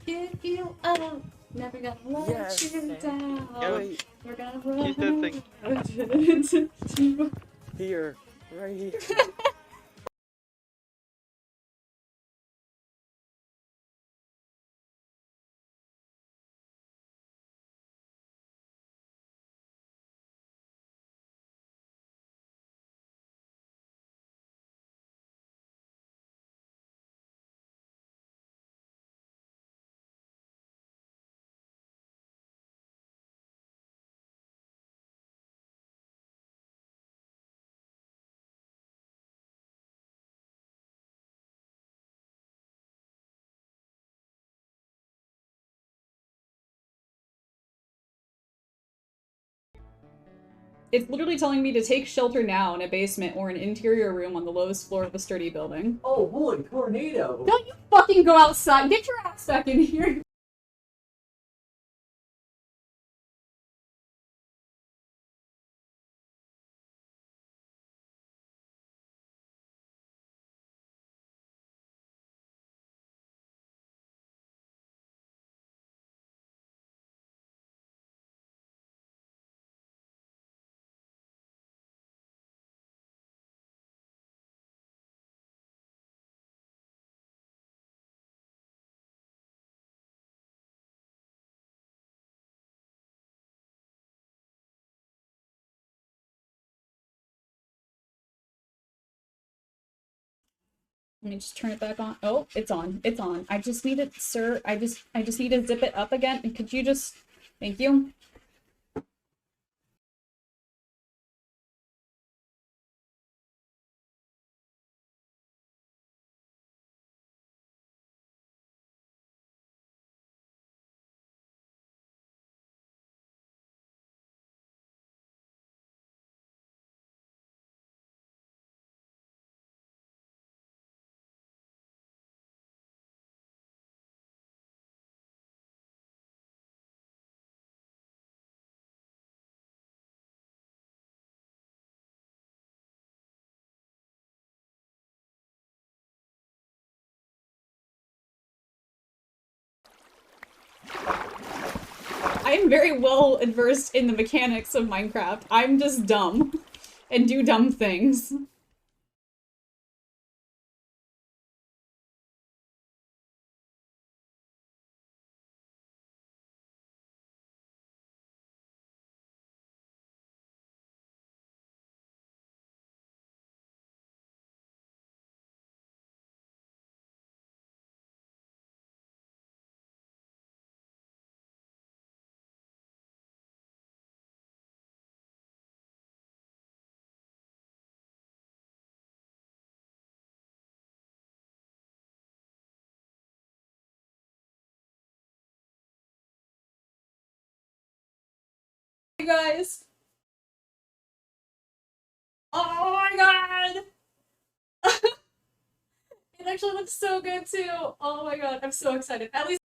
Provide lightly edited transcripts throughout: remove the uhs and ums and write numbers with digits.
Get you up. Never gonna let Yes. you down. Yo, Wait. We're gonna keep that thing. run. Here. Right here. It's literally telling me to take shelter now in a basement or an interior room on the lowest floor of a sturdy building. Oh boy, tornado! Don't you fucking go outside! Get your ass back in here! Let me just turn it back on. Oh, it's on. It's on. I just need it, sir. I just need to zip it up again. Could you just... Thank you. I am very well adversed in the mechanics of Minecraft. I'm just dumb. And do dumb things. Hey guys! Oh my god! It actually looks so good too! Oh my god, I'm so excited. At least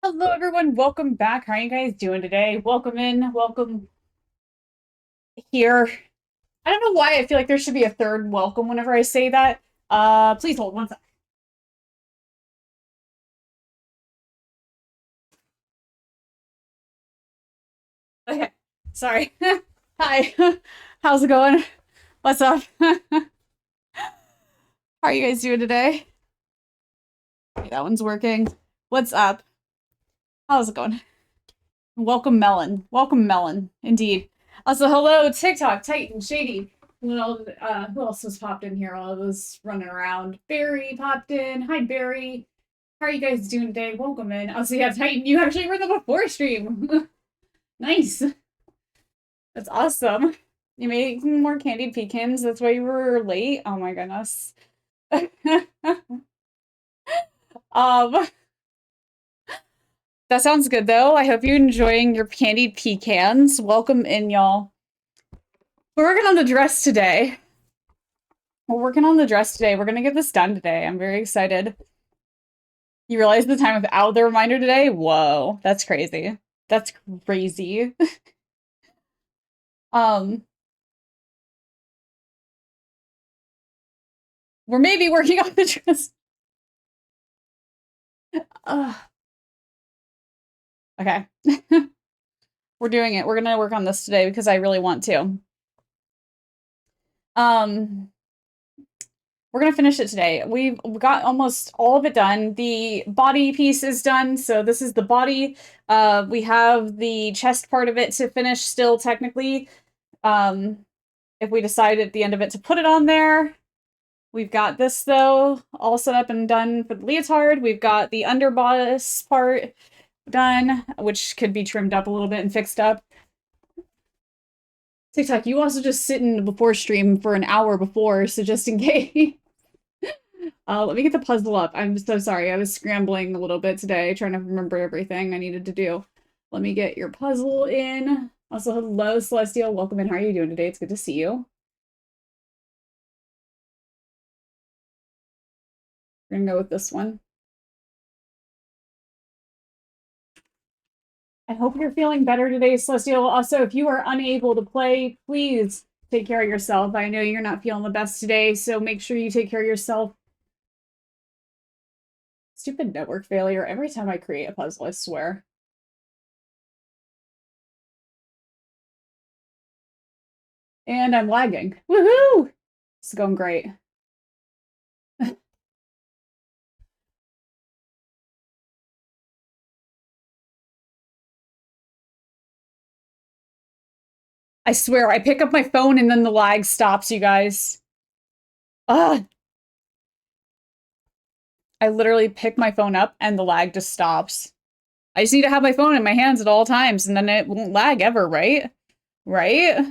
Hello, everyone. Welcome back. How are you guys doing today? Welcome in. Welcome here. I don't know why I feel like there should be a third welcome whenever I say that. Please hold one sec. Okay. Sorry. Hi. How's it going? What's up? How are you guys doing today? Okay, that one's working. What's up? How's it going? Welcome, Melon. Welcome, Melon. Indeed. Also, hello, TikTok, Titan, Shady. Well, who else was popped in here while I was running around? Barry popped in. Hi, Barry. How are you guys doing today? Welcome in. Also, yeah, Titan, you actually were the before stream. Nice. That's awesome. You made more candied pecans. That's why you were late. Oh my goodness. um, that sounds good though. I hope you're enjoying your candied pecans. Welcome in, y'all. We're working on the dress today. We're working on the dress today. We're gonna get this done today. I'm very excited. You realize the time without the reminder today? Whoa, that's crazy. That's crazy. Um, we're maybe working on the dress. Okay. We're doing it. We're gonna work on this today because I really want to. We're gonna finish it today. We've got almost all of it done. The body piece is done, so this is the body. We have the chest part of it to finish still, technically. If we decide at the end of it to put it on there. We've got this, though, all set up and done for the leotard. We've got the underbodice part done, which could be trimmed up a little bit and fixed up. TikTok, you also just sit in the before stream for an hour before, so just in case. Let me get the puzzle up. I'm so sorry. I was scrambling a little bit today, trying to remember everything I needed to do. Let me get your puzzle in. Also, hello, Celestial. Welcome in. How are you doing today? It's good to see you. We're gonna go with this one. I hope you're feeling better today, Celestial. Also, if you are unable to play, please take care of yourself. I know you're not feeling the best today, so make sure you take care of yourself. Stupid network failure every time I create a puzzle, I swear. And I'm lagging. Woohoo! It's going great. I swear, I pick up my phone and then the lag stops, you guys. Ugh. I literally pick my phone up and the lag just stops. I just need to have my phone in my hands at all times and then it won't lag ever, right? Right?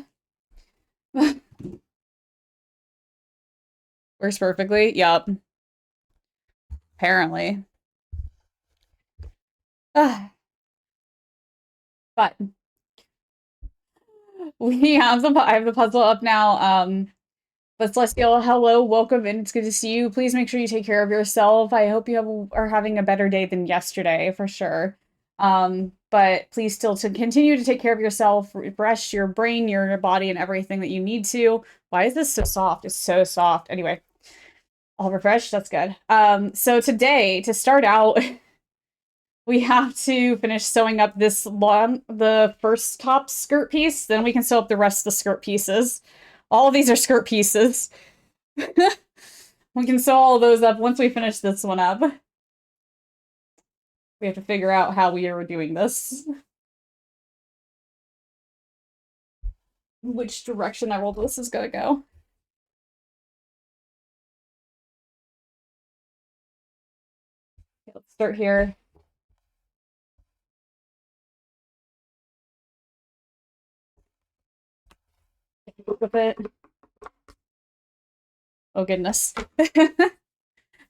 Works perfectly? Yup. Apparently. Ugh. But I have the puzzle up now. But Celestial, hello, welcome, and it's good to see you. Please make sure you take care of yourself. I hope you are having a better day than yesterday, for sure. But please still to continue to take care of yourself, refresh your brain, your body, and everything that you need to. Why is this so soft? It's so soft. Anyway, all refreshed. That's good. So today, to start out, we have to finish sewing up the first top skirt piece. Then we can sew up the rest of the skirt pieces. All of these are skirt pieces. We can sew all of those up once we finish this one up. We have to figure out how we are doing this. Which direction I rolled this is gonna go. Okay, let's start here. With it. Oh goodness. I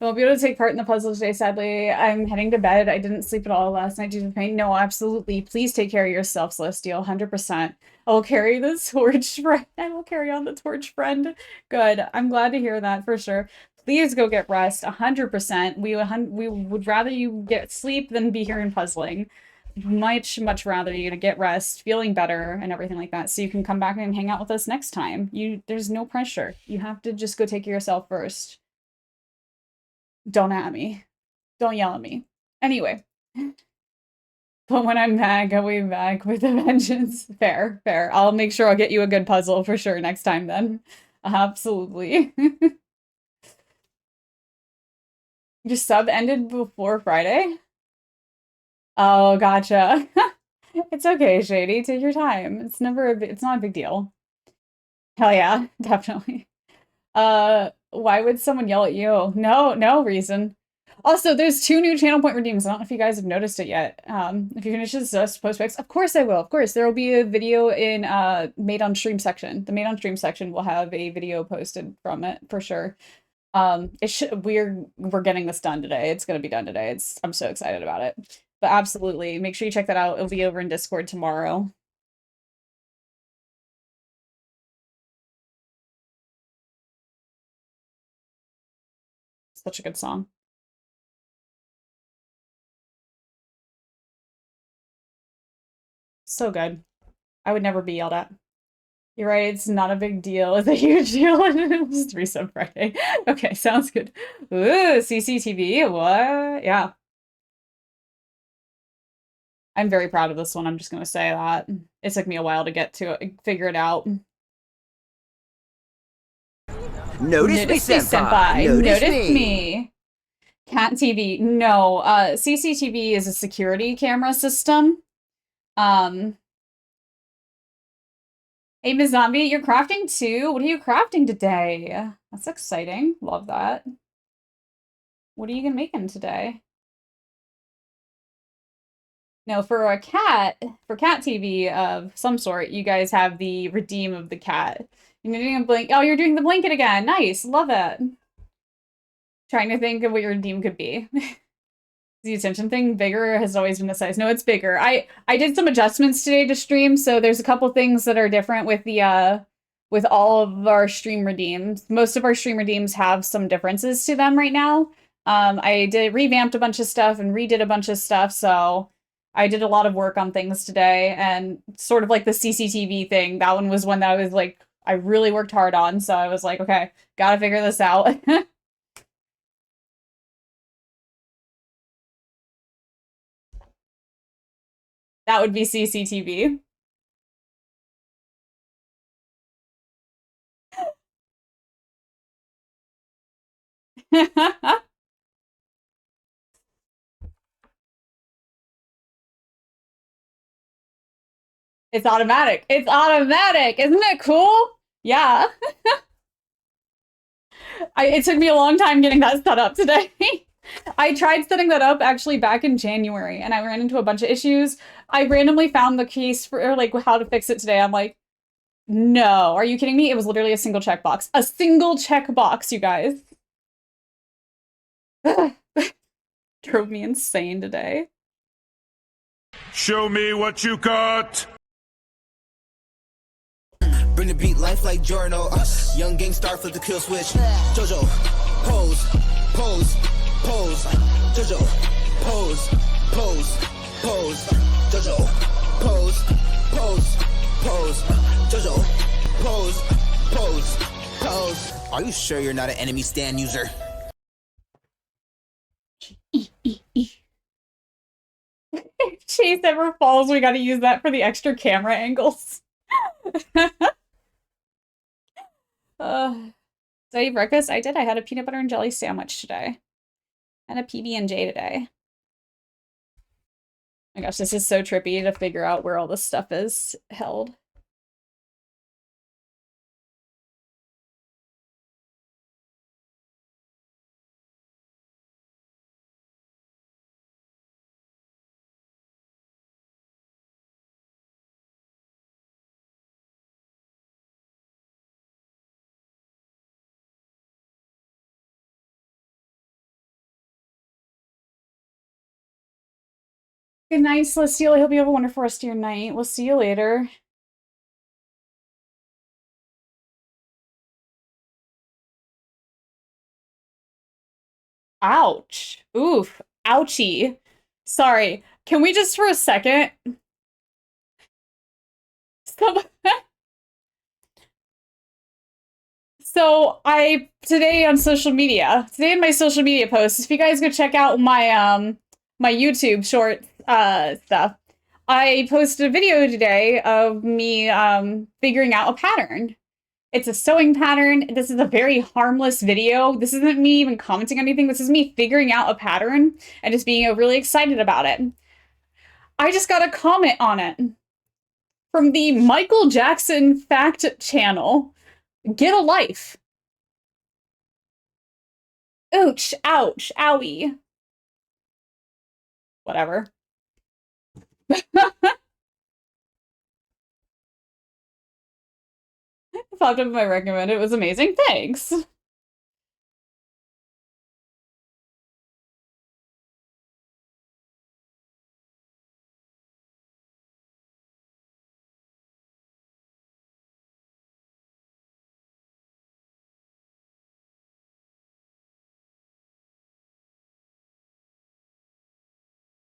won't be able to take part in the puzzle today, sadly. I'm heading to bed. I didn't sleep at all last night due to pain. No, absolutely. Please take care of yourself, Celestial. 100%. I will carry the torch friend. I will carry on the torch friend. Good. I'm glad to hear that for sure. Please go get rest, 100%. We would rather you get sleep than be here and puzzling. Much rather you to get rest, feeling better, and everything like that, so you can come back and hang out with us next time. There's no pressure. You have to just go take care of yourself first. Don't at me. Don't yell at me. Anyway. But when I'm back, I'll be back with a vengeance. Fair, fair. I'll make sure I'll get you a good puzzle for sure next time then. Absolutely. Your sub ended before Friday? Oh, gotcha. It's okay, Shady. Take your time. It's not a big deal. Hell yeah, definitely. Why would someone yell at you? No reason. Also, there's two new channel point redeems. I don't know if you guys have noticed it yet. If you finish this post pics, of course I will. Of course, there will be a video in made on stream section. The made on stream section will have a video posted from it for sure. We're getting this done today. It's gonna be done today. I'm so excited about it. But absolutely, make sure you check that out. It'll be over in Discord tomorrow. Such a good song. So good. I would never be yelled at. You're right, it's not a big deal. It's a huge deal. Just resub Friday. Okay, sounds good. Ooh, CCTV, what? Yeah. I'm very proud of this one, I'm just gonna say that. It took me a while to get to figure it out. Notice me, senpai. Notice me. Cat TV. No, CCTV is a security camera system. Hey, Ms. Zombie, you're crafting too? What are you crafting today? That's exciting. Love that. What are you gonna making today? No, for cat TV of some sort, you guys have the redeem of the cat. You're doing a blink. Oh, you're doing the blanket again. Nice. Love it. Trying to think of what your redeem could be. The attention thing bigger has always been the size. No, it's bigger. I did some adjustments today to stream, so there's a couple things that are different with the with all of our stream redeems. Most of our stream redeems have some differences to them right now. I revamped a bunch of stuff and redid a bunch of stuff, so I did a lot of work on things today, and sort of like the CCTV thing, that one was one that I was like, I really worked hard on, so I was like, okay, gotta figure this out. That would be CCTV. It's automatic. It's automatic. Isn't it cool? Yeah. It took me a long time getting that set up today. I tried setting that up actually back in January, and I ran into a bunch of issues. I randomly found the case for like how to fix it today. I'm like, no, are you kidding me? It was literally a single checkbox. A single checkbox, you guys. Drove me insane today. Show me what you got! Bring the beat life like Jorno. Young gang star flip the kill switch. Jojo, pose, pose, pose. Jojo, pose, pose, pose. Jojo, pose, pose, pose. Jojo, pose, pose, pose. Are you sure you're not an enemy stand user? If Chase ever falls, we gotta use that for the extra camera angles. Did I eat breakfast? I did. I had a peanut butter and jelly sandwich today. And a PB&J today. Oh my gosh, this is so trippy to figure out where all this stuff is held. Good night, Celestial. I hope you have a wonderful rest of your night. We'll see you later. Ouch. Oof. Ouchie. Sorry. Can we just for a second? Some- So I today on social media, today in my social media posts, if you guys go check out my YouTube short stuff, I posted a video today of me figuring out a pattern. It's a sewing pattern. This is a very harmless video. This isn't me even commenting on anything. This is me figuring out a pattern and just being really excited about it. I just got a comment on it from the Michael Jackson Fact Channel. Get a life. Ouch, ouch, owie. Whatever. Popped up my recommend. It was amazing. Thanks.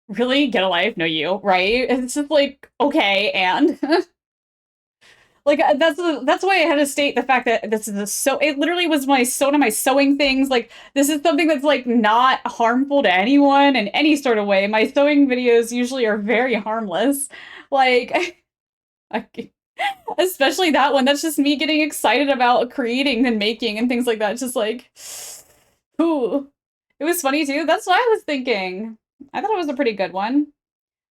Really? Get a life? No, you, right? It's just like, okay, and like that's why I had to state the fact that this is it literally was one of my sewing things. Like this is something that's like not harmful to anyone in any sort of way. My sewing videos usually are very harmless. Like especially that one. That's just me getting excited about creating and making and things like that. It's just like ooh. It was funny too. That's what I was thinking. I thought it was a pretty good one.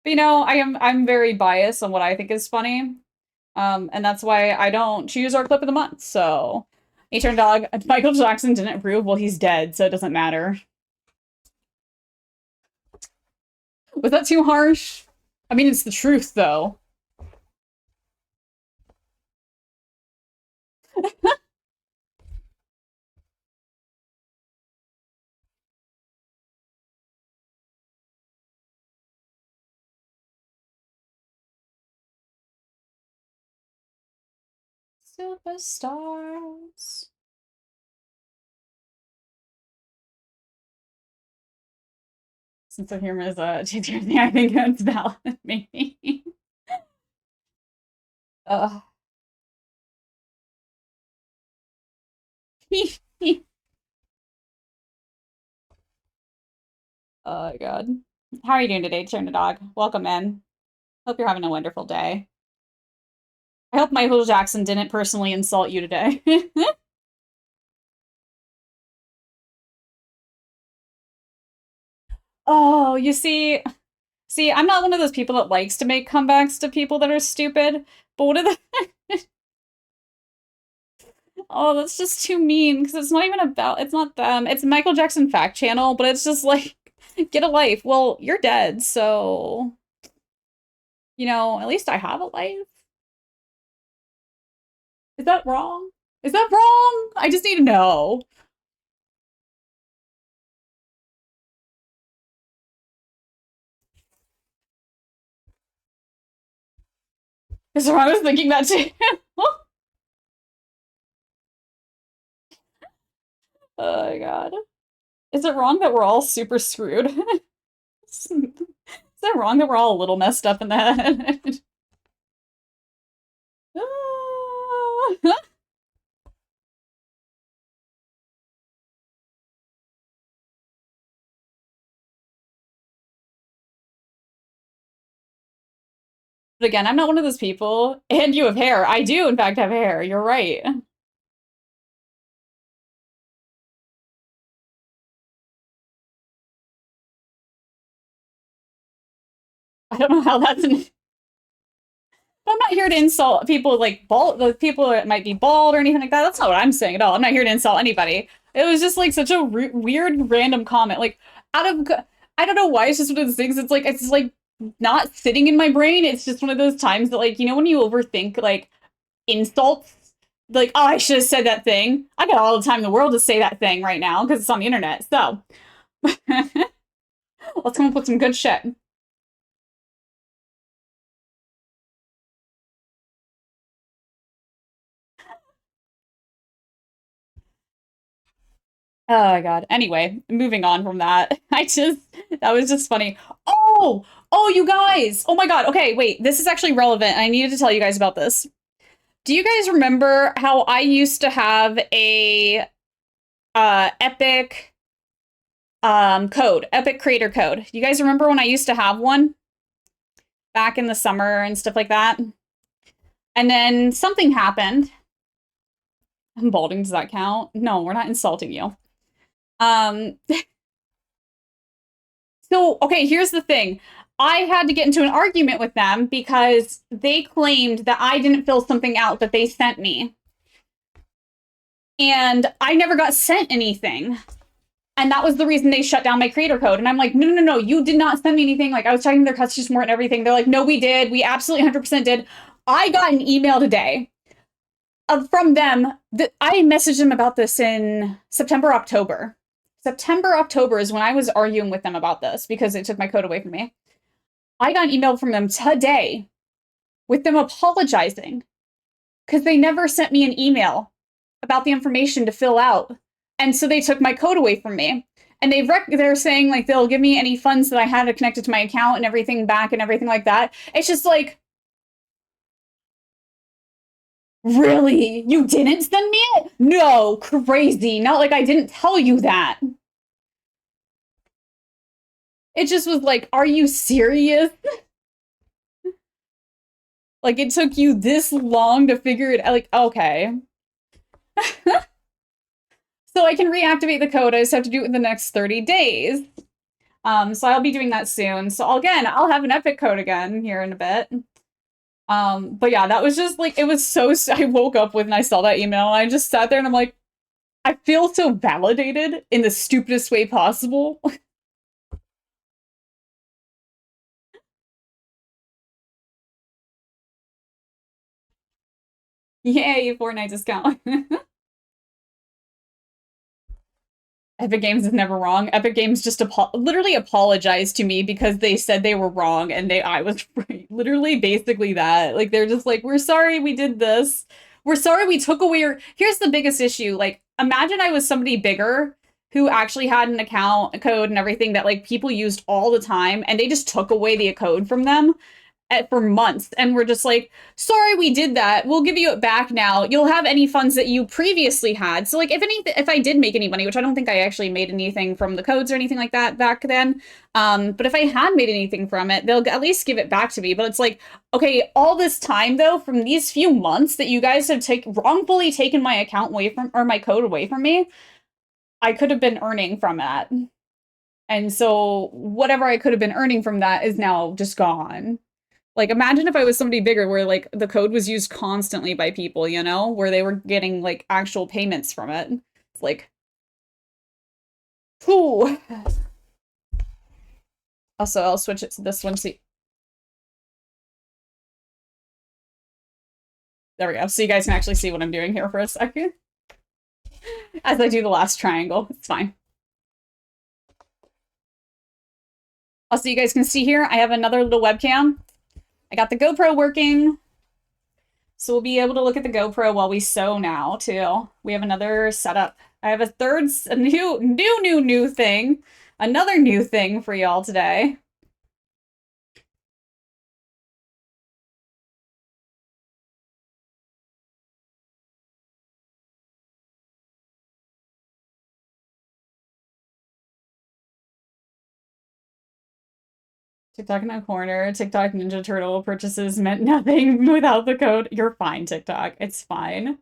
But I'm very biased on what I think is funny. And that's why I don't choose our clip of the month. So, Etern Dog, Michael Jackson didn't approve. Well, he's dead, so it doesn't matter. Was that too harsh? I mean, it's the truth, though. Superstars. Since the humor is thing, I think that's valid, maybe. uh. Oh, God. How are you doing today, Turn the Dog? Welcome in. Hope you're having a wonderful day. I hope Michael Jackson didn't personally insult you today. Oh, you see, I'm not one of those people that likes to make comebacks to people that are stupid, but what are the Oh, that's just too mean because it's not even about it's not them. It's Michael Jackson Fact Channel, but it's just like get a life. Well, you're dead, so at least I have a life. Is that wrong? Is that wrong? I just need to know. So I was thinking that too. Oh my God. Is it wrong that we're all super screwed? Is it wrong that we're all a little messed up in the head? But again, I'm not one of those people. And you have hair. I do, in fact, have hair. You're right. I don't know how that's an. I'm not here to insult people like bald, the people that might be bald or anything like that. That's not what I'm saying at all. I'm not here to insult anybody. It was just like such a weird random comment. Like out of, I don't know why. It's just one of those things. It's like not sitting in my brain. It's just one of those times that like when you overthink like insults. Like, oh, I should have said that thing. I got all the time in the world to say that thing right now because it's on the internet. So let's come up with some good shit. Oh my god. Anyway, moving on from that. That was just funny. Oh, you guys. Oh my god. Okay, wait. This is actually relevant. I needed to tell you guys about this. Do you guys remember how I used to have a Epic code, Epic creator code? You guys remember when I used to have one back in the summer and stuff like that? And then something happened. I'm balding, does that count? No, we're not insulting you. Um, so, okay, here's the thing. I had to get into an argument with them because they claimed that I didn't fill something out that they sent me. And I never got sent anything. And that was the reason they shut down my creator code. And I'm like, no, you did not send me anything. Like, I was checking their customer support and everything. They're like, no, we did. We absolutely 100% did. I got an email today from them. I messaged them about this in September, October. September, October is when I was arguing with them about this because it took my code away from me. I got an email from them today with them apologizing because they never sent me an email about the information to fill out. And so they took my code away from me. And they're saying like they'll give me any funds that I had connected to my account and everything back and everything like that. It's just like, really? You didn't send me it? No, crazy. Not like I didn't tell you that. It just was like, are you serious? Like, it took you this long to figure it out. Like, okay. So I can reactivate the code. I just have to do it in the next 30 days. So I'll be doing that soon. So I'll have an epic code again here in a bit. But yeah, that was just like, it was so, I woke up with and I saw that email and I just sat there and I'm like, I feel so validated in the stupidest way possible. Yay, Fortnite discount. Epic Games is never wrong. Epic Games just literally apologized to me because they said they were wrong and I was right. Literally basically that. Like they're just like, we're sorry we did this. We're sorry we took away your Here's the biggest issue. Like imagine I was somebody bigger who actually had an account, a code and everything that like people used all the time and they just took away the code from them for months and we're just like, sorry we did that, we'll give you it back now, you'll have any funds that you previously had. So like if I did make any money, which I don't think I actually made anything from the codes or anything like that back then, but if I had made anything from it, they'll at least give it back to me. But it's like, okay, all this time though, from these few months that you guys have wrongfully taken my account away from, or my code away from me, I could have been earning from that. And so whatever I could have been earning from that is now just gone. Like, imagine if I was somebody bigger where, like, the code was used constantly by people, you know? Where they were getting, like, actual payments from it. It's like... Whew. Also, I'll switch it to this one, see... There we go. So you guys can actually see what I'm doing here for a second. As I do the last triangle. It's fine. Also, you guys can see here, I have another little webcam. I got the GoPro working. So we'll be able to look at the GoPro while we sew now, too. We have another setup. I have a new thing. Another new thing for y'all today. TikTok in a corner. TikTok Ninja Turtle purchases meant nothing without the code. You're fine, TikTok. It's fine.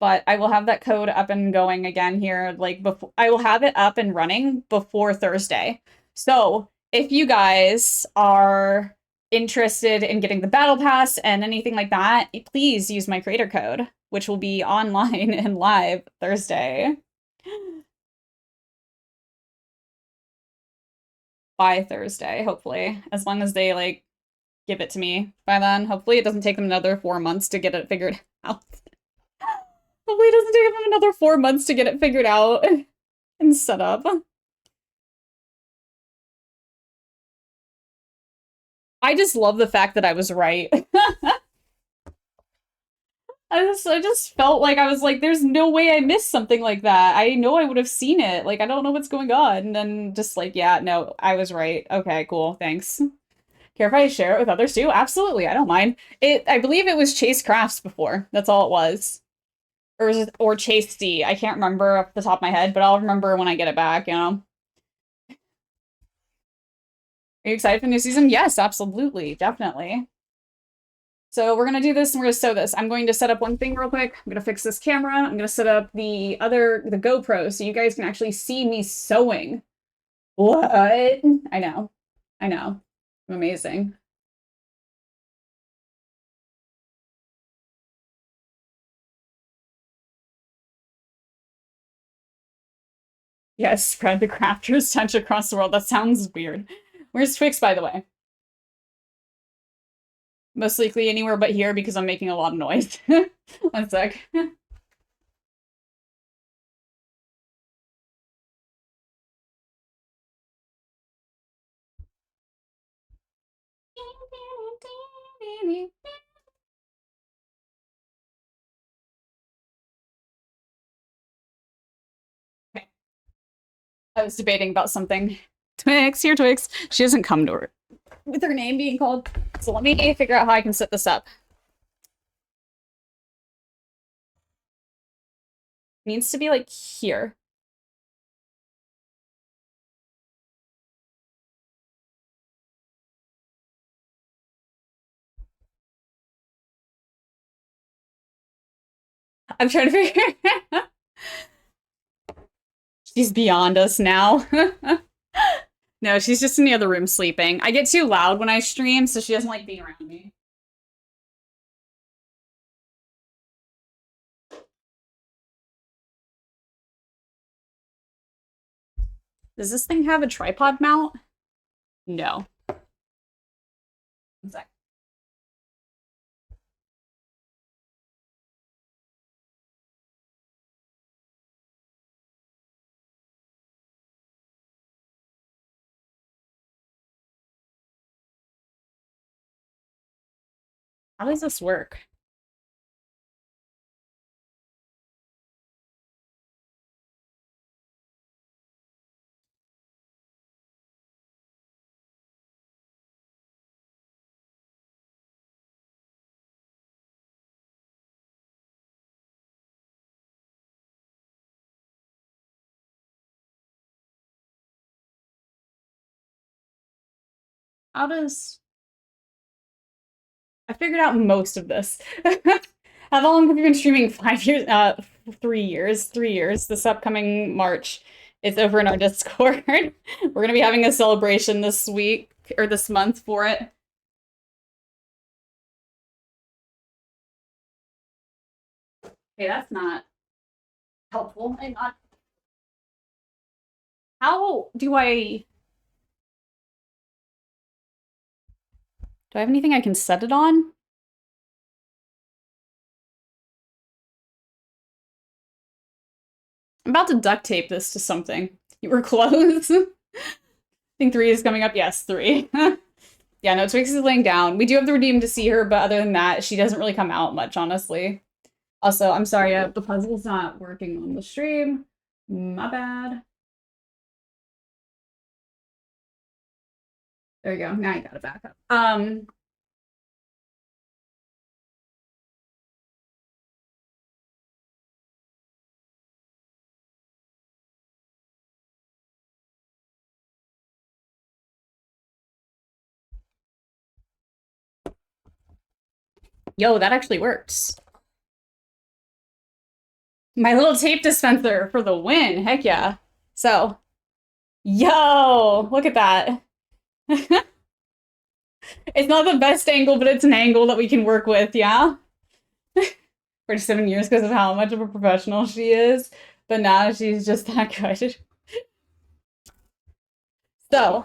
But I will have that code up and going again here. Like before, I will have it up and running before Thursday. So if you guys are interested in getting the battle pass and anything like that, please use my creator code, which will be online and live Thursday. By Thursday, hopefully. As long as they, like, give it to me by then. Hopefully it doesn't take them another 4 months to get it figured out. Hopefully it doesn't take them another 4 months to get it figured out and set up. I just love the fact that I was right. I just felt like I was like, there's no way I missed something like that. I know I would have seen it. Like, I don't know what's going on. And then just like, yeah, no, I was right. Okay, cool. Thanks. Care if I share it with others too? Absolutely. I don't mind. I believe it was Chase Crafts before. That's all it was. Or Chase D. I can't remember off the top of my head, but I'll remember when I get it back, you know? Are you excited for the new season? Yes, absolutely. Definitely. So we're gonna do this and we're gonna sew this. I'm going to set up one thing real quick. I'm gonna fix this camera. I'm gonna set up the GoPro so you guys can actually see me sewing. What? I know. I know. I'm amazing. Yes, spread the crafters touch across the world. That sounds weird. Where's Twix, by the way? Most likely anywhere but here because I'm making a lot of noise. One sec. Okay. I was debating about something. Twix, here, Twix. She doesn't come to her with her name being called. So let me figure out how I can set this up. Needs to be like here. I'm trying to figure She's beyond us now. No, she's just in the other room sleeping. I get too loud when I stream, so she doesn't like being around me. Does this thing have a tripod mount? No. One sec. How does this work? How does... I figured out most of this. How long have you been streaming? 5 years? 3 years. 3 years. This upcoming March. It's over in our Discord. We're gonna be having a celebration this week, or this month for it. Okay, that's not helpful. And not... How do I... Do I have anything I can set it on? I'm about to duct tape this to something. You were close. I think 3 is coming up. Yes, 3. Yeah, no, Twix is laying down. We do have the redeem to see her, but other than that, she doesn't really come out much, honestly. Also, I'm sorry, the puzzle's not working on the stream. My bad. There you go. Now you got it back up. Yo, that actually works. My little tape dispenser for the win. Heck yeah. So, yo, look at that. It's not the best angle, but it's an angle that we can work with, yeah? For 7 years because of how much of a professional she is. But now she's just that good. So,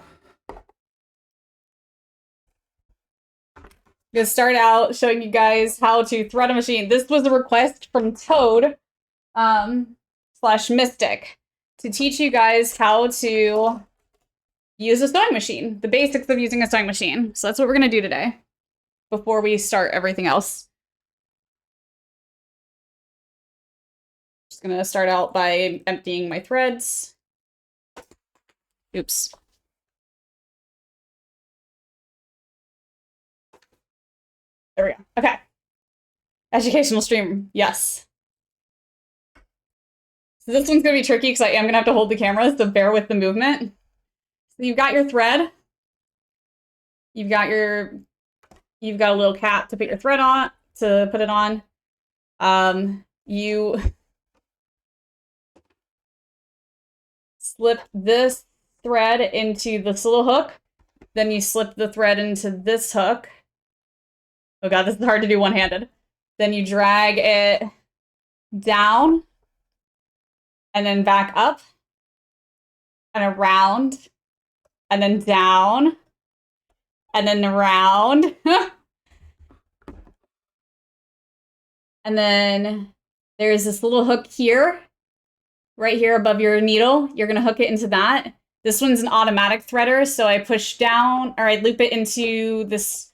I'm gonna start out showing you guys how to thread a machine. This was a request from Toad, slash Mystic, to teach you guys how to use a sewing machine, the basics of using a sewing machine. So that's what we're gonna do today before we start everything else. Just gonna start out by emptying my threads. Oops. There we go. Okay. Educational stream, yes. So this one's gonna be tricky because I am gonna have to hold the camera, so bear with the movement. So you've got your thread. You've got a little cap to put your thread on, to put it on. You slip this thread into this little hook. Then you slip the thread into this hook. Oh god, this is hard to do one-handed. Then you drag it down and then back up and around and then down and then around. And then there's this little hook here, right here above your needle. You're gonna hook it into that. This one's an automatic threader, so I push down, or I loop it into this,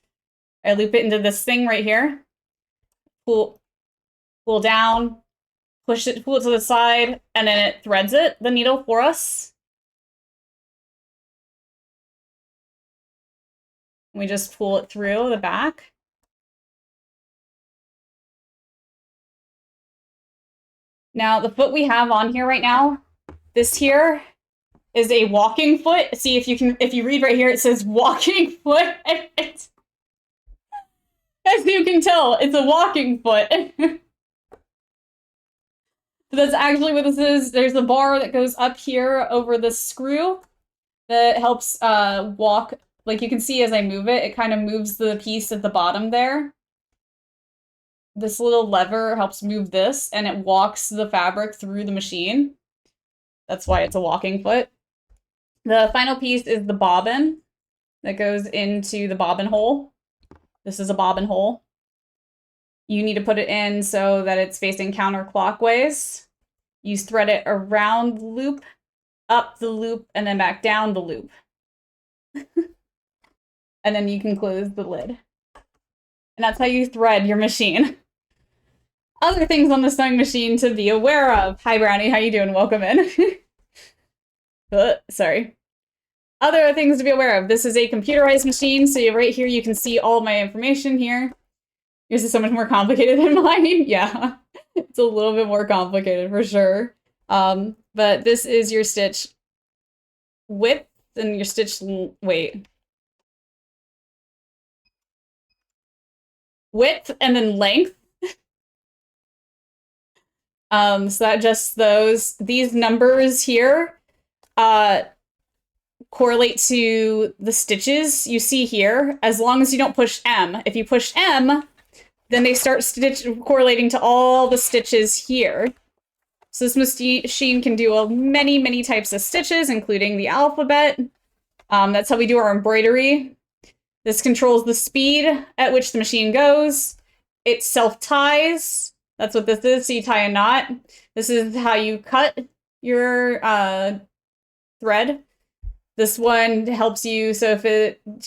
thing right here. Pull down, pull it to the side, and then it threads the needle for us. We just pull it through the back. Now, the foot we have on here right now, this here is a walking foot. See, if you read right here, it says walking foot. As you can tell, it's a walking foot. So that's actually what this is. There's a bar that goes up here over the screw that helps walk. Like you can see as I move it, it kind of moves the piece at the bottom there. This little lever helps move this, and it walks the fabric through the machine. That's why it's a walking foot. The final piece is the bobbin that goes into the bobbin hole. This is a bobbin hole. You need to put it in so that it's facing counterclockwise. You thread it around the loop, up the loop, and then back down the loop. And then you can close the lid. And that's how you thread your machine. Other things on the sewing machine to be aware of. Hi, Brownie. How you doing? Welcome in. Sorry. Other things to be aware of. This is a computerized machine, so right here you can see all of my information here. Yours is so much more complicated than mine. Yeah, it's a little bit more complicated for sure. But this is your stitch width and your stitch width and then length. So that just these numbers here correlate to the stitches you see here, as long as you don't push M. If you push M, then they start correlating to all the stitches here. So this machine can do many, many types of stitches, including the alphabet. That's how we do our embroidery. This controls the speed at which the machine goes. It self-ties. That's what this is, so you tie a knot. This is how you cut your thread. This one helps you, so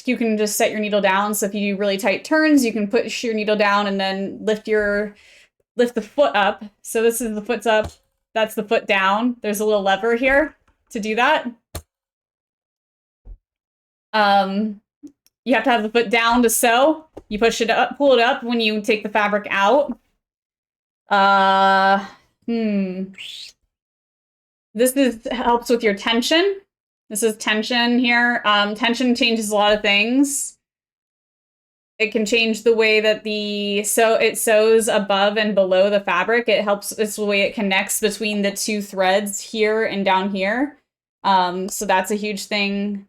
you can just set your needle down. So if you do really tight turns, you can push your needle down and then lift the foot up. So this is the foot's up, that's the foot down. There's a little lever here to do that. You have to have the foot down to sew. You push it up, pull it up when you take the fabric out. This helps with your tension. This is tension here. Tension changes a lot of things. It can change the way that it sews above and below the fabric. It's the way it connects between the two threads here and down here. So that's a huge thing.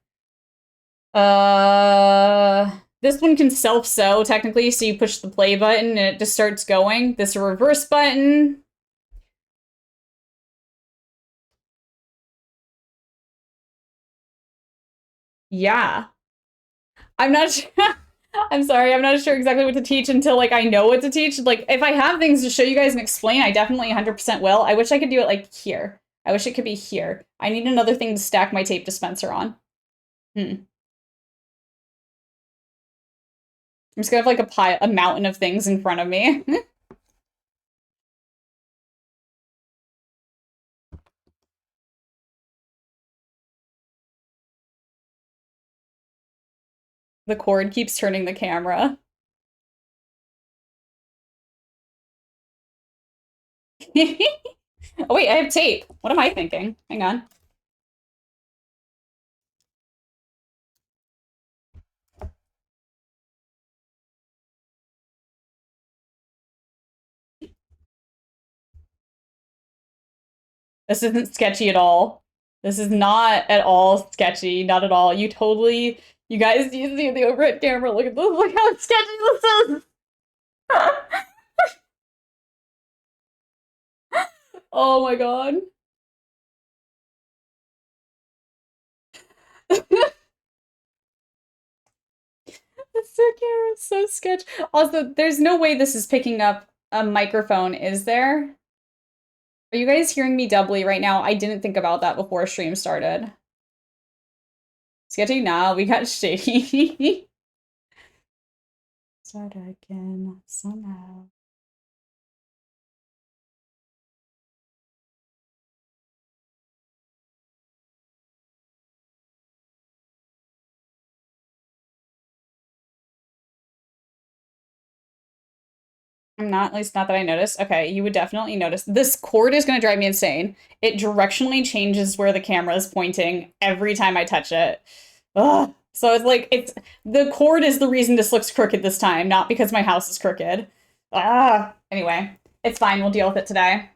This one can self-sew technically, so you push the play button and it just starts going. This reverse button. Yeah. I'm not sure. I'm sorry, I'm not sure exactly what to teach until I know what to teach. If I have things to show you guys and explain, I definitely 100% will. I wish I could do it here. I wish it could be here. I need another thing to stack my tape dispenser on. I'm just gonna have a mountain of things in front of me. The cord keeps turning the camera. Oh wait, I have tape. What am I thinking? Hang on. This isn't sketchy at all. This is not at all sketchy. Not at all. You totally, you guys, you see the overhead camera. Look at this. Look how sketchy this is. Oh my god. This camera is so sketchy. Also, there's no way this is picking up a microphone, is there? Are you guys hearing me doubly right now? I didn't think about that before stream started. Sketchy now, we got shady. Start again somehow. I'm not, at least not that I noticed. Okay, you would definitely notice. This cord is going to drive me insane. It directionally changes where the camera is pointing every time I touch it. Ugh. So it's like, the cord is the reason this looks crooked this time, not because my house is crooked. Ah, anyway, it's fine. We'll deal with it today.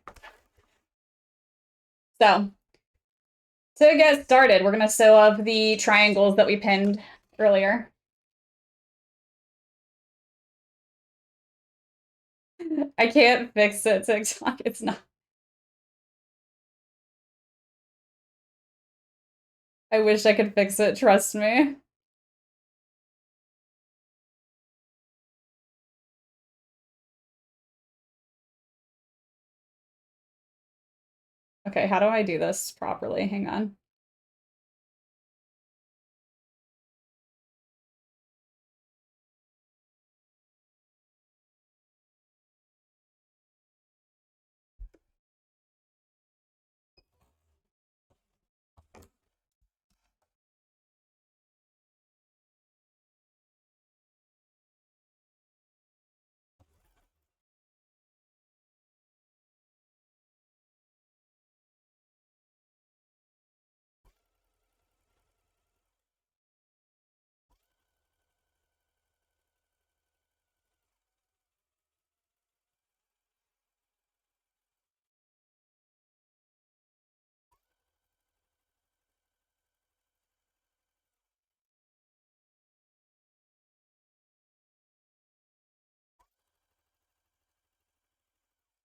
So, to get started, we're going to sew up the triangles that we pinned earlier. I can't fix it, TikTok. It's not. I wish I could fix it, trust me. Okay, how do I do this properly? Hang on.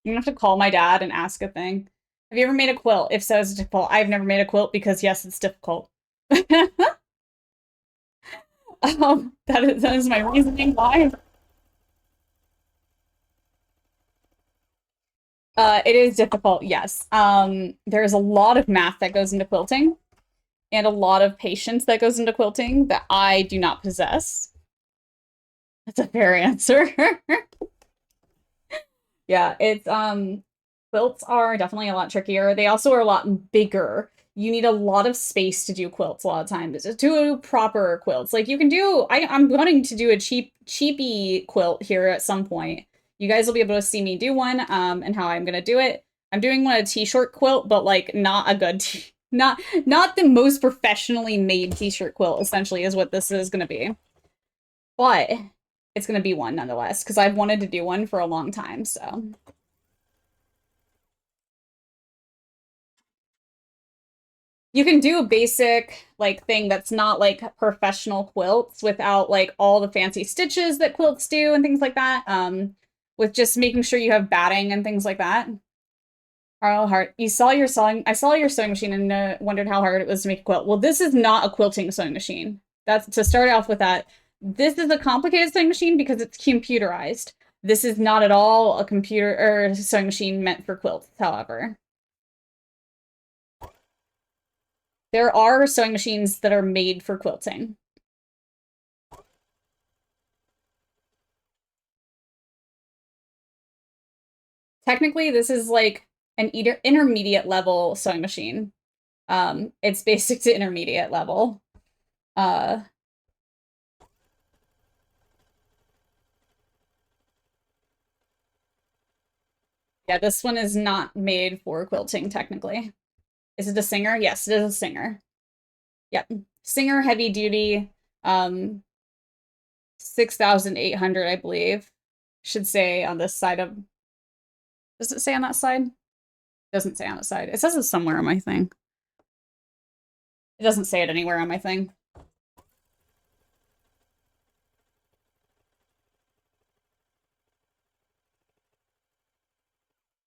I'm gonna have to call my dad and ask a thing. Have you ever made a quilt? If so, it's difficult. I've never made a quilt because yes, it's difficult. That is my reasoning why. It is difficult, yes. There's a lot of math that goes into quilting and a lot of patience that goes into quilting that I do not possess. That's a fair answer. Yeah, it's quilts are definitely a lot trickier. They also are a lot bigger. You need a lot of space to do quilts a lot of times. To do proper quilts. Like you can do I'm wanting to do a cheapy quilt here at some point. You guys will be able to see me do one and how I'm gonna do it. I'm doing one a t-shirt quilt, but like not a good not the most professionally made t-shirt quilt, essentially, is what this is gonna be. But it's gonna be one nonetheless, because I've wanted to do one for a long time, so. You can do a basic like thing that's not like professional quilts without like all the fancy stitches that quilts do and things like that. With just making sure you have batting and things like that. Carl Hart, I saw your sewing machine and wondered how hard it was to make a quilt. Well, this is not a quilting sewing machine. That's to start off with that. This is a complicated sewing machine because it's computerized. This is not at all a computer or sewing machine meant for quilts, however. There are sewing machines that are made for quilting. Technically, this is like an intermediate level sewing machine. It's basic to intermediate level. Yeah, this one is not made for quilting, technically. Is it a Singer? Yes, it is a Singer. Yep. Singer heavy duty, 6,800, I believe. Should say on this side of... Does it say on that side? It doesn't say on the side. It says it somewhere on my thing. It doesn't say it anywhere on my thing.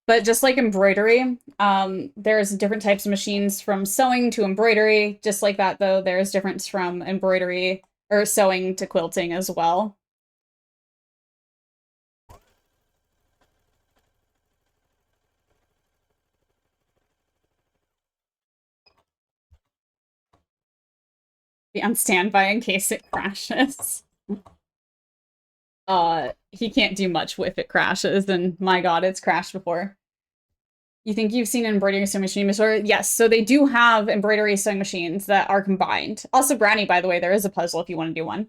But just like embroidery, there's different types of machines from sewing to embroidery. Just like that, though, there's difference from embroidery or sewing to quilting as well. Be on standby in case it crashes. He can't do much if it crashes, and my god, it's crashed before. You think you've seen an embroidery sewing machine before? Yes, so they do have embroidery sewing machines that are combined. Also, Brownie, by the way, there is a puzzle if you want to do one.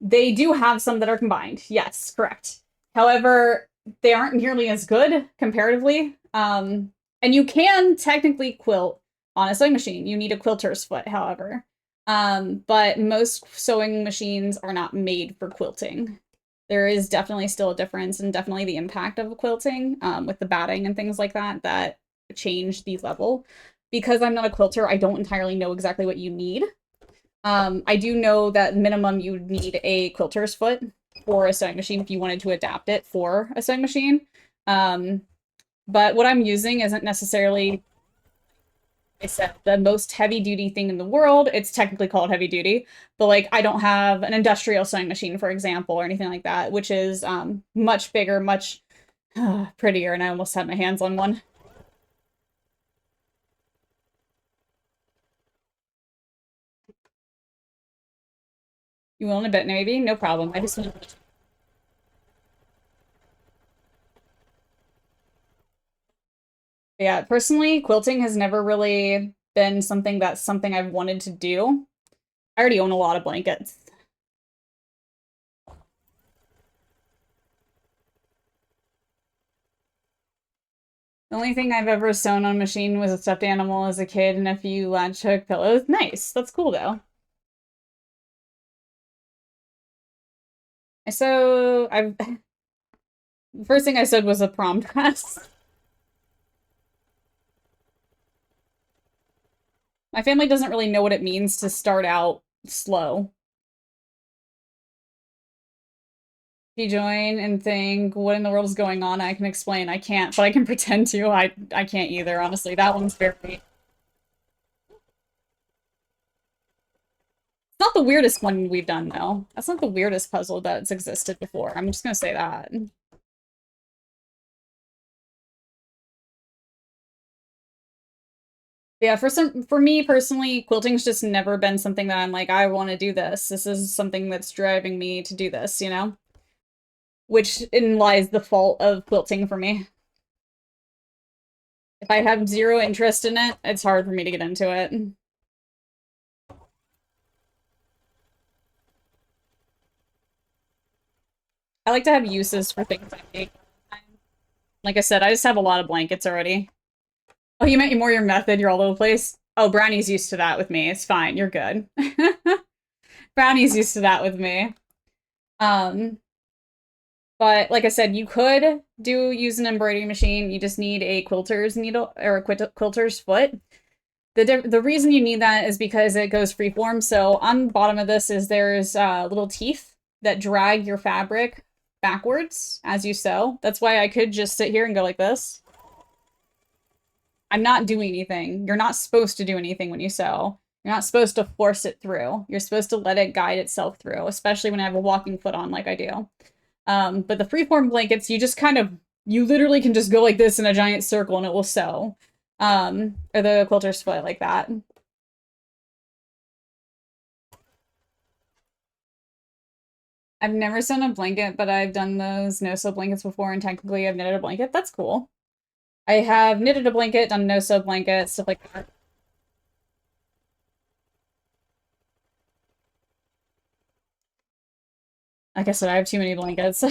They do have some that are combined. Yes, correct. However, they aren't nearly as good comparatively. And you can technically quilt on a sewing machine. You need a quilter's foot, however. But most sewing machines are not made for quilting. There is definitely still a difference, and definitely the impact of quilting with the batting and things like that that change the level. Because I'm not a quilter, I don't entirely know exactly what you need. I do know that minimum you would need a quilter's foot for a sewing machine if you wanted to adapt it for a sewing machine. But what I'm using isn't necessarily, I said, the most heavy duty thing in the world. It's technically called heavy duty, but like I don't have an industrial sewing machine, for example, or anything like that, which is much bigger, much prettier, and I almost had my hands on one. You will in a bit, maybe? No problem. I just want... Yeah, personally, quilting has never really been something I've wanted to do. I already own a lot of blankets. The only thing I've ever sewn on a machine was a stuffed animal as a kid and a few latch hook pillows. Nice. That's cool, though. I've the first thing I sewed was a prom dress. My family doesn't really know what it means to start out slow. If you join and think, what in the world is going on? I can explain. I can't, but I can pretend to. I can't either, honestly. That one's very... It's not the weirdest one we've done, though. That's not the weirdest puzzle that's existed before. I'm just gonna say that. Yeah, for me personally, quilting's just never been something that I'm like, I want to do this. This is something that's driving me to do this, you know? Which in lies the fault of quilting for me. If I have zero interest in it, it's hard for me to get into it. I like to have uses for things I make. Like I said, I just have a lot of blankets already. Oh, you meant more your method, you're all over the place? Oh, Brownie's used to that with me. It's fine, you're good. Brownie's used to that with me. But like I said, you could use an embroidery machine. You just need a quilter's needle or a quilter's foot. The reason you need that is because it goes freeform. So on the bottom of this there's little teeth that drag your fabric backwards as you sew. That's why I could just sit here and go like this. I'm not doing anything. You're not supposed to do anything when you sew. You're not supposed to force it through. You're supposed to let it guide itself through, especially when I have a walking foot on like I do. But the freeform blankets, you literally can just go like this in a giant circle and it will sew. Or the quilter's foot like that. I've never sewn a blanket, but I've done those no-sew blankets before, and technically I've knitted a blanket. That's cool. I have knitted a blanket, done no-sew blanket, stuff like that. Like I said, I have too many blankets.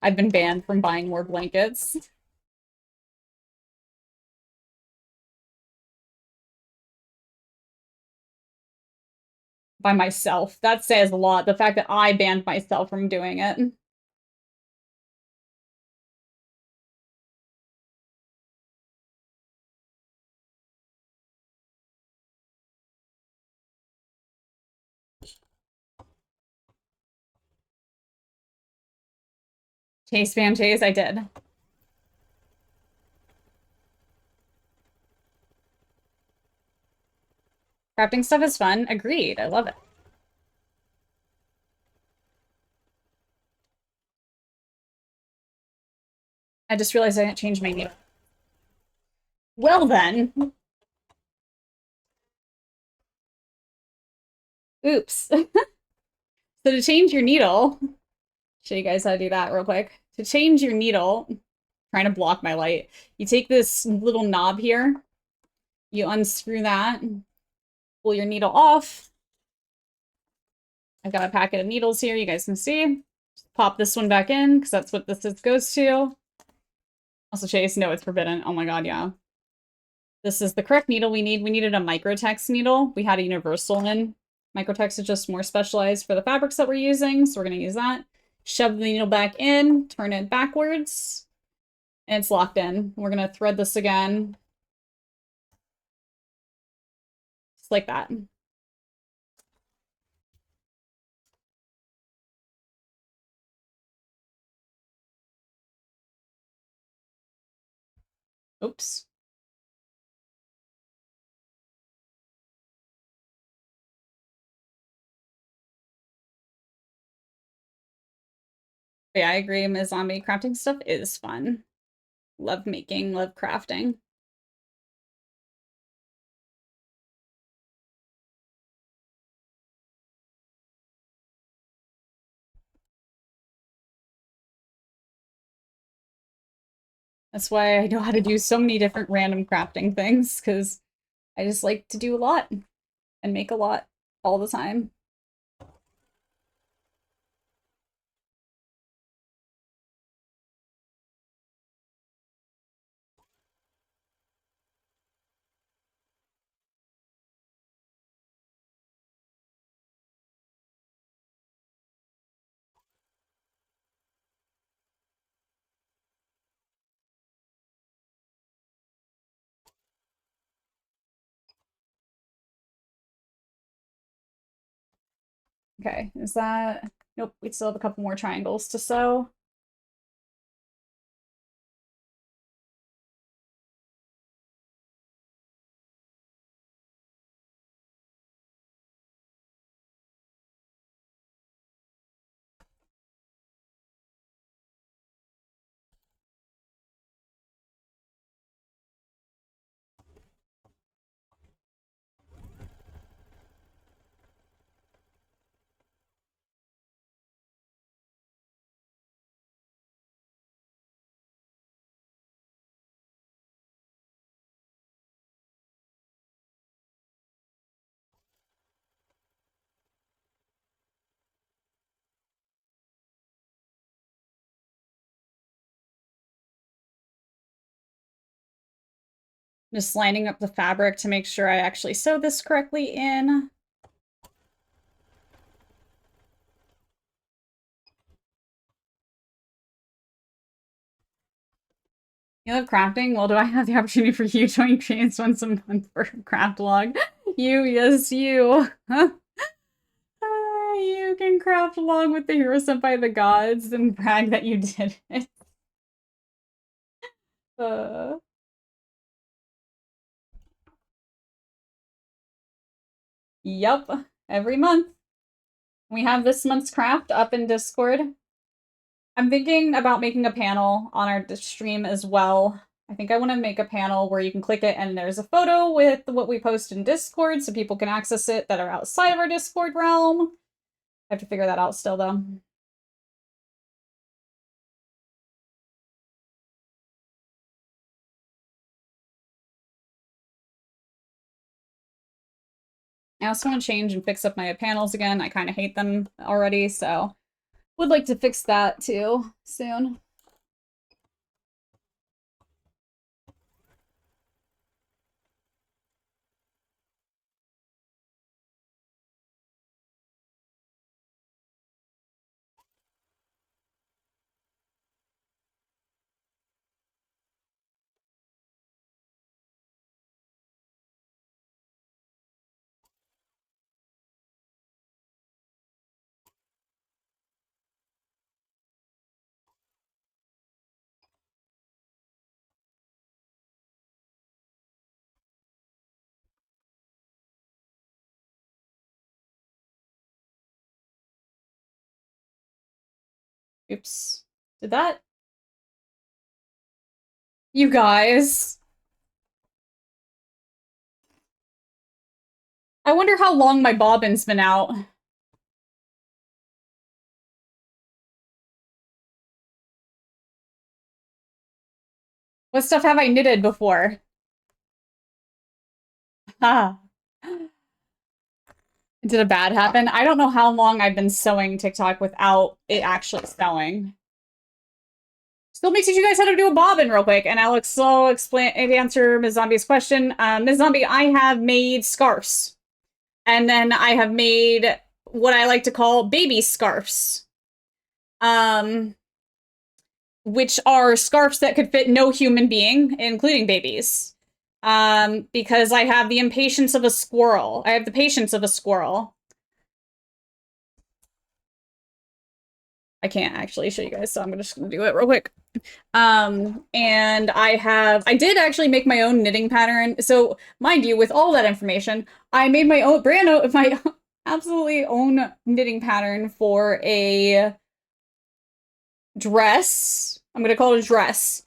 I've been banned from buying more blankets. By myself. That says a lot. The fact that I banned myself from doing it. Chase, spam, chase, I did. Crafting stuff is fun. Agreed. I love it. I just realized I didn't change my name. Well then. Oops. So to change your needle, show you guys how to do that real quick. To change your needle, trying to block my light, you take this little knob here, you unscrew that, pull your needle off. I've got a packet of needles here, you guys can see. Just pop this one back in, because that's what this goes to. Also, Chase, no, it's forbidden. Oh my god, yeah. This is the correct needle we need. We needed a microtex needle. We had a universal in. Microtex is just more specialized for the fabrics that we're using, so we're going to use that. Shove the needle back in, turn it backwards, and it's locked in. We're going to thread this again. Just like that. Oops. But yeah, I agree. Ms. Zombie crafting stuff is fun. Love making, love crafting. That's why I know how to do so many different random crafting things, because I just like to do a lot and make a lot all the time. Okay, is that... Nope, we still have a couple more triangles to sew. Just lining up the fabric to make sure I actually sew this correctly in. You love crafting? Well, do I have the opportunity for you to experience once a month for craft log? You, yes, you. You can craft along with the hero sent by the gods and brag that you did it. Uh... Yup, every month. We have this month's craft up in Discord. I'm thinking about making a panel on our stream as well. I think I want to make a panel where you can click it and there's a photo with what we post in Discord so people can access it that are outside of our Discord realm. I have to figure that out still, though. I also want to change and fix up my panels again. I kind of hate them already, so Would like to fix that too soon. Oops. Did that? You guys. I wonder how long my bobbin's been out. What stuff have I knitted before? Ha. Did a bad happen? I don't know how long I've been sewing TikTok without it actually sewing. Still me teach you guys how to do a bobbin real quick, and Alex will explain and answer Ms. Zombie's question. Ms. Zombie, I have made scarves. And then I have made what I like to call baby scarves. Which are scarves that could fit no human being, including babies. Because I have the impatience of a squirrel. I have the patience of a squirrel. I can't actually show you guys, so I'm just gonna do it real quick. And I did actually make my own knitting pattern. So mind you, with all that information, I made my own my absolutely own knitting pattern for a dress. I'm gonna call it a dress.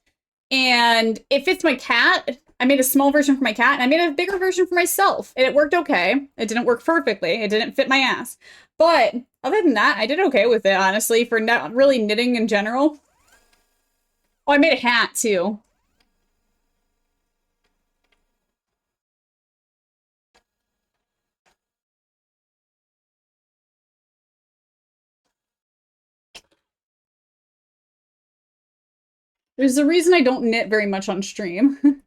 And it fits my cat. I made a small version for my cat, and I made a bigger version for myself. And it worked okay. It didn't work perfectly. It didn't fit my ass. But other than that, I did okay with it, honestly, for not really knitting in general. Oh, I made a hat, too. There's a reason I don't knit very much on stream.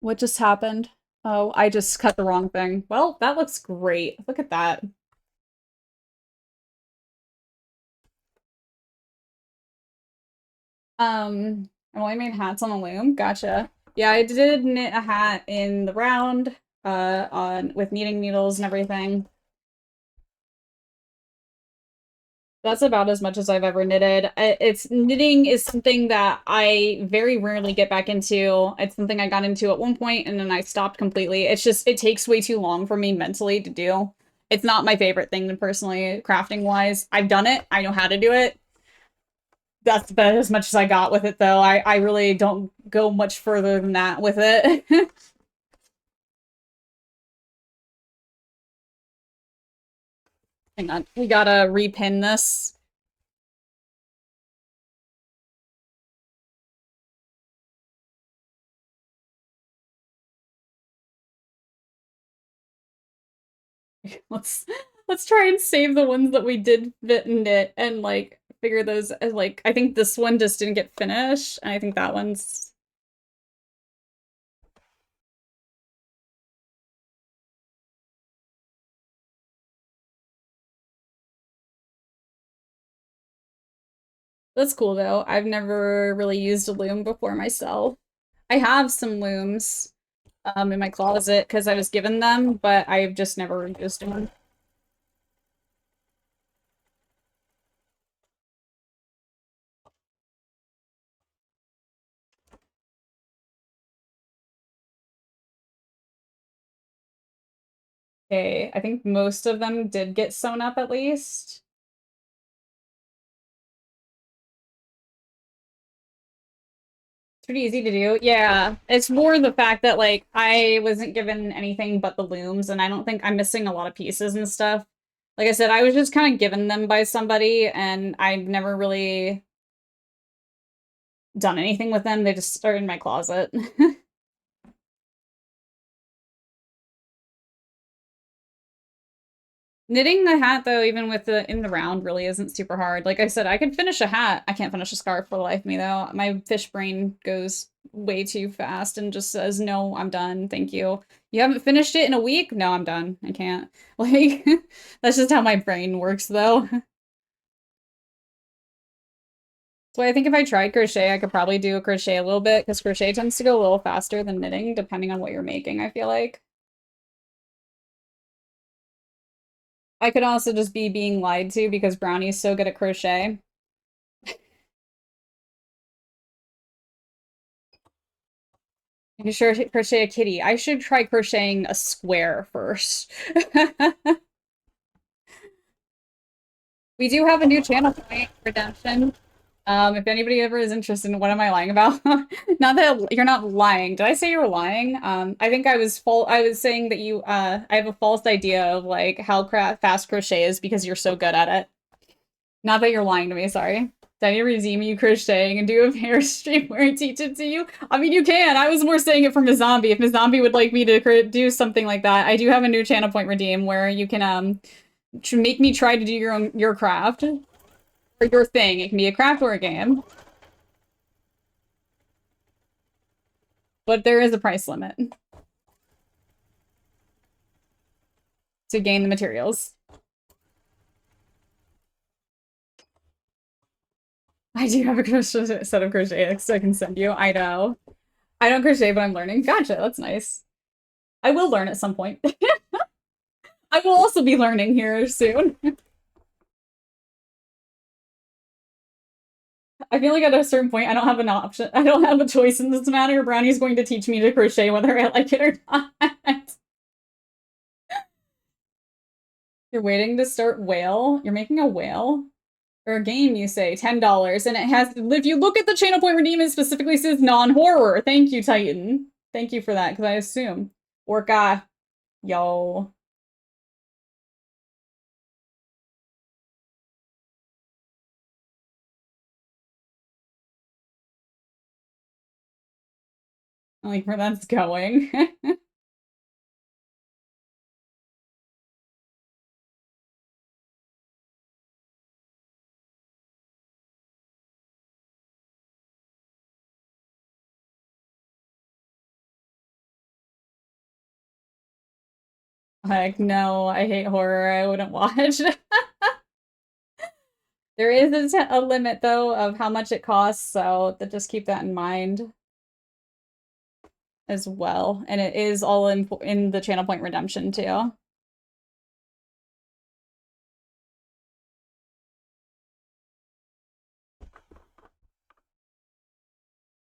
What just happened? Oh, I just cut the wrong thing. Well, that looks great. Look at that. I've only made hats on the loom. Gotcha. Yeah, I did knit a hat in the round, with knitting needles and everything. That's about as much as I've ever knitted. Knitting is something that I very rarely get back into. It's something I got into at one point and then I stopped completely. It's just, it takes way too long for me mentally to do. It's not my favorite thing personally, crafting wise. I've done it. I know how to do it. That's about as much as I got with it though. I really don't go much further than that with it. Hang on, we gotta repin this. Let's try and save the ones that we did fit and knit and like figure those like I think this one just didn't get finished, and I think that one's that's cool though. I've never really used a loom before myself. I have some looms in my closet because I was given them, but I've just never used one. Okay, I think most of them did get sewn up at least. It's pretty easy to do. Yeah, it's more the fact that like I wasn't given anything but the looms, and I don't think I'm missing a lot of pieces and stuff. Like I said, I was just kind of given them by somebody, and I've never really done anything with them. They just are in my closet. Knitting the hat, though, even with the in the round, really isn't super hard. Like I said, I could finish a hat. I can't finish a scarf for the life of me, though. My fish brain goes way too fast and just says, no, I'm done. Thank you. You haven't finished it in a week? No, I'm done. I can't. Like, that's just how my brain works, though. So I think if I tried crochet, I could probably do a crochet a little bit, because crochet tends to go a little faster than knitting, depending on what you're making, I feel like. I could also just be being lied to because Brownie's so good at crochet. You can sure crochet a kitty. I should try crocheting a square first. We do have a new channel point, Redemption. If anybody ever is interested in what am I lying about? Not that you're not lying. Did I say you were lying? I think I was saying that you I have a false idea of like how fast crochet is because you're so good at it. Not that you're lying to me, sorry. Did I need to redeem you crocheting and do a hair stream where I teach it to you? I mean, you can. I was more saying it for Miss Zombie. If Miss Zombie would like me to do something like that, I do have a new channel point redeem where you can make me try to do your craft or your thing. It can be a craft or a game, but there is a price limit to gain the materials. I do have a set of crochet hooks I can send you. I know. I don't crochet, but I'm learning. Gotcha, that's nice. I will learn at some point. I will also be learning here soon. I feel like at a certain point, I don't have an option. I don't have a choice in this matter. Brownie's going to teach me to crochet whether I like it or not. You're waiting to start whale? You're making a whale? Or a game, you say, $10. And it has, if you look at the channel point redeem, it specifically says non-horror. Thank you, Titan. Thank you for that, because I assume. Orca. Yo. I like where that's going. Heck no, I hate horror. I wouldn't watch. There is a limit, though, of how much it costs, so just keep that in mind as well. And it is all in the channel point redemption, too.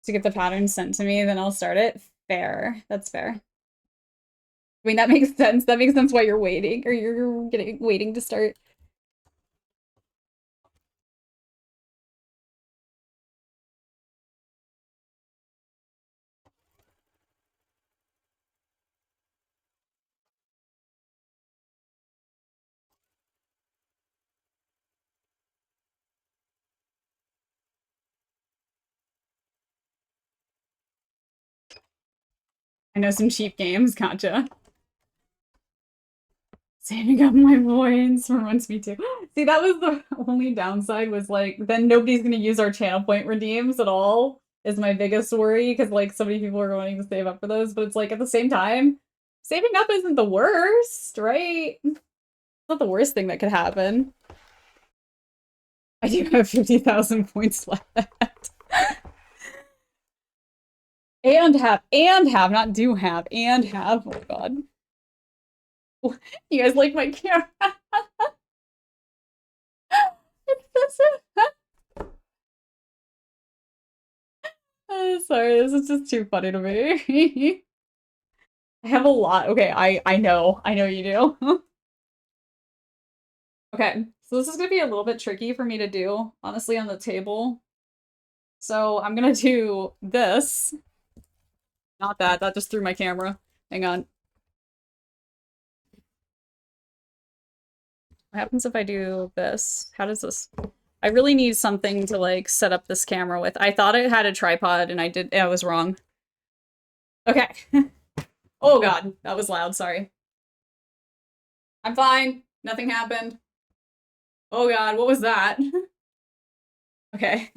To get the pattern sent to me, then I'll start it. Fair. That's fair. I mean, that makes sense. That makes sense why you're waiting, or you're waiting to start. I know some cheap games, gotcha. Saving up my points reminds me too. See, that was the only downside, was like, then nobody's gonna use our channel point redeems at all, is my biggest worry, because like so many people are wanting to save up for those, but it's like at the same time, saving up isn't the worst, right? It's not the worst thing that could happen. I do have 50,000 points left. And have, not do have, and have. Oh my god. You guys like my camera? Sorry, this is just too funny to me. I have a lot. Okay, I know you do. Okay, so this is gonna be a little bit tricky for me to do, honestly, on the table. So I'm gonna do this. Not that, that just threw my camera. Hang on. What happens if I do this? How does this? I really need something to, like, set up this camera with. I thought it had a tripod, and I was wrong. Okay. Oh god, that was loud, sorry. I'm fine. Nothing happened. Oh god, what was that? Okay.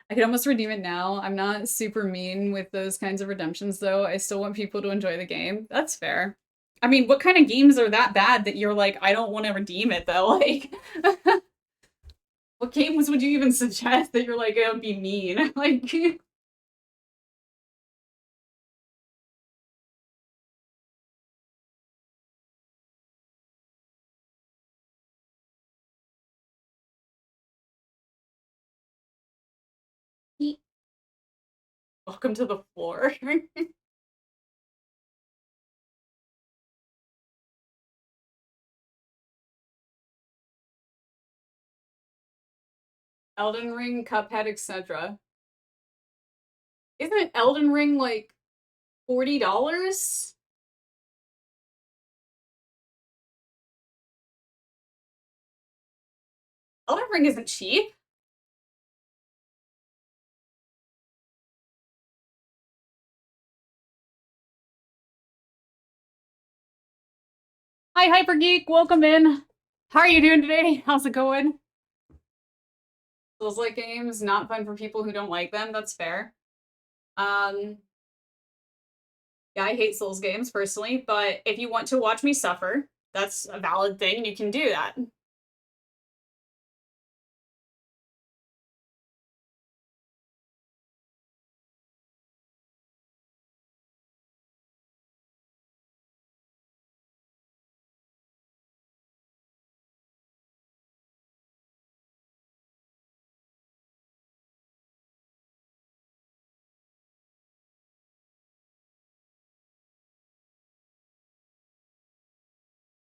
I could almost redeem it now. I'm not super mean with those kinds of redemptions, though. I still want people to enjoy the game. That's fair. I mean, what kind of games are that bad that you're like, I don't want to redeem it, though? Like, what games would you even suggest that you're like, it would be mean? Like, welcome to the floor. Elden Ring, Cuphead, etc. Isn't Elden Ring like $40? Elden Ring isn't cheap. Hi, Hyper Geek, welcome in. How are you doing today? How's it going? Souls-like games, not fun for people who don't like them. That's fair. Yeah, I hate Souls games personally, but if you want to watch me suffer, that's a valid thing. You can do that.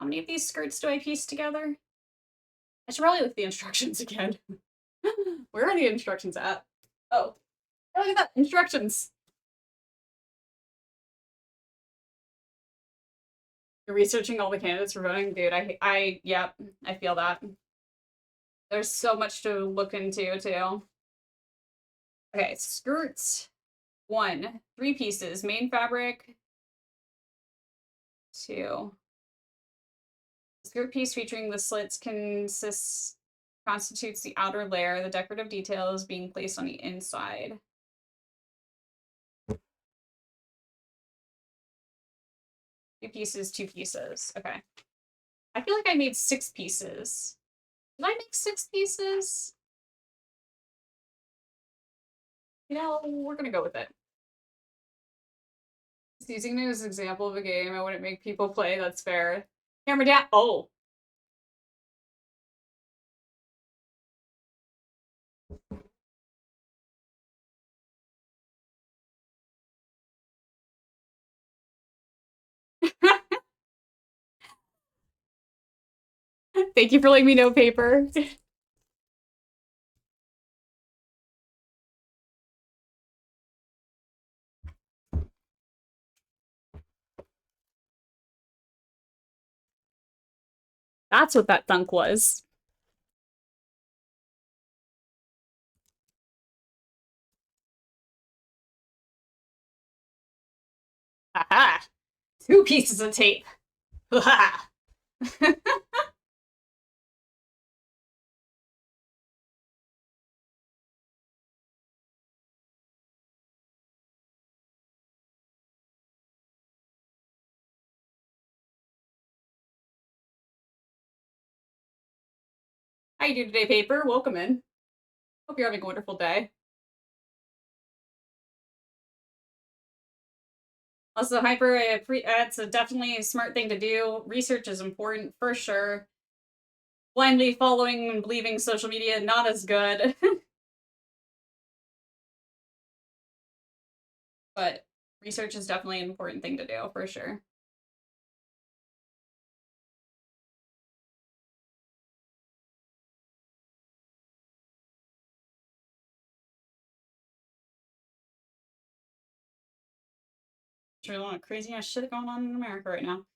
How many of these skirts do I piece together? I should probably look at the instructions again. Where are the instructions at? Oh, look at that. Instructions. You're researching all the candidates for voting? Dude, yep, I feel that. There's so much to look into, too. Okay, skirts. 1, 3 pieces. Main fabric. 2. The skirt piece featuring the slits constitutes the outer layer, the decorative details being placed on the inside. 2 pieces, 2 pieces. Okay. I feel like I made 6 pieces. Did I make 6 pieces? You know, we're gonna go with it. Just using it as an example of a game I wouldn't make people play, that's fair. Camera down. Oh. Thank you for letting me know, Paper. That's what that thunk was. Haha. 2 pieces of tape. Hi, how you doing today, Paper? Welcome in. Hope you're having a wonderful day. Also, Hyper, it's definitely a smart thing to do. Research is important, for sure. Blindly following and believing social media, not as good. But research is definitely an important thing to do, for sure. There's a lot of crazy ass shit going on in America right now.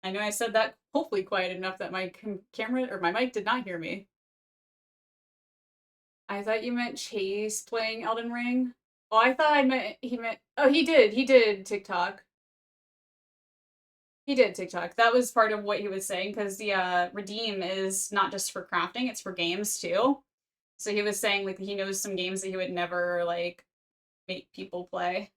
I know I said that hopefully quiet enough that my camera or my mic did not hear me. I thought you meant Chase playing Elden Ring. Oh, I thought he meant. Oh, he did. He did TikTok. He did TikTok. That was part of what he was saying because the redeem is not just for crafting; it's for games too. So he was saying like he knows some games that he would never like make people play.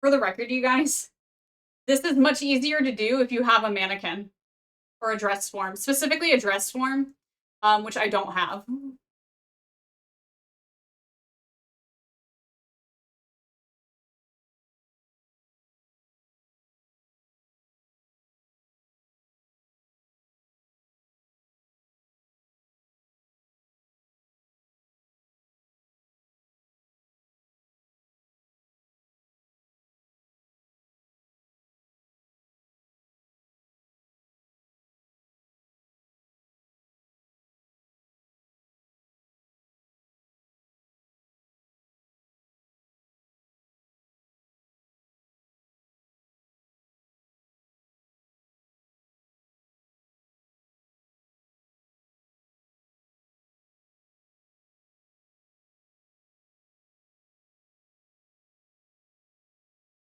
For the record, you guys, this is much easier to do if you have a mannequin or a dress form, specifically a dress form, which I don't have.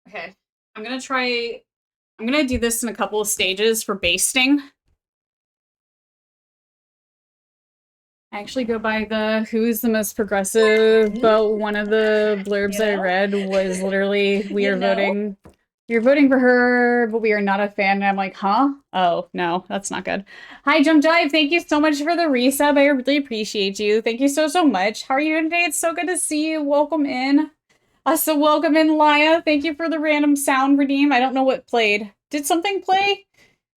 Okay, I'm gonna do this in a couple of stages for basting. I actually go by the who's the most progressive, but one of the blurbs I read was literally you're voting for her, but we are not a fan. And I'm like, huh? Oh, no, that's not good. Hi, Jump Jive. Thank you so much for the resub. I really appreciate you. Thank you so, so much. How are you doing today? It's so good to see you. Welcome in. So welcome in, Laya. Thank you for the random sound redeem. I don't know what played. Did something play?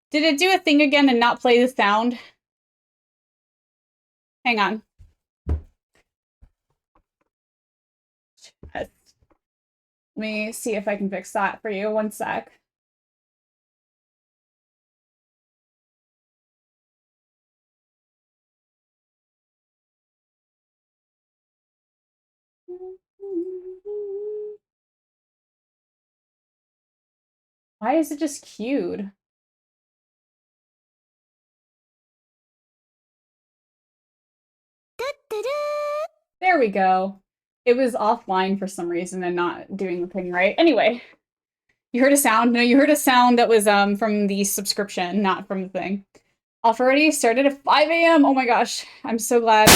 Did it do a thing again and not play the sound? Hang on. Let me see if I can fix that for you. One sec. Why is it just queued? There we go. It was offline for some reason and not doing the thing right. Anyway, you heard a sound? No, you heard a sound that was from the subscription, not from the thing. Off already? Started at 5 a.m. Oh my gosh. I'm so glad.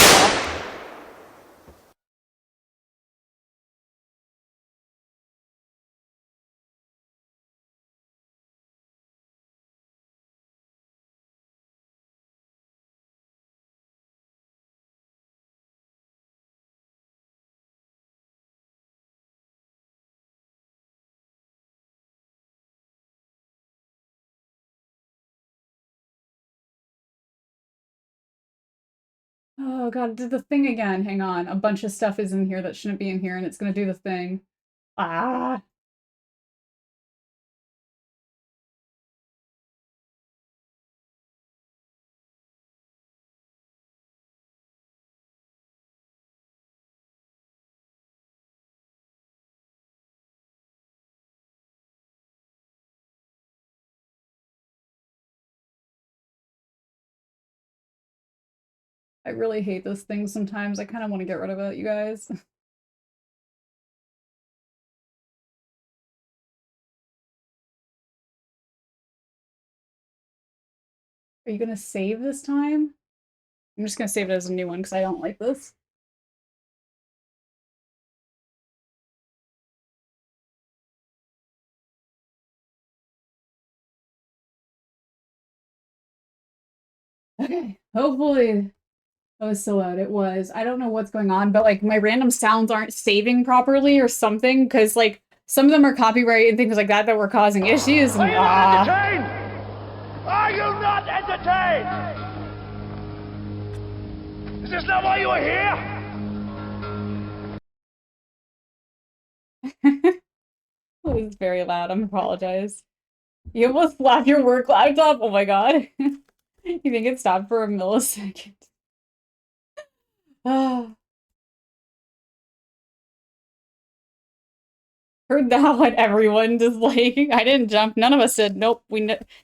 Oh god, it did the thing again. Hang on. A bunch of stuff is in here that shouldn't be in here and it's gonna do the thing. Ah. I really hate this thing sometimes. I kind of want to get rid of it, you guys. Are you gonna save this time? I'm just gonna save it as a new one because I don't like this. Okay, hopefully that was so loud. It was. I don't know what's going on, but like my random sounds aren't saving properly or something because like some of them are copyright and things like that that were causing issues. And, Are you not entertained? Are you not entertained? Is this not why you are here? It's very loud. I apologize. You almost slapped your work laptop? Oh my god. You think it stopped for a millisecond? Ah. Heard that one, everyone just like, I didn't jump. None of us did. Nope.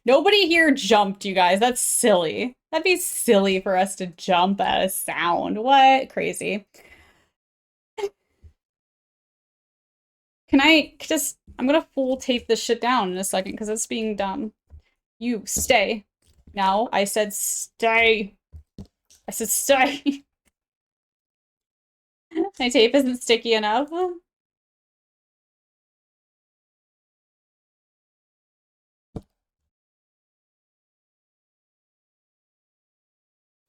Nobody here jumped, you guys. That's silly. That'd be silly for us to jump at a sound. What? Crazy. Can I just, I'm gonna full tape this shit down in a second because it's being dumb. You stay. Now, I said stay. I said stay. My tape isn't sticky enough.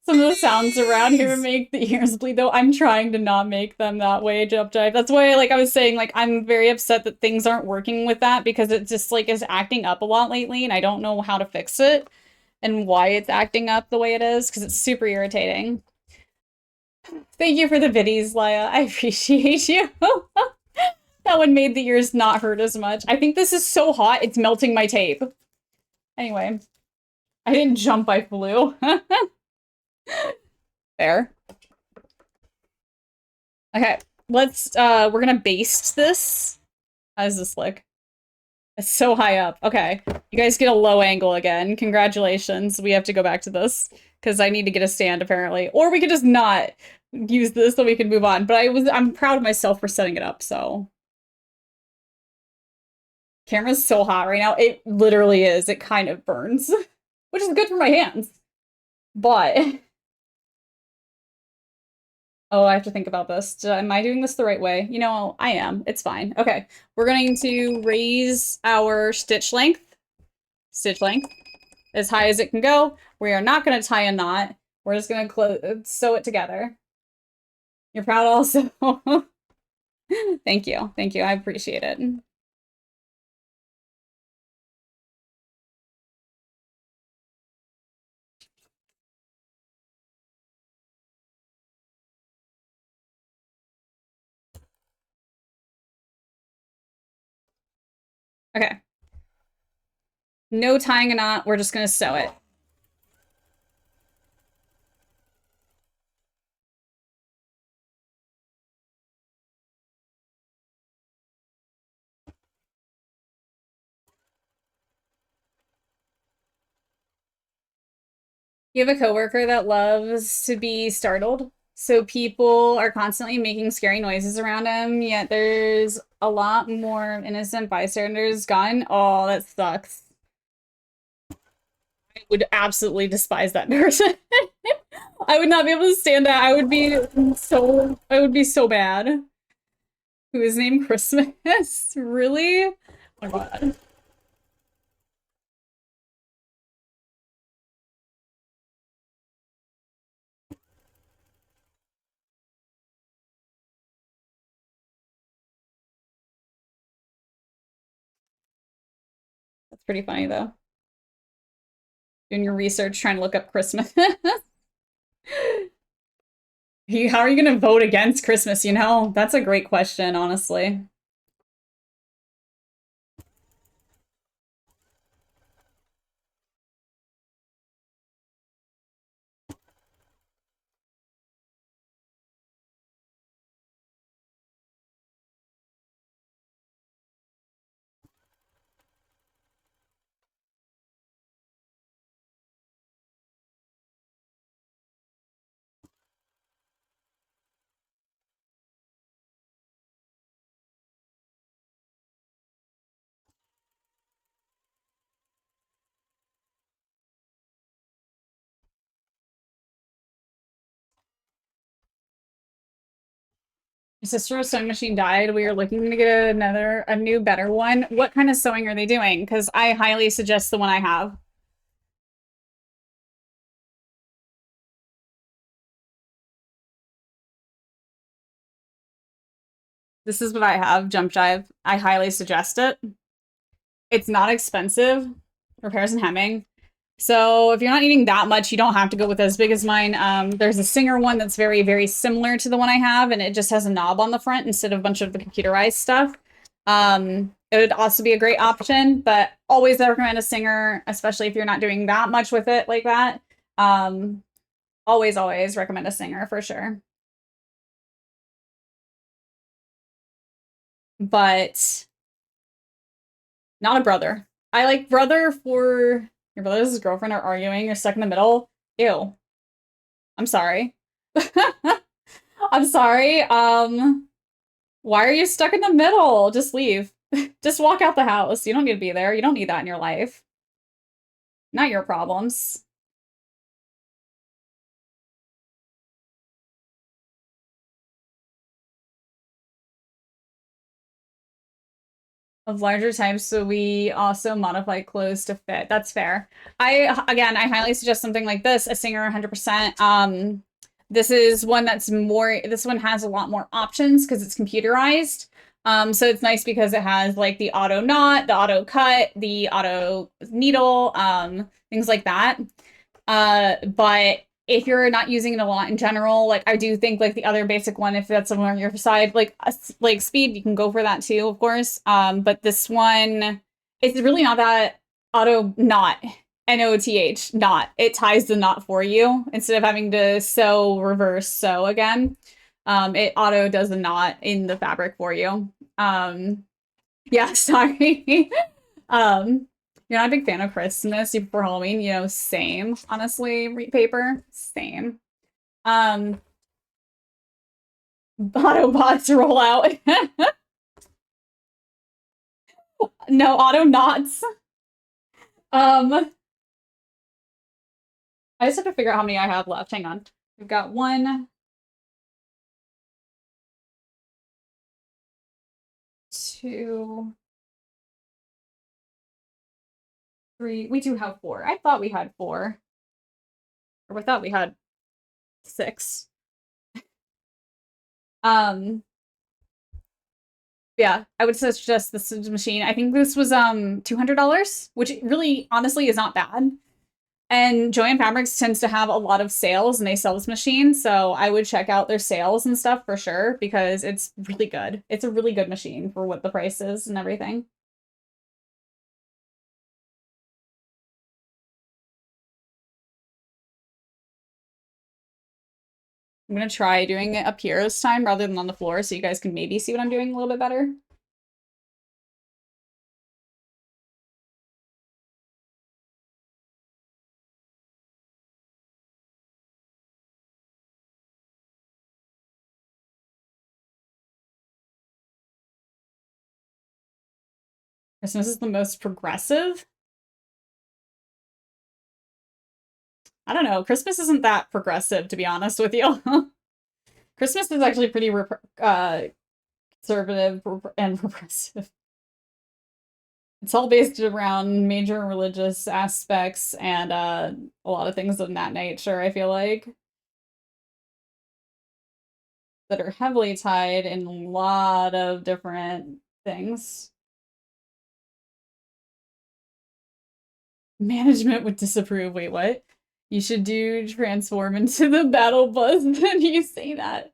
Some of the sounds around here make the ears bleed, though. I'm trying to not make them that way, Jump Jive. That's why, like I was saying, like, I'm very upset that things aren't working with that because it just, like, is acting up a lot lately, and I don't know how to fix it and why it's acting up the way it is, because it's super irritating. Thank you for the biddies, Laya. I appreciate you. That one made the ears not hurt as much. I think this is so hot, it's melting my tape. Anyway. I didn't jump, I flew. There. Okay, let's, we're gonna baste this. How does this look? It's so high up. Okay, you guys get a low angle again. Congratulations. We have to go back to this, because I need to get a stand, apparently. Or we could just not use this so we can move on. But I'm proud of myself for setting it up, so. Camera's so hot right now. It literally is. It kind of burns. Which is good for my hands. But... Oh, I have to think about this. Am I doing this the right way? You know, I am. It's fine. Okay, we're going to raise our stitch length as high as it can go. We are not going to tie a knot. We're just going to sew it together. You're proud also. Thank you. Thank you. I appreciate it. Okay. No tying a knot. We're just going to sew it. You have a coworker that loves to be startled, so people are constantly making scary noises around him, yet there's a lot more innocent bystanders gone. Oh, that sucks. I would absolutely despise that person. I would not be able to stand that. I would be so bad. Who is named Christmas? Really? Oh my god. That's pretty funny, though. Doing your research, trying to look up Christmas. How are you going to vote against Christmas, you know? That's a great question, honestly. My sister's sewing machine died. We are looking to get a new, better one. What kind of sewing are they doing? Because I highly suggest the one I have. This is what I have, Jump Jive. I highly suggest it. It's not expensive. Repairs and hemming. So if you're not needing that much, you don't have to go with as big as mine. There's a Singer one that's very, very similar to the one I have, and it just has a knob on the front instead of a bunch of the computerized stuff. It would also be a great option, but always recommend a singer, especially if you're not doing that much with it like that. Always, always recommend a singer for sure. But not a brother. I like brother for your brother and his girlfriend are arguing, you're stuck in the middle. Ew. I'm sorry. I'm sorry. Why are you stuck in the middle? Just leave. Just walk out the house. You don't need to be there. You don't need that in your life. Not your problems. Of larger types, so we also modify clothes to fit. That's fair. I highly suggest something like this, a singer 100%. This is one that's more, this one has a lot more options because it's computerized. So it's nice because it has like the auto knot, the auto cut, the auto needle, things like that. But if you're not using it a lot in general, like I do think like the other basic one, if that's somewhere on your side, like speed, you can go for that too, of course. But this one, it's really not that auto knot, N-O-T-H, knot. It ties the knot for you instead of having to sew, reverse sew again. It auto does the knot in the fabric for you. Yeah, sorry. You're not a big fan of Christmas, you prefer Halloween, you know, same, honestly, paper, same. Autobots roll out. No, auto knots. I just have to figure out how many I have left. Hang on. We've got 1, 2, 3. We do have 4. I thought we had 4. Or we thought we had 6. Yeah, I would suggest this machine. I think this was $200, which really honestly is not bad. And Joann Fabrics tends to have a lot of sales and they sell this machine, so I would check out their sales and stuff for sure because it's really good. It's a really good machine for what the price is and everything. I'm gonna try doing it up here this time rather than on the floor so you guys can maybe see what I'm doing a little bit better. Christmas is the most progressive. I don't know. Christmas isn't that progressive, to be honest with you. Christmas is actually pretty conservative and repressive. It's all based around major religious aspects and a lot of things of that nature, I feel like. That are heavily tied in a lot of different things. Management would disapprove. Wait, what? You should do transform into the battle bus when you say that.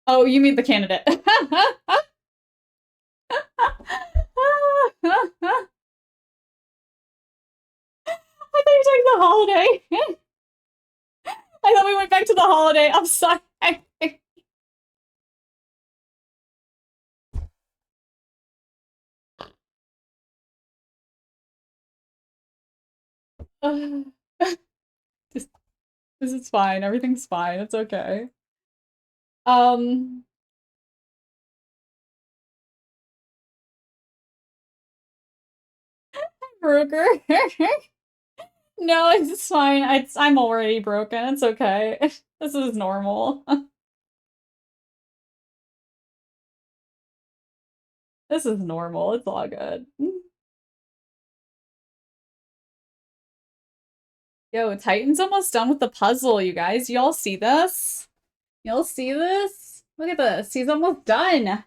Oh, you mean the candidate. I thought you were talking the holiday. I thought we went back to the holiday. I'm sorry. this, this is fine. Everything's fine. It's okay. Broker. No, it's fine. I'm already broken. It's okay. This is normal. This is normal. It's all good. Yo, Titan's almost done with the puzzle, you guys. Y'all see this? Y'all see this? Look at this. He's almost done.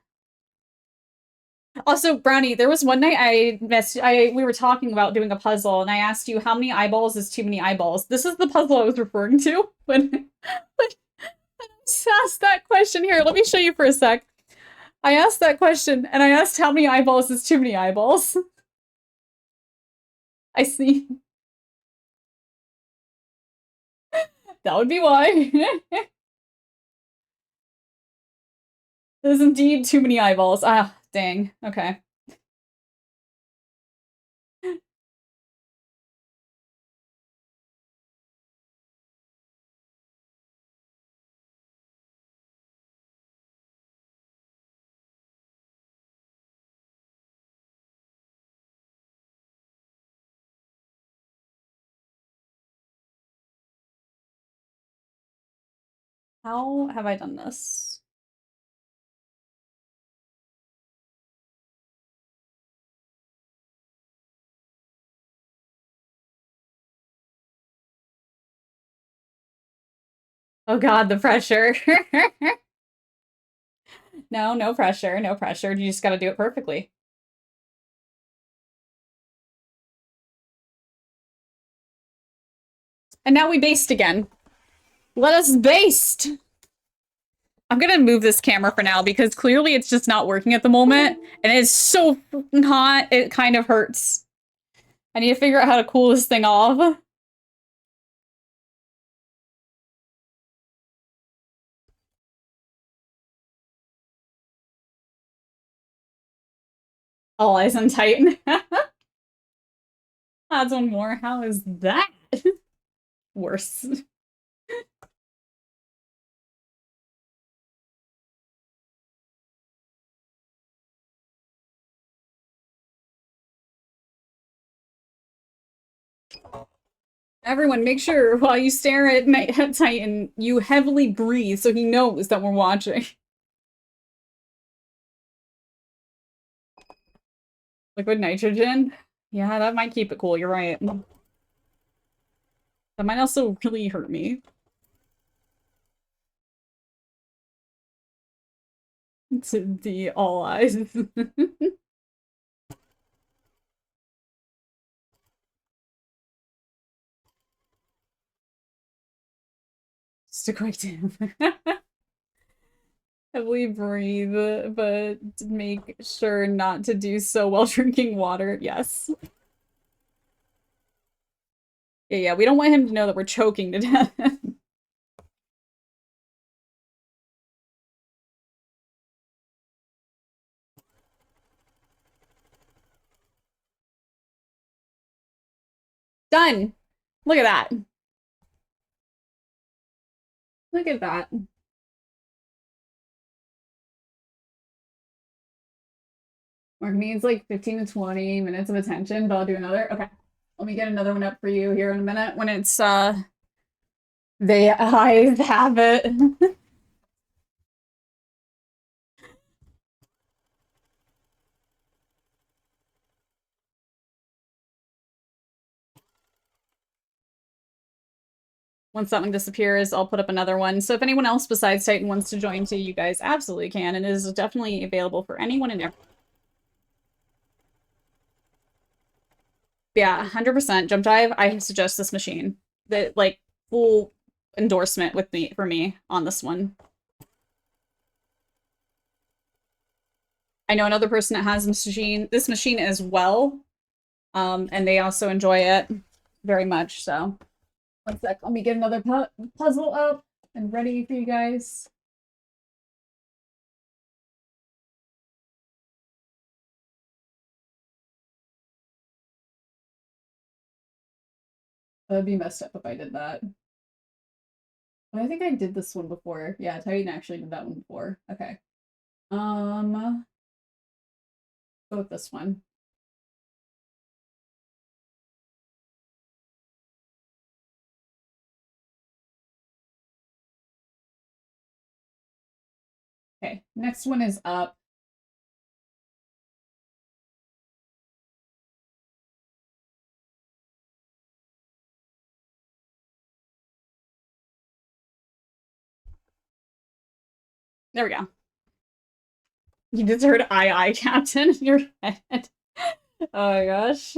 Also, Brownie, there was one night we were talking about doing a puzzle, and I asked you how many eyeballs is too many eyeballs. This is the puzzle I was referring to when I asked that question. Here, let me show you for a sec. I asked that question, and I asked how many eyeballs is too many eyeballs. I see. That would be why. There's indeed too many eyeballs. Ah, dang. Okay. How have I done this? Oh god, the pressure. No, no pressure, no pressure. You just gotta do it perfectly. And now we baste again. Let us baste! I'm gonna move this camera for now because clearly it's just not working at the moment. And it's so hot, it kind of hurts. I need to figure out how to cool this thing off. All eyes on Titan. Adds one more. How is that? Worse. Everyone, make sure while you stare at Titan, you heavily breathe so he knows that we're watching. Liquid nitrogen? Yeah, that might keep it cool, you're right. That might also really hurt me. To the all eyes. Stick right in. Heavily breathe, but make sure not to do so while drinking water. Yes. Yeah, we don't want him to know that we're choking to death. Done! Look at that. Look at that. Mark needs like 15 to 20 minutes of attention, but I'll do another. Okay. Let me get another one up for you here in a minute when it's, they eyes have it. Once that one disappears, I'll put up another one. So if anyone else besides Titan wants to join too, you guys absolutely can. And it is definitely available for anyone and everyone. Yeah, 100% jump dive. I suggest this machine. That like full endorsement with me for me on this one. I know another person that has this machine as well. And they also enjoy it very much. So one sec, let me get another puzzle up and ready for you guys. That'd be messed up if I did that. But I think I did this one before. Yeah, Titan actually did that one before. Okay. Go with this one. Okay, next one is up. There we go. You just heard aye, Captain, in your head. Oh my gosh.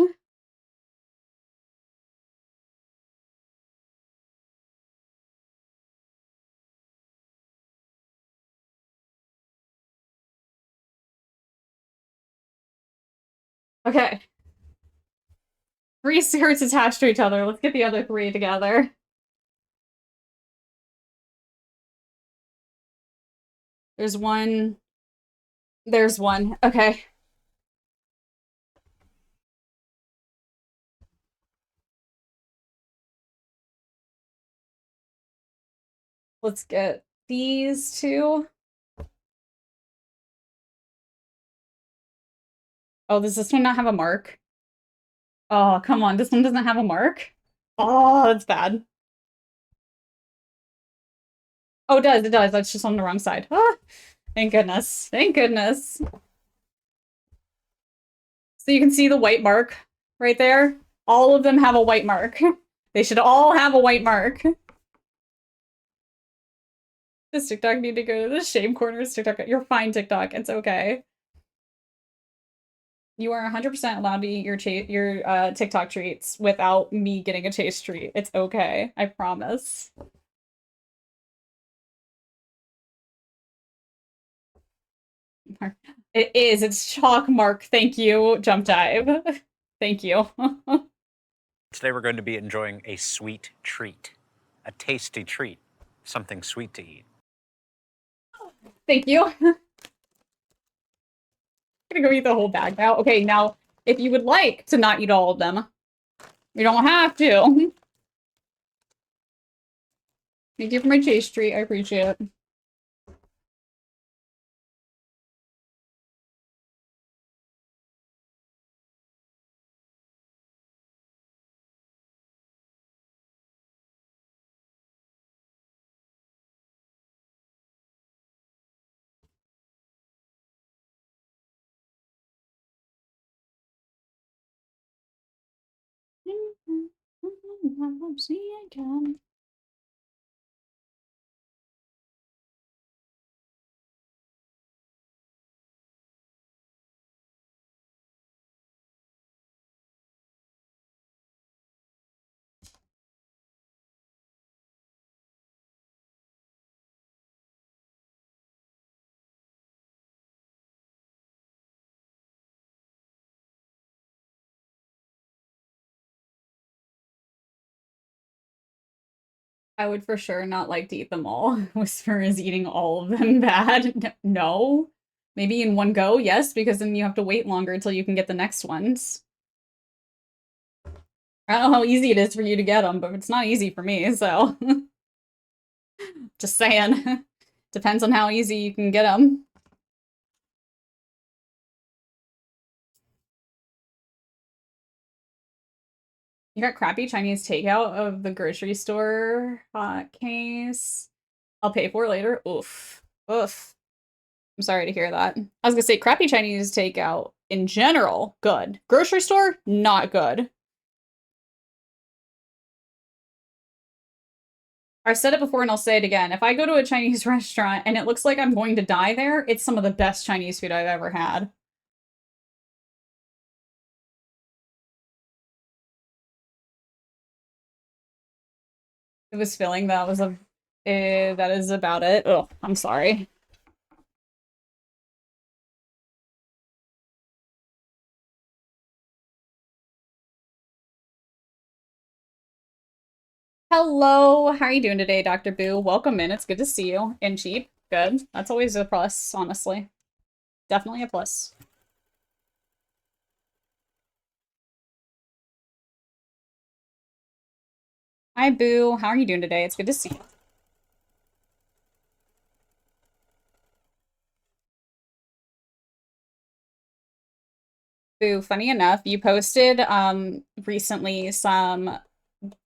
Okay. 3 skirts attached to each other. Let's get the other 3 together. There's one. There's one. Okay. Let's get these 2. Oh, does this one not have a mark? Oh, come on. This one doesn't have a mark? Oh, that's bad. Oh, it does. It does. That's just on the wrong side. Ah, thank goodness. Thank goodness. So you can see the white mark right there. All of them have a white mark. They should all have a white mark. Does TikTok need to go to the shame corners? TikTok, you're fine, TikTok. It's okay. You are 100% allowed to eat your TikTok treats without me getting a taste treat. It's okay. I promise. It is. It's chalk mark. Thank you, Jump Dive. Thank you. Today we're going to be enjoying a sweet treat. A tasty treat. Something sweet to eat. Thank you. I'm gonna go eat the whole bag now. Okay, now, if you would like to not eat all of them, you don't have to. Thank you for my taste treat. I appreciate it. I would for sure not like to eat them all. Whisper is eating all of them bad. No. Maybe in one go, yes, because then you have to wait longer until you can get the next ones. I don't know how easy it is for you to get them, but it's not easy for me, so. Just saying. Depends on how easy you can get them. You got crappy Chinese takeout of the grocery store hot case. I'll pay for it later. Oof. Oof. I'm sorry to hear that. I was gonna say crappy Chinese takeout in general, good. Grocery store, not good. I've said it before and I'll say it again. If I go to a Chinese restaurant and it looks like I'm going to die there, it's some of the best Chinese food I've ever had. It was filling. That was that is about it. Oh, I'm sorry. Hello, how are you doing today, Dr. Boo? Welcome in. It's good to see you. And cheap. Good. That's always a plus, honestly. Definitely a plus. Hi, Boo. How are you doing today? It's good to see you. Boo, funny enough, you posted recently some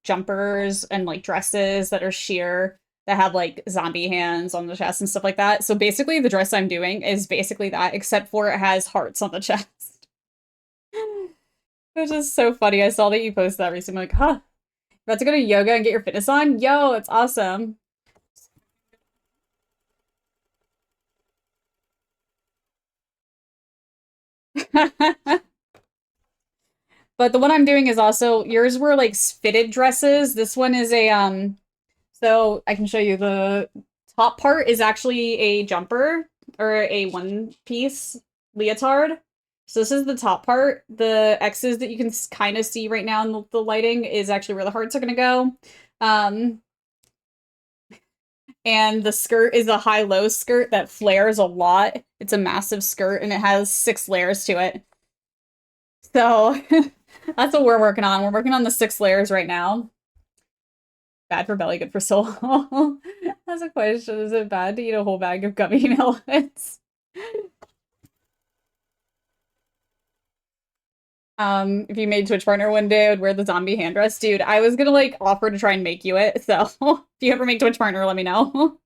jumpers and like dresses that are sheer that have like zombie hands on the chest and stuff like that. So basically the dress I'm doing is basically that, except for it has hearts on the chest. Which is so funny. I saw that you posted that recently. I'm like, huh, about to go to yoga and get your fitness on? Yo, it's awesome. But the one I'm doing is also, yours were like fitted dresses. This one is a, so I can show you the top part is actually a jumper or a one piece leotard. So this is the top part. The X's that you can kind of see right now in the lighting is actually where the hearts are going to go. And the skirt is a high-low skirt that flares a lot. It's a massive skirt, and it has 6 layers to it. So that's what we're working on. We're working on the 6 layers right now. Bad for belly, good for soul. That's a question. Is it bad to eat a whole bag of gummy melons? If you made Twitch partner one day, I would wear the zombie hand dress. Dude, I was gonna, like, offer to try and make you it, so if you ever make Twitch partner, let me know.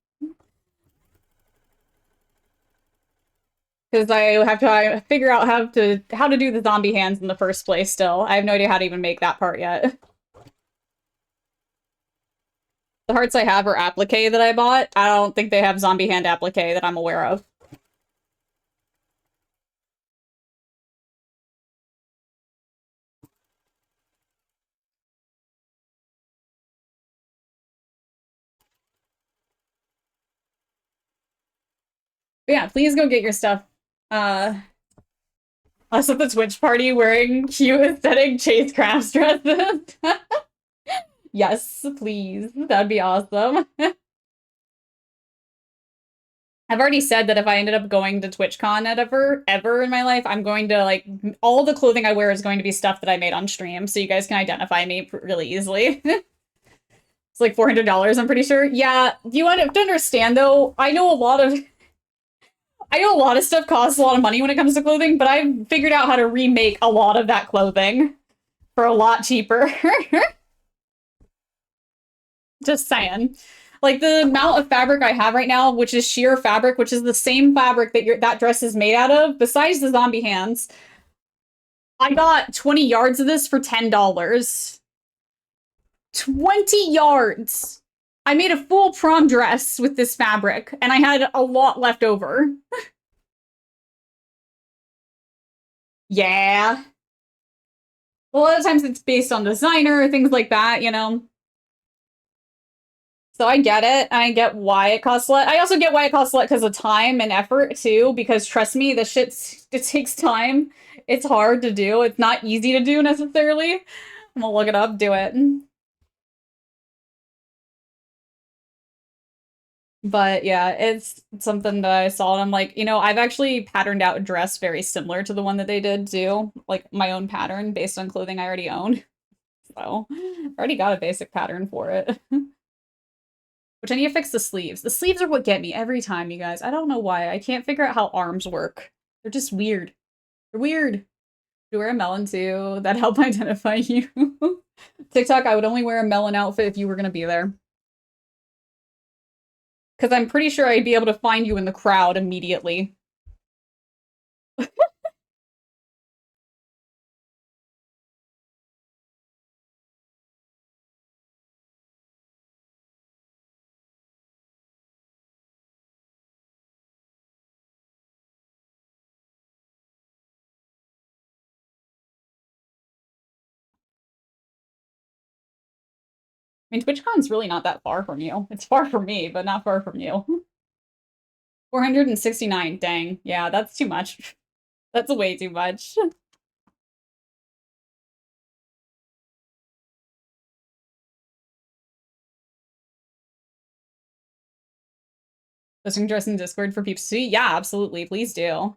Because I have to figure out how to do the zombie hands in the first place still. I have no idea how to even make that part yet. The hearts I have are applique that I bought. I don't think they have zombie hand applique that I'm aware of. But yeah, please go get your stuff. Us at the Twitch party wearing cute aesthetic Chase Crafts dresses. Yes, please. That'd be awesome. I've already said that if I ended up going to TwitchCon ever in my life, I'm going to, like, all the clothing I wear is going to be stuff that I made on stream, so you guys can identify me really easily. It's like $400, I'm pretty sure. Yeah, you have to understand, though, I know a lot of stuff costs a lot of money when it comes to clothing, but I've figured out how to remake a lot of that clothing for a lot cheaper. Just saying. Like, the amount of fabric I have right now, which is sheer fabric, which is the same fabric that that dress is made out of, besides the zombie hands, I got 20 yards of this for $10. 20 yards! I made a full prom dress with this fabric, and I had a lot left over. Yeah. A lot of times it's based on designer, things like that, you know? So I get it. I get why it costs a lot. I also get why it costs a lot because of time and effort, too, because trust me, it takes time. It's hard to do. It's not easy to do, necessarily. I'm gonna look it up, do it. But yeah, it's something that I saw and I'm like, you know, I've actually patterned out a dress very similar to the one that they did too. Like my own pattern based on clothing I already own. So I already got a basic pattern for it. Which I need to fix the sleeves. The sleeves are what get me every time, you guys. I don't know why. I can't figure out how arms work. They're just weird. They're weird. You wear a melon too. That help identify you. TikTok, I would only wear a melon outfit if you were gonna be there. Because I'm pretty sure I'd be able to find you in the crowd immediately. I mean, TwitchCon's really not that far from you. It's far from me, but not far from you. 469, dang. Yeah, that's too much. That's way too much. Posting dress in Discord for peeps to see? Yeah, absolutely. Please do.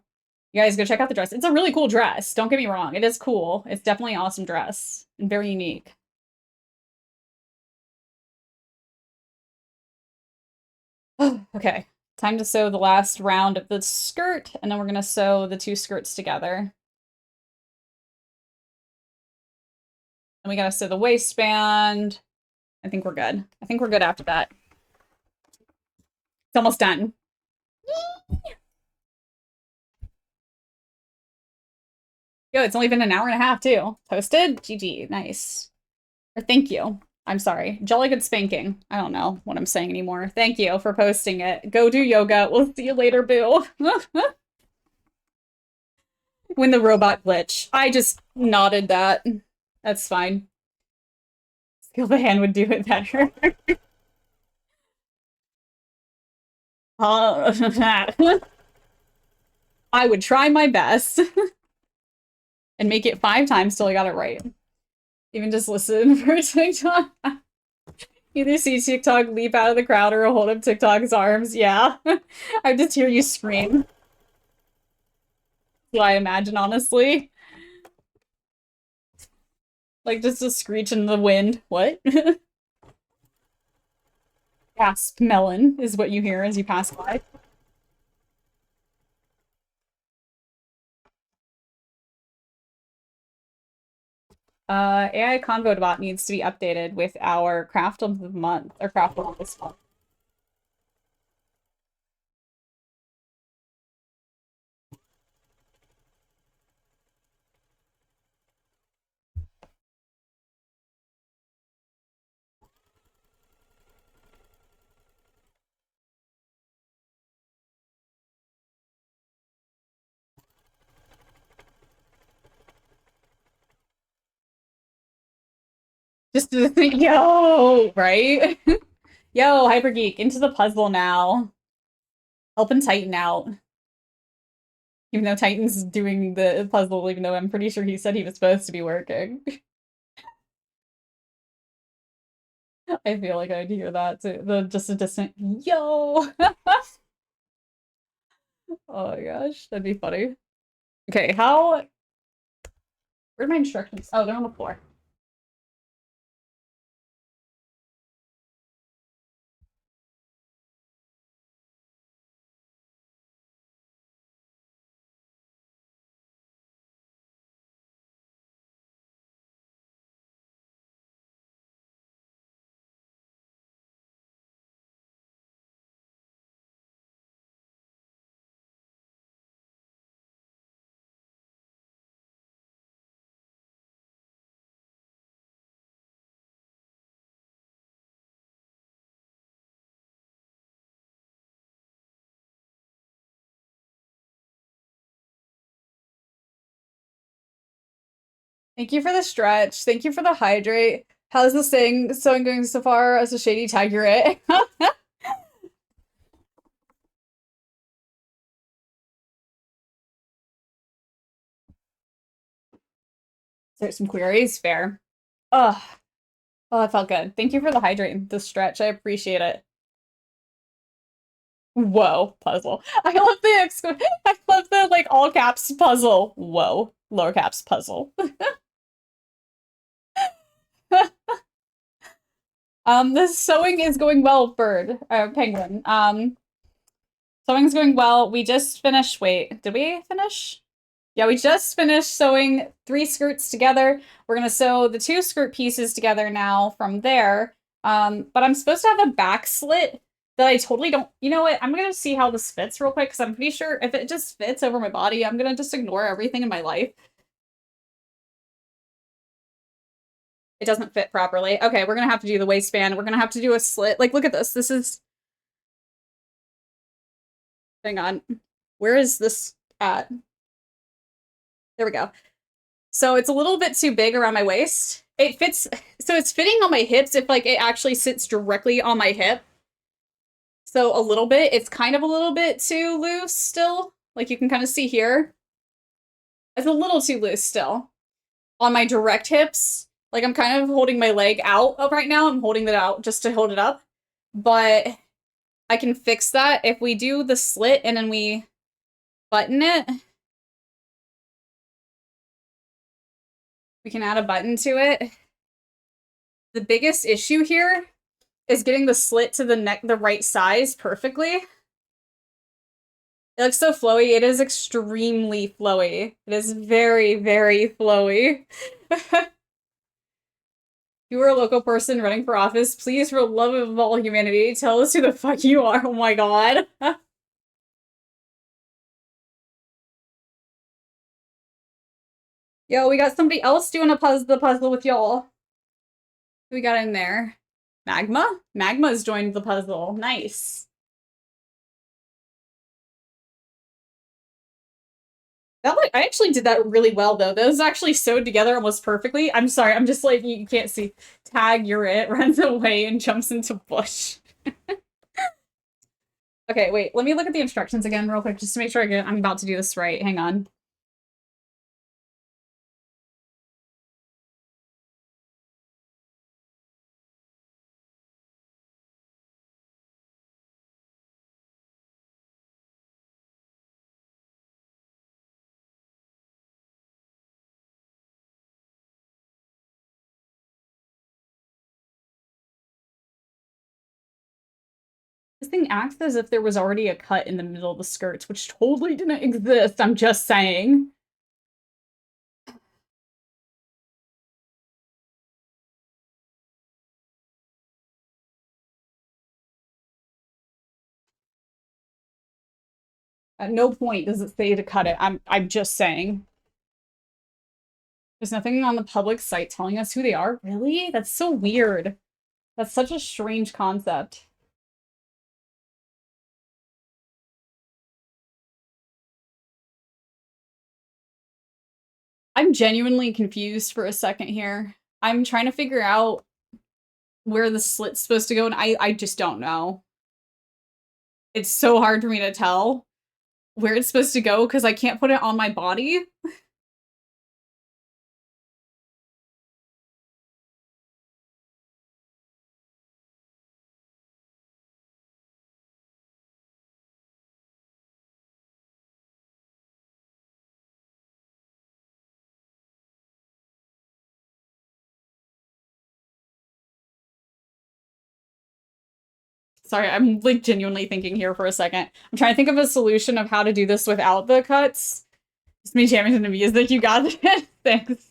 You guys go check out the dress. It's a really cool dress. Don't get me wrong. It is cool. It's definitely an awesome dress and very unique. Okay, time to sew the last round of the skirt, and then we're gonna sew the 2 skirts together. And we gotta sew the waistband. I think we're good. I think we're good after that. It's almost done. Yo, it's only been an hour and a half, too. Posted? GG. Nice. Or thank you. I'm sorry. Jolly good spanking. I don't know what I'm saying anymore. Thank you for posting it. Go do yoga. We'll see you later, boo. When the robot glitch. I just nodded that. That's fine. Skill the hand would do it better. I would try my best. And make it 5 times till I got it right. Even just listen for TikTok. Either see TikTok leap out of the crowd or hold up TikTok's arms. Yeah. I just hear you scream. So I imagine, honestly. Like, just a screech in the wind. What? Gasp melon is what you hear as you pass by. AI Convo bot needs to be updated with our craft of the month, or craft of this month. Just to think, yo, right? Yo, Hypergeek, into the puzzle now. Helping Titan out. Even though Titan's doing the puzzle, even though I'm pretty sure he said he was supposed to be working. I feel like I'd hear that too. Just a distant yo. Oh my gosh, that'd be funny. Okay, where'd my instructions? Oh, they're on the floor. Thank you for the stretch. Thank you for the hydrate. How's this thing going so far as a shady tigerette? There's some queries. Fair. Ugh. Oh, that felt good. Thank you for the hydrate, the stretch. I appreciate it. Whoa, puzzle. I love I love the like all caps puzzle. Whoa, lower caps puzzle. The sewing is going well, penguin. Sewing's going well. We just finished. Wait, did we finish? Yeah, we just finished sewing 3 skirts together. We're gonna sew the 2 skirt pieces together now from there. But I'm supposed to have a back slit that I totally don't. You know what? I'm gonna see how this fits real quick because I'm pretty sure if it just fits over my body, I'm gonna just ignore everything in my life. It doesn't fit properly. Okay, we're gonna have to do the waistband. We're gonna have to do a slit. Like, look at this. This is. Hang on. Where is this at? There we go. So it's a little bit too big around my waist. It fits, so it's fitting on my hips if like it actually sits directly on my hip. So a little bit, it's kind of a little bit too loose still. Like you can kind of see here. It's a little too loose still. On my direct hips, like I'm kind of holding my leg out right now. I'm holding it out just to hold it up. But I can fix that if we do the slit and then we button it. We can add a button to it. The biggest issue here is getting the slit to the right size perfectly. It looks so flowy. It is extremely flowy. It is very, very flowy. If you are a local person running for office, please, for the love of all humanity, tell us who the fuck you are. Oh my god. Yo, we got somebody else doing the puzzle with y'all. Who we got in there? Magma? Magma's joined the puzzle. Nice. I actually did that really well, though. Those actually sewed together almost perfectly. I'm sorry, I'm just like, you can't see. Tag, you're it, runs away and jumps into bush. Okay, wait, let me look at the instructions again real quick, just to make sure I'm about to do this right. Hang on. This thing acts as if there was already a cut in the middle of the skirts, which totally didn't exist, I'm just saying. At no point does it say to cut it. I'm just saying. There's nothing on the public site telling us who they are. Really? That's so weird. That's such a strange concept. I'm genuinely confused for a second here. I'm trying to figure out where the slit's supposed to go, and I just don't know. It's so hard for me to tell where it's supposed to go because I can't put it on my body. Sorry, I'm like genuinely thinking here for a second. I'm trying to think of a solution of how to do this without the cuts. It's me jamming into music, you got it. Thanks.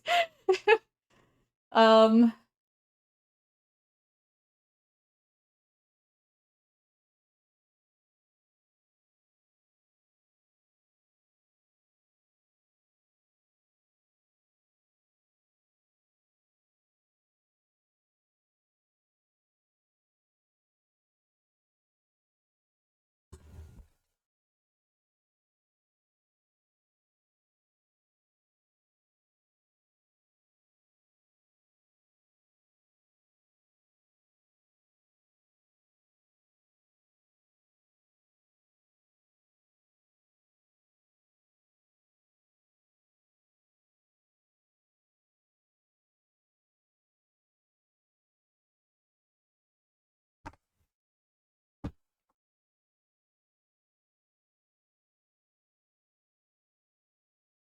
um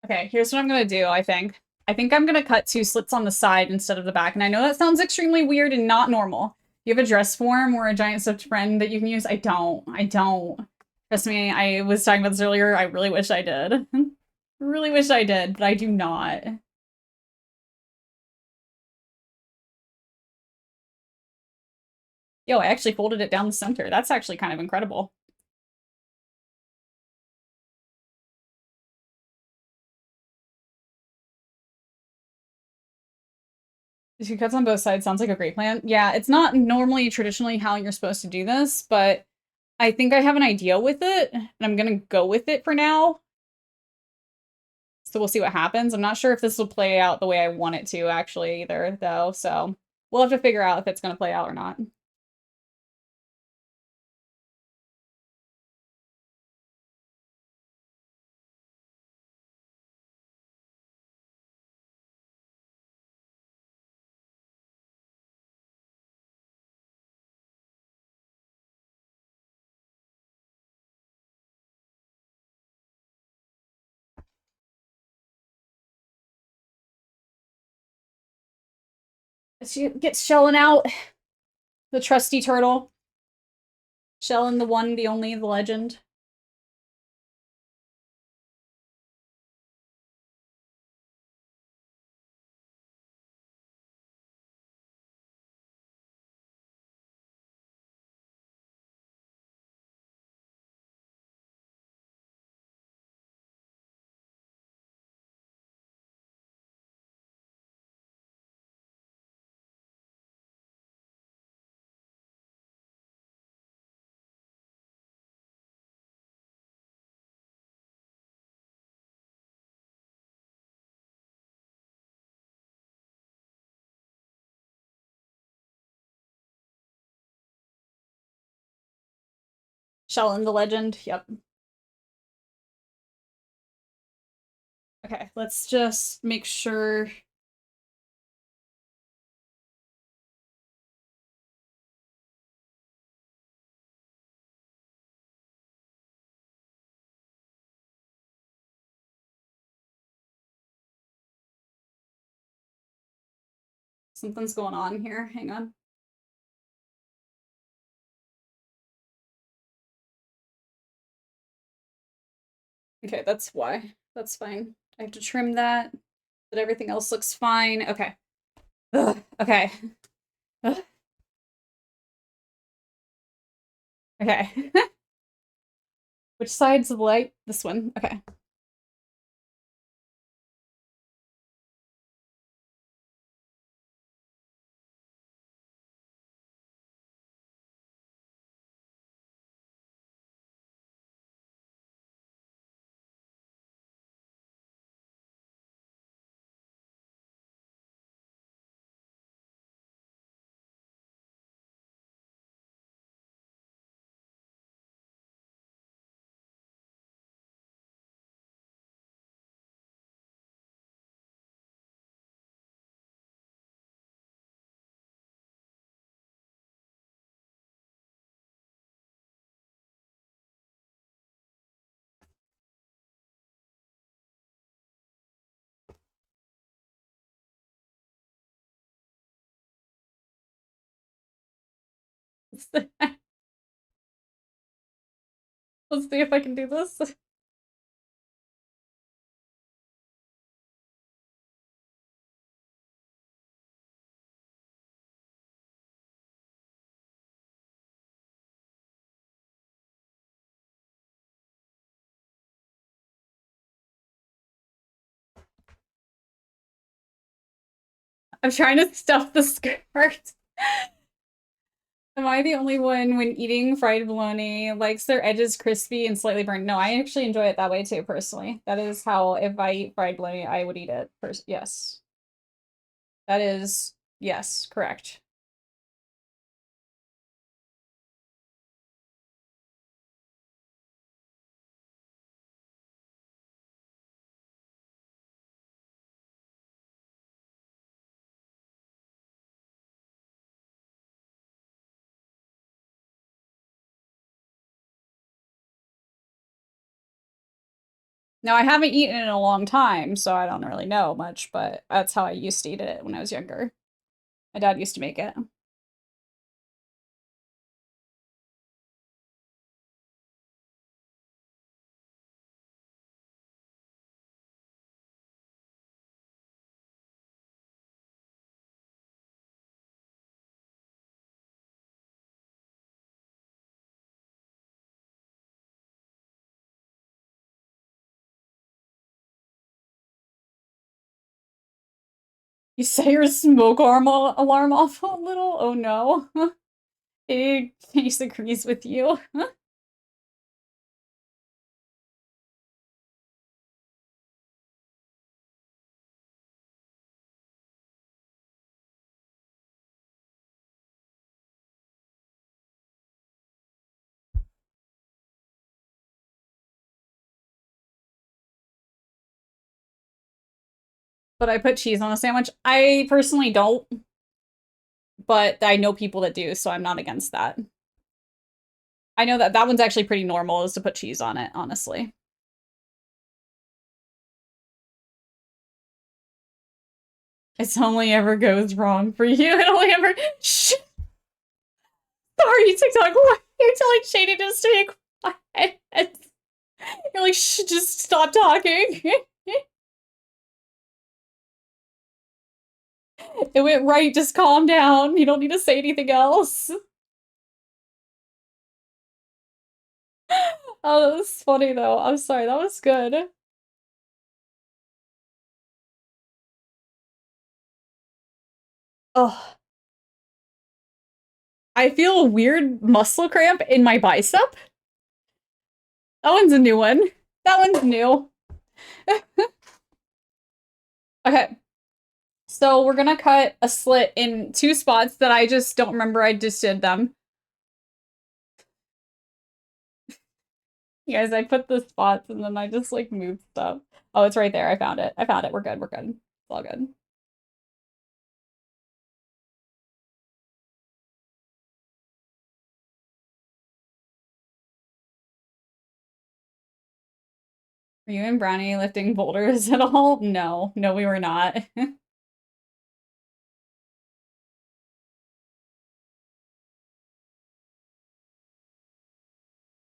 Okay, here's what I'm gonna do, I think. I think I'm gonna cut two slits on the side instead of the back, and I know that sounds extremely weird and not normal. You have a dress form or a giant stuffed friend that you can use? I don't. I don't. Trust me, I was talking about this earlier. I really wish I did. Really wish I did, but I do not. Yo, I actually folded it down the center. That's actually kind of incredible. Two cuts on both sides sounds like a great plan. Yeah, it's not normally traditionally how you're supposed to do this, but I think I have an idea with it, and I'm gonna go with it for now. So we'll see what happens. I'm not sure if this will play out the way I want it to actually either, though, so we'll have to figure out if it's gonna play out or not. She gets shelling out the trusty turtle. Shelling the one, the only, the legend. Shelling the legend, yep. Okay, let's just make sure. Something's going on here. Hang on. Okay, that's why. That's fine. I have to trim that, but everything else looks fine. Okay. Ugh, okay. Ugh. Okay. Which side's the light? This one. Okay. Let's see if I can do this. I'm trying to stuff the skirt. Am I the only one when eating fried bologna likes their edges crispy and slightly burnt? No, I actually enjoy it that way too, personally. That is how, if I eat fried bologna, I would eat it. Yes. That is, yes, correct. Now, I haven't eaten it in a long time, so I don't really know much, but that's how I used to eat it when I was younger. My dad used to make it. You set your smoke alarm off a little? Oh no. It disagrees with you. But I put cheese on a sandwich. I personally don't, but I know people that do, so I'm not against that. I know that that one's actually pretty normal, is to put cheese on it, honestly. It's only ever goes wrong for you. It only ever. Shh. Sorry, TikTok. Why are you telling Shady to stay quiet? You're like, shh, just stop talking. It went right. Just calm down. You don't need to say anything else. Oh, that was funny though. I'm sorry. That was good. Oh, I feel a weird muscle cramp in my bicep. That one's a new one. That one's new. Okay. So we're gonna cut a slit in two spots that I just don't remember I just did them. You guys, I put the spots and then I just like moved stuff. Oh, it's right there. I found it. I found it. We're good. We're good. It's all good. Were you and Brownie lifting boulders at all? No. No, we were not.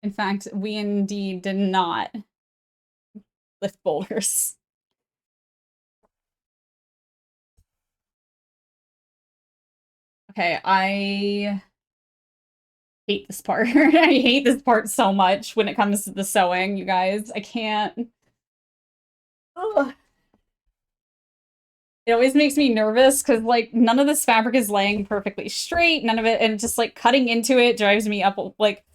In fact, we indeed did not. lift boulders. Okay, I hate this part. I hate this part so much when it comes to the sewing, you guys. I can't. Ugh. It always makes me nervous because, like, none of this fabric is laying perfectly straight. None of it, and just, like, cutting into it drives me up, like,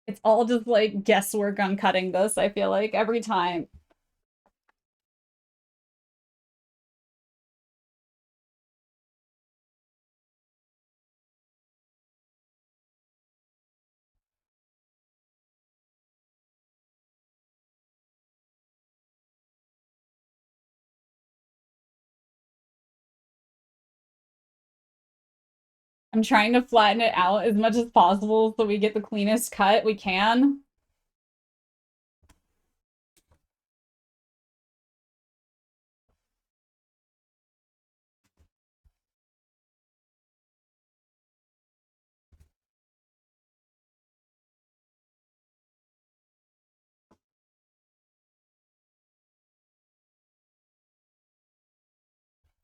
It's all just, like, guesswork on cutting this, I feel like, every time. I'm trying to flatten it out as much as possible so we get the cleanest cut we can.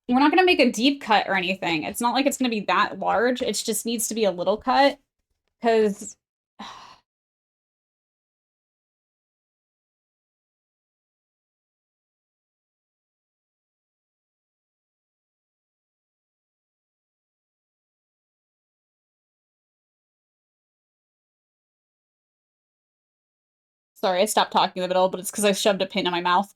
We're not going to make a deep cut or anything. It's not like it's going to be that large. It just needs to be a little cut because sorry, I stopped talking in the middle, but it's because I shoved a pin in my mouth.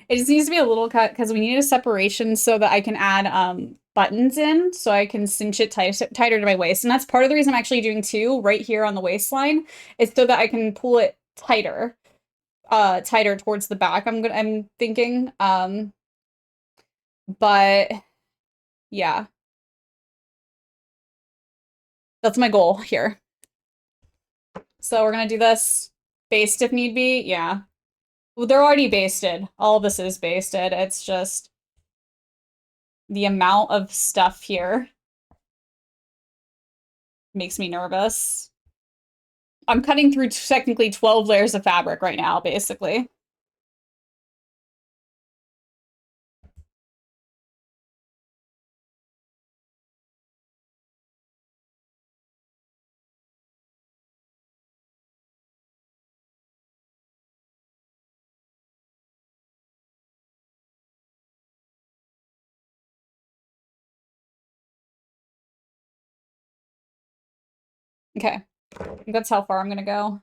It just needs to be a little cut because we need a separation so that I can add buttons in so I can cinch it tighter to my waist. And that's part of the reason I'm actually doing two right here on the waistline is so that I can pull it tighter, tighter towards the back. I'm thinking. But yeah, that's my goal here. So we're gonna do this based if need be. Yeah. Well, they're already basted. All this is basted. It's just the amount of stuff here makes me nervous. I'm cutting through technically 12 layers of fabric right now, basically. Okay. I think that's how far I'm gonna go.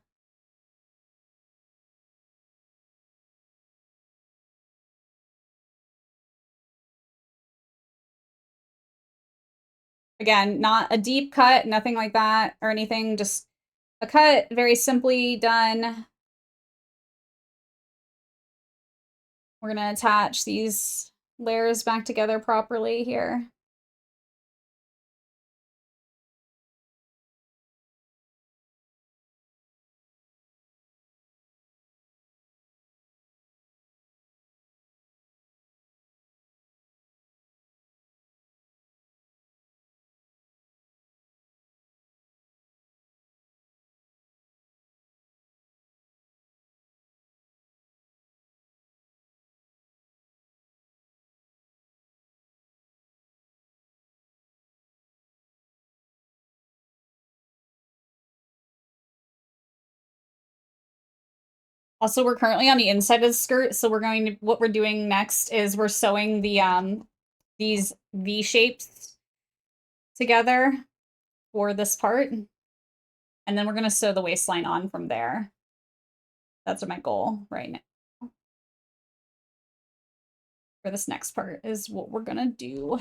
Again, not a deep cut, nothing like that or anything, just a cut, very simply done. We're gonna attach these layers back together properly here. Also, we're currently on the inside of the skirt, so what we're doing next is we're sewing the these V shapes together for this part. And then we're gonna sew the waistline on from there. That's my goal right now. For this next part is what we're gonna do.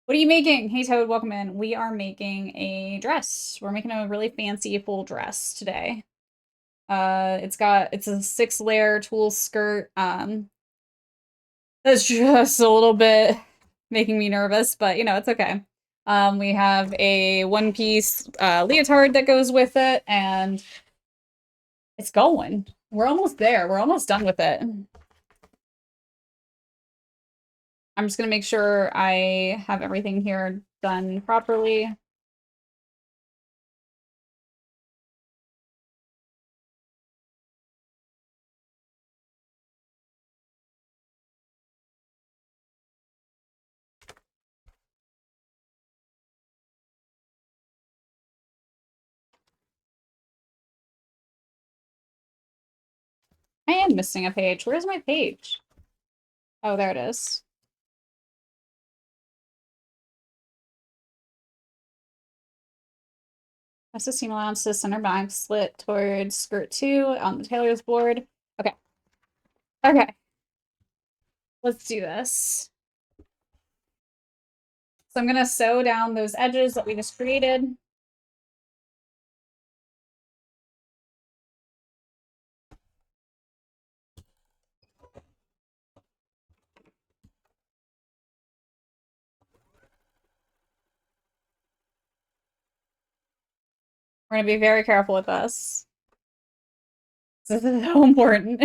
What are you making? Hey Toad, welcome in. We are making a dress. We're making a really fancy full dress today. It's a 6-layer tulle skirt. That's just a little bit making me nervous, but you know, it's okay. We have a one-piece leotard that goes with it, and it's going. We're almost there. We're almost done with it. I'm just gonna make sure I have everything here done properly. I am missing a page. Where's my page? Oh, there it is. That's the seam allowance to center back, slit towards skirt 2 on the tailor's board. Okay. Okay. Let's do this. So I'm gonna sew down those edges that we just created. We're gonna be very careful with this. This is so important.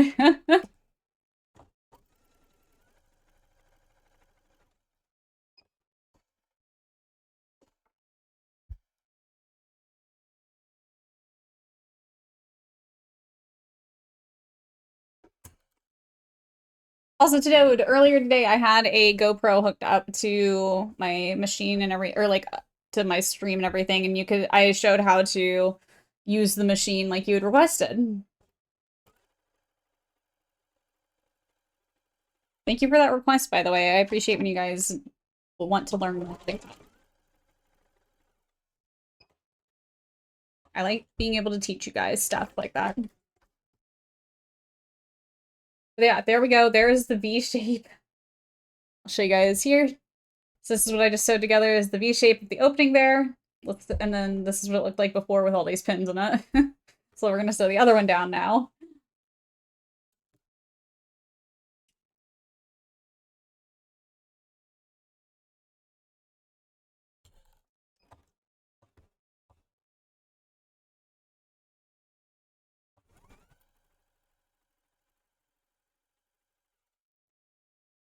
Also earlier today, I had a GoPro hooked up to my machine and to my stream and everything, and I showed how to use the machine like you had requested. Thank you for that request, by the way. I appreciate when you guys want to learn more things. I like being able to teach you guys stuff like that. But yeah, there we go. There's the V shape. I'll show you guys here. So this is what I just sewed together is the V shape of the opening there. And then this is what it looked like before with all these pins in it. So we're gonna sew the other one down now.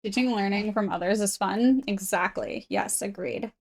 Teaching and learning from others is fun. Exactly. Yes, agreed.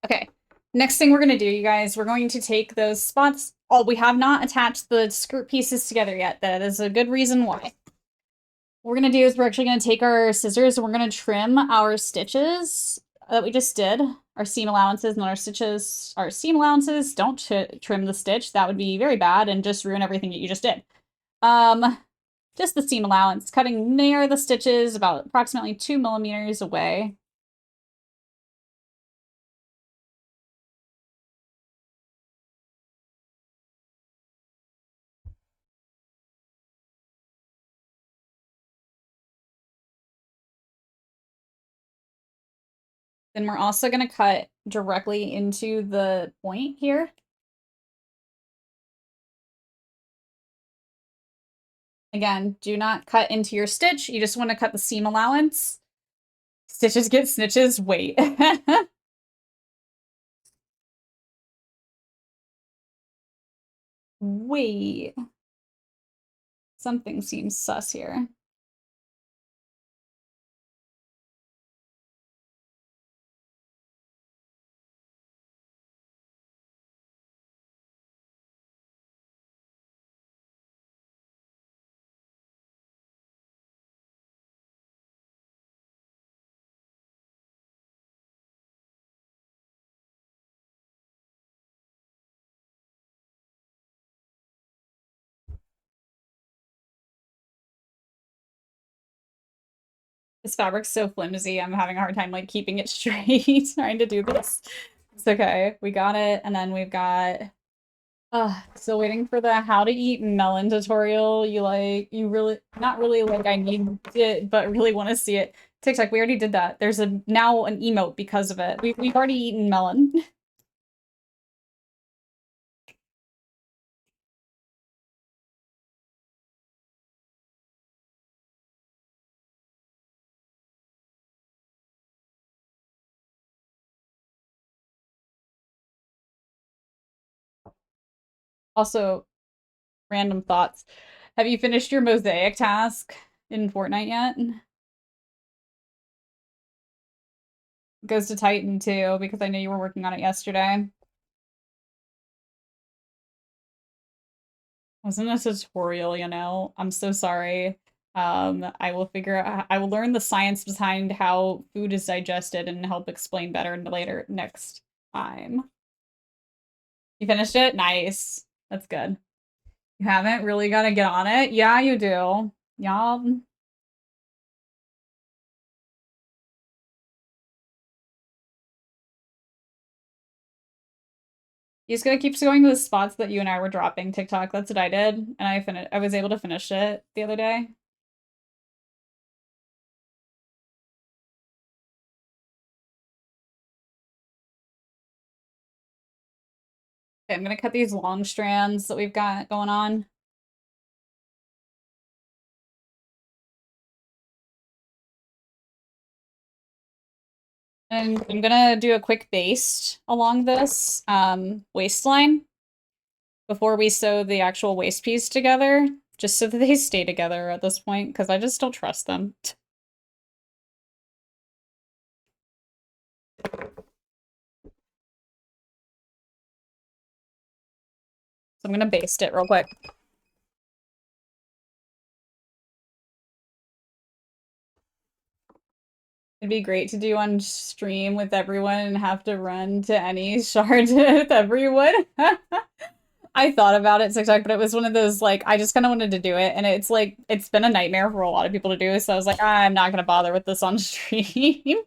Okay. Next thing we're going to do, you guys, we're going to take those spots. Oh, we have not attached the skirt pieces together yet. That is a good reason why. What we're going to do is we're actually going to take our scissors and we're going to trim our stitches that we just did, our seam allowances, and our stitches, our seam allowances. Don't trim the stitch. That would be very bad and just ruin everything that you just did. Just the seam allowance, cutting near the stitches about approximately 2 millimeters away. Then we're also going to cut directly into the point here. Again, do not cut into your stitch. You just want to cut the seam allowance. Stitches get snitches. Wait. Wait. Something seems sus here. This fabric's so flimsy. I'm having a hard time like keeping it straight trying to do this. It's okay. We got it. And then we've got still waiting for the how to eat melon tutorial. You really not really like I need it, but really want to see it. TikTok, we already did that. There's now an emote because of it. We've already eaten melon. Also, random thoughts. Have you finished your mosaic task? in Fortnite yet. Goes to Titan too, because I know you were working on it yesterday. Wasn't a tutorial, you know? I'm so sorry. I will I will learn the science behind how food is digested and help explain better later next time. You finished it? Nice. That's good. You haven't really got to get on it? Yeah, you do. Yeah. You just gotta keep going to the spots that you and I were dropping TikTok. That's what I did, and I was able to finish it the other day. Okay, I'm gonna cut these long strands that we've got going on. And I'm gonna do a quick baste along this waistline before we sew the actual waist piece together, just so that they stay together at this point, because I just don't trust them. So I'm gonna baste it real quick. It'd be great to do on stream with everyone and have to run to any shard with everyone. I thought about it TikTok, but it was one of those, like, I just kind of wanted to do it, and it's like, it's been a nightmare for a lot of people to do, so I was like, I'm not gonna bother with this on stream.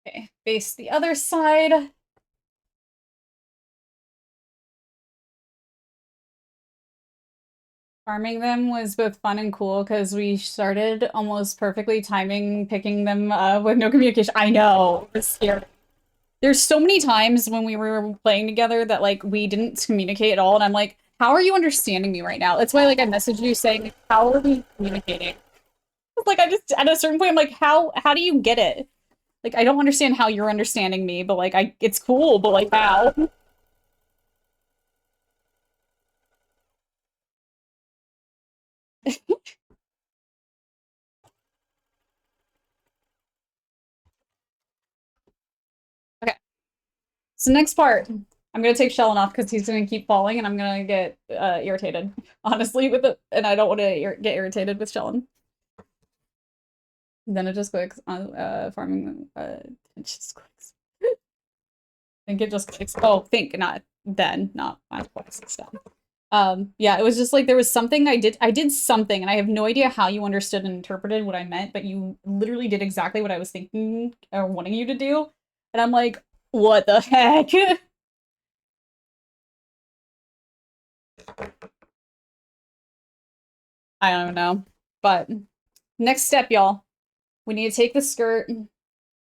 Okay, face the other side. Farming them was both fun and cool because we started almost perfectly timing picking them with no communication. I know, it was scary. There's so many times when we were playing together that like we didn't communicate at all, and I'm like, how are you understanding me right now? That's why like I messaged you saying, how are we communicating? Like I just at a certain point I'm like, how do you get it? Like I don't understand how you're understanding me, but like I it's cool, but like how? Okay. So next part, I'm gonna take Sheldon off because he's gonna keep falling, and I'm gonna get irritated, honestly, with it, and I don't want to get irritated with Sheldon. Then it just clicks on farming. It just clicks. I think it just clicks. Oh, think not then, not final clicks. It's done. Yeah, it was just like there was something I did something, and I have no idea how you understood and interpreted what I meant, but you literally did exactly what I was thinking or wanting you to do, and I'm like, what the heck? I don't know. But next step, y'all. We need to take the skirt and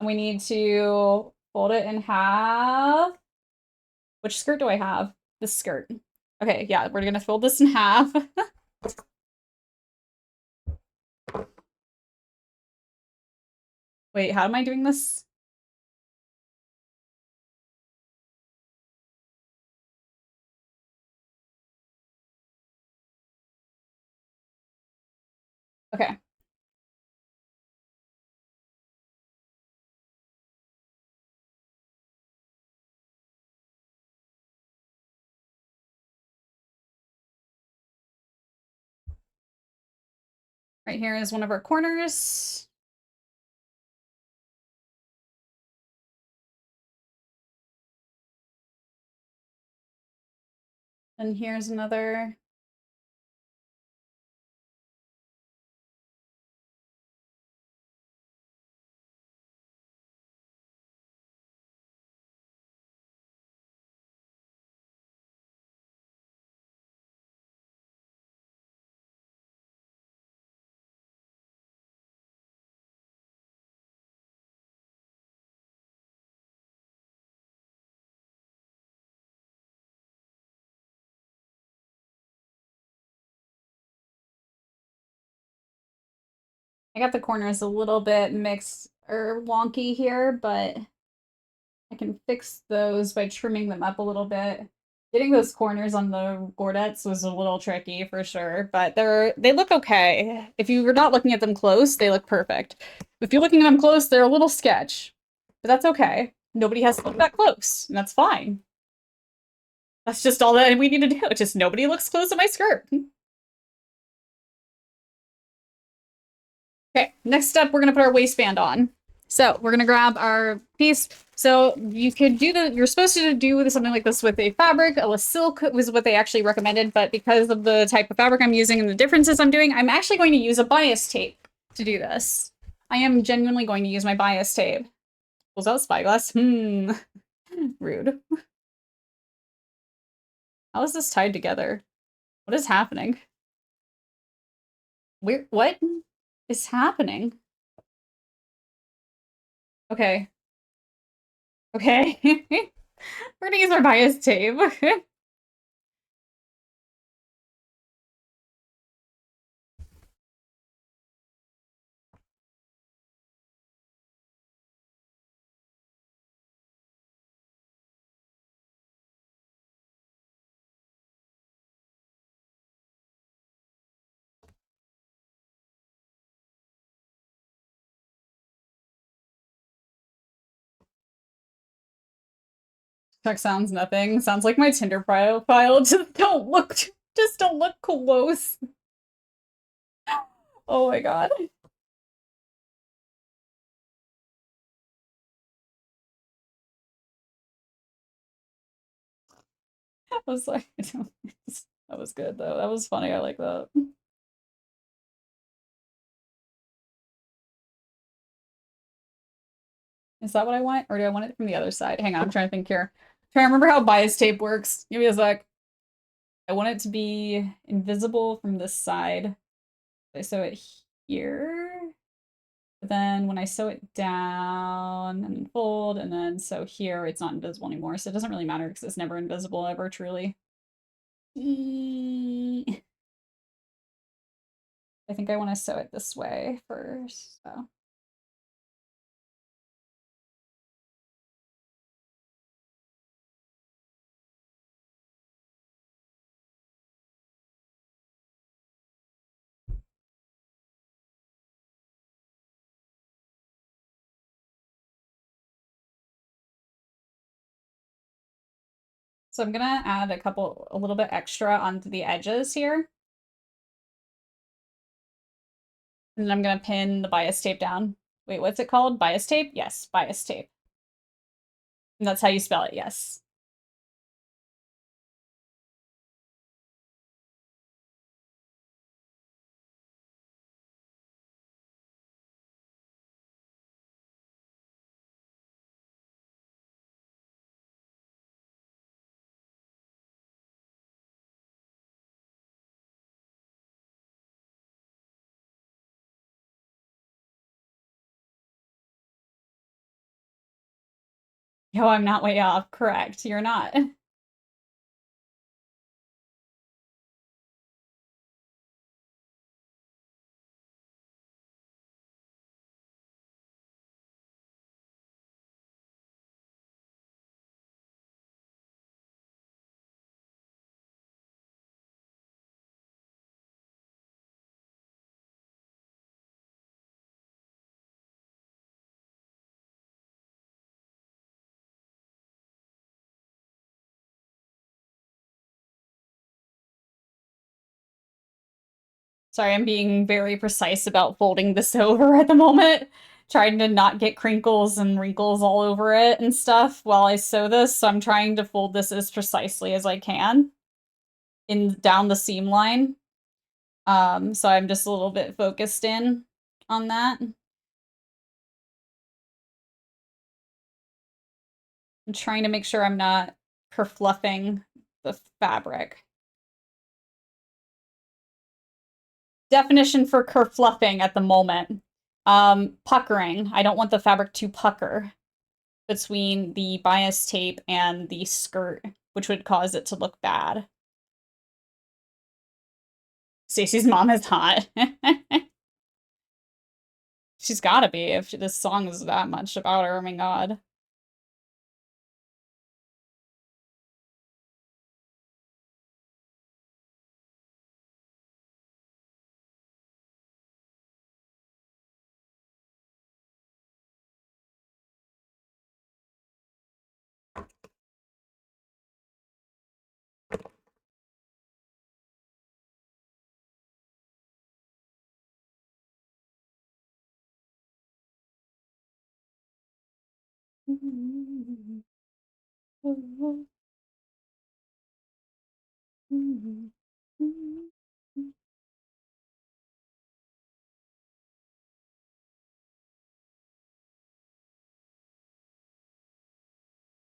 we need to fold it in half. Which skirt do I have? This skirt. Okay, yeah, we're gonna fold this in half. Wait, how am I doing this? Okay. Right here is one of our corners. And here's another. I got the corners a little bit mixed or wonky here, but I can fix those by trimming them up a little bit. Getting those corners on the gordettes was a little tricky for sure, but they look okay. If you're not looking at them close, they look perfect. If you're looking at them close, they're a little sketch, but that's okay. Nobody has to look that close, and that's fine. That's just all that we need to do. Just nobody looks close at my skirt. Okay, next up, we're gonna put our waistband on. So we're gonna grab our piece. So you could do you're supposed to do something like this with a fabric. A silk was what they actually recommended, but because of the type of fabric I'm using and the differences I'm doing, I'm actually going to use a bias tape to do this. I am genuinely going to use my bias tape. Pulls out spyglass. Rude. How is this tied together? What is happening? What is happening? Okay. Okay. We're gonna use our bias tape. Tech sounds nothing. Sounds like my Tinder profile. Just don't look close. Oh my god. I was like, that was good though. That was funny. I like that. Is that what I want? Or do I want it from the other side? Hang on, I'm trying to think here. I'm trying to remember how bias tape works. Give me a sec. I want it to be invisible from this side. I sew it here. But then when I sew it down and then fold and then sew here, it's not invisible anymore. So it doesn't really matter because it's never invisible ever, truly. I think I want to sew it this way first. So. So I'm gonna add a little bit extra onto the edges here. And then I'm gonna pin the bias tape down. Wait, what's it called? Bias tape? Yes, bias tape. And that's how you spell it, yes. Yo, I'm not way off. Correct, you're not. Sorry, I'm being very precise about folding this over at the moment. Trying to not get crinkles and wrinkles all over it and stuff while I sew this, so I'm trying to fold this as precisely as I can down the seam line. So I'm just a little bit focused in on that. I'm trying to make sure I'm not kerfluffing the fabric. Definition for kerfluffing at the moment. Puckering. I don't want the fabric to pucker between the bias tape and the skirt, which would cause it to look bad. Stacey's mom is hot. She's gotta be if this song is that much about her. Oh my god.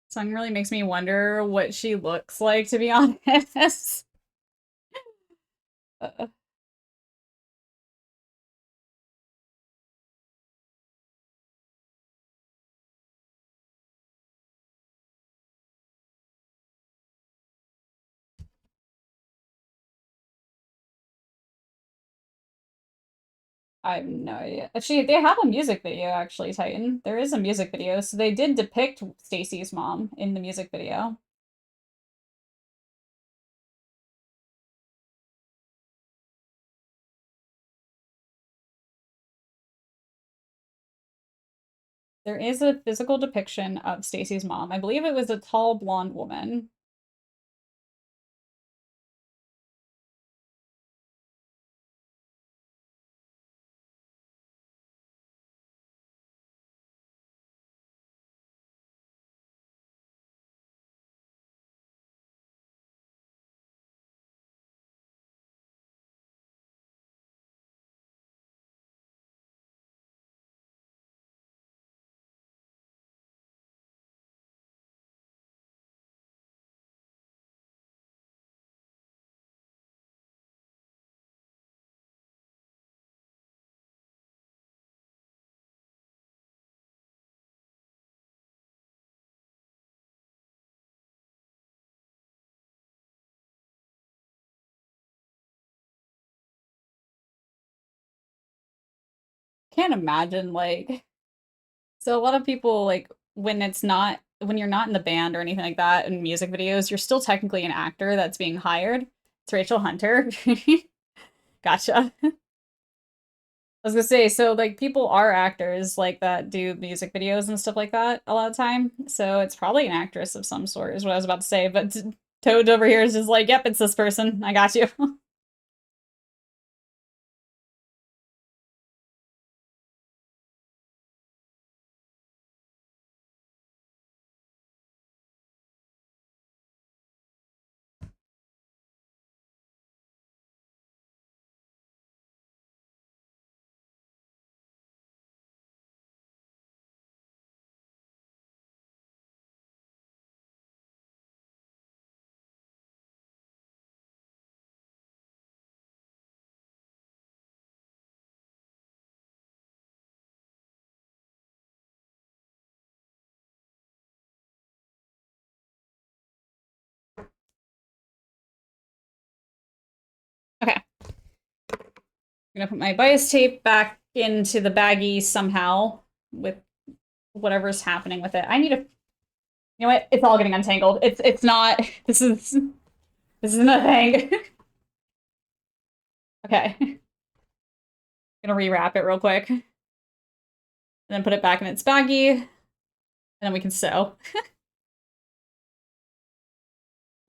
Song really makes me wonder what she looks like, to be honest. I have no idea. Actually, they have a music video, actually, Titan. There is a music video, so they did depict Stacy's mom in the music video. There is a physical depiction of Stacy's mom. I believe it was a tall blonde woman. Can't imagine, like, so a lot of people, like, when you're not in the band or anything like that in music videos, you're still technically an actor that's being hired. It's Rachel Hunter. Gotcha. I was gonna say, so like people are actors like that do music videos and stuff like that a lot of time. So it's probably an actress of some sort, is what I was about to say. But Toad over here is just like, yep, it's this person. I got you. Okay. I'm gonna put my bias tape back into the baggie somehow with whatever's happening with it. I need to, you know what? It's all getting untangled. It's not. This isn't a thing. Okay. Gonna rewrap it real quick. And then put it back in its baggie. And then we can sew.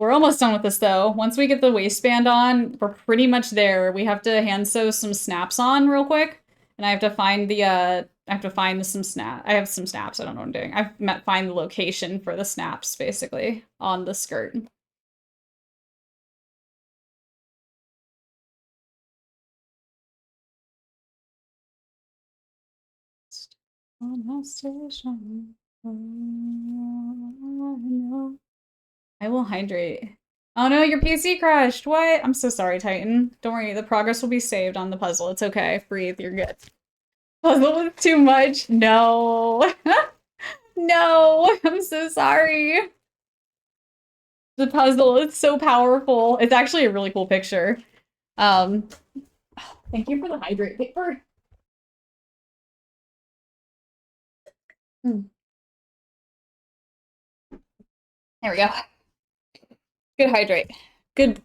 We're almost done with this though. Once we get the waistband on, we're pretty much there. We have to hand sew some snaps on real quick. And I have to find the I have to find some snap. I have some snaps. I don't know what I'm doing. Find the location for the snaps basically on the skirt. On my station. I will hydrate. Oh no, your PC crashed. What? I'm so sorry, Titan. Don't worry, the progress will be saved on the puzzle. It's okay. Breathe, you're good. Puzzle was too much. No. No, I'm so sorry. The puzzle is so powerful. It's actually a really cool picture. Thank you for the hydrate paper. There we go. Good hydrate. Good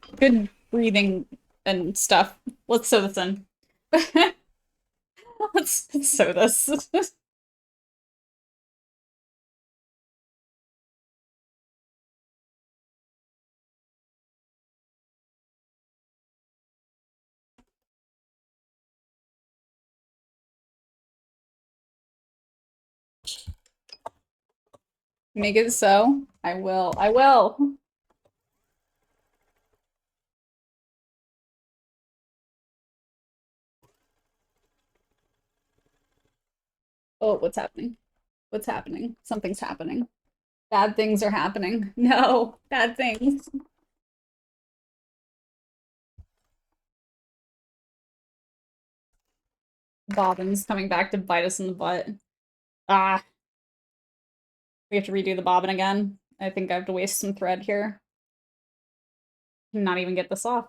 breathing and stuff. Let's sew this in. Let's sew this. Make it so. I will. I will. Oh, what's happening? What's happening? Something's happening. Bad things are happening. No, bad things. Bobbin's coming back to bite us in the butt. Ah, we have to redo the bobbin again. I think I have to waste some thread here. Not even get this off.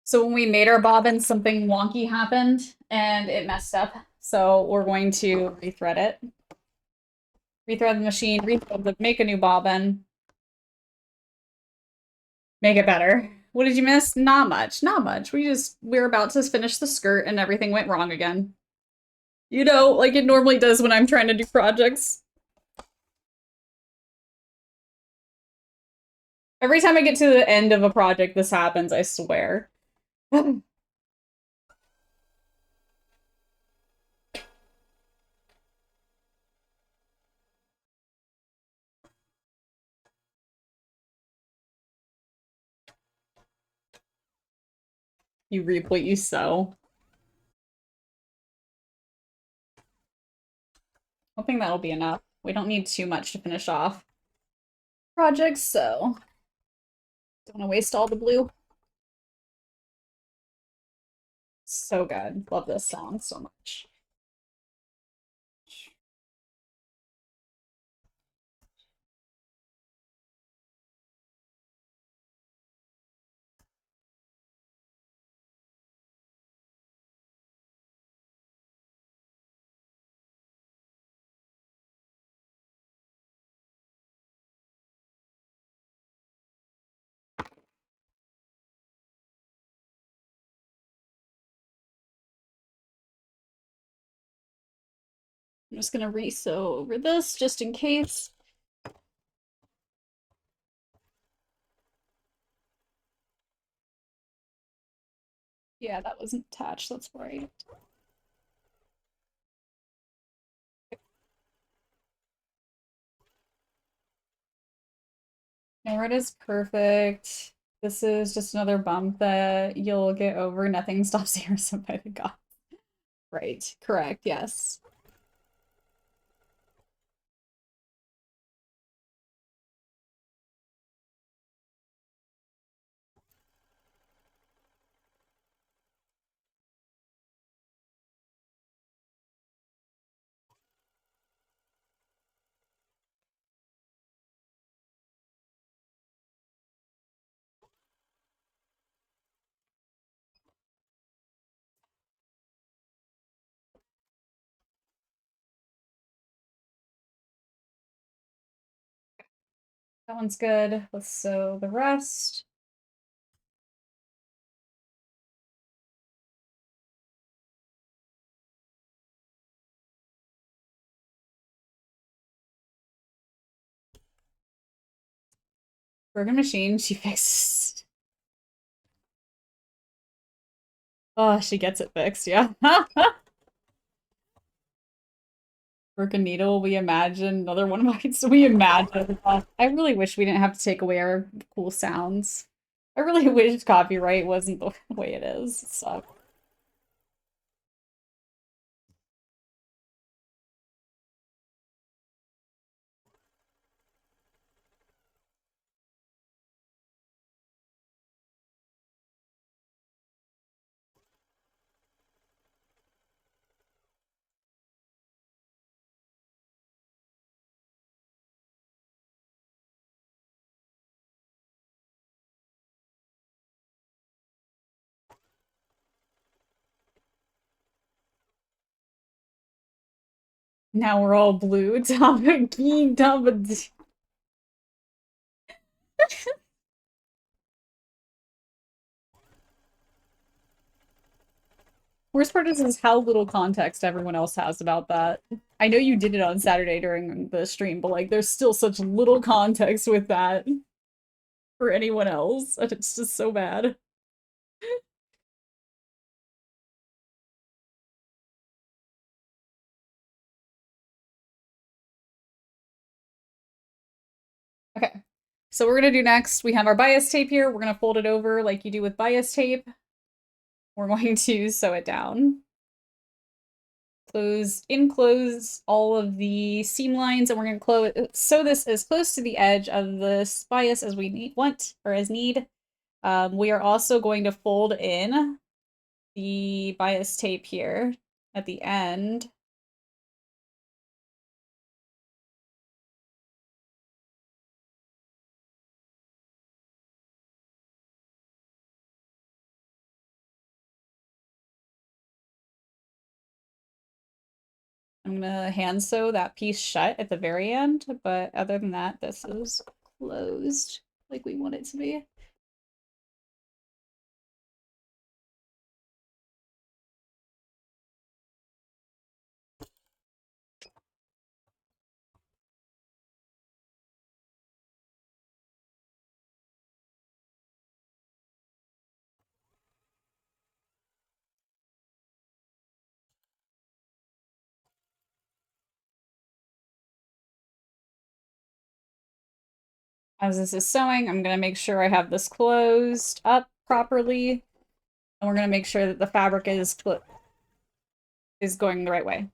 So when we made our bobbin, something wonky happened and it messed up. So we're going to rethread it. Rethread the machine, make a new bobbin. Make it better. What did you miss? Not much, not much. We're about to finish the skirt and everything went wrong again. You know, like it normally does when I'm trying to do projects. Every time I get to the end of a project, this happens, I swear. You reap what you sow. Hoping that'll be enough. We don't need too much to finish off projects, so don't want to waste all the blue. So good. Love this sound so much. I'm just gonna re-sew over this just in case. Yeah, that wasn't attached, that's right. Now it is perfect. This is just another bump that you'll get over. Nothing stops here, so by the god. Right, correct, yes. That one's good. Let's sew the rest. Broken machine, she fixed. Oh, she gets it fixed, yeah. Broken needle, we imagine. Another one bites, we imagine. I really wish we didn't have to take away our cool sounds. I really wish copyright wasn't the way it is. It sucks. Now we're all blue. Topic geek, topic. Worst part is how little context everyone else has about that. I know you did it on Saturday during the stream, but like there's still such little context with that for anyone else, and it's just so bad. Okay, so we're gonna do next, we have our bias tape here. We're gonna fold it over like you do with bias tape. We're going to sew it down. Enclose all of the seam lines, and we're going to sew this as close to the edge of this bias as we need. We are also going to fold in the bias tape here at the end. I'm gonna hand sew that piece shut at the very end, but other than that, this is closed like we want it to be. As this is sewing, I'm gonna make sure I have this closed up properly, and we're gonna make sure that the fabric is going the right way.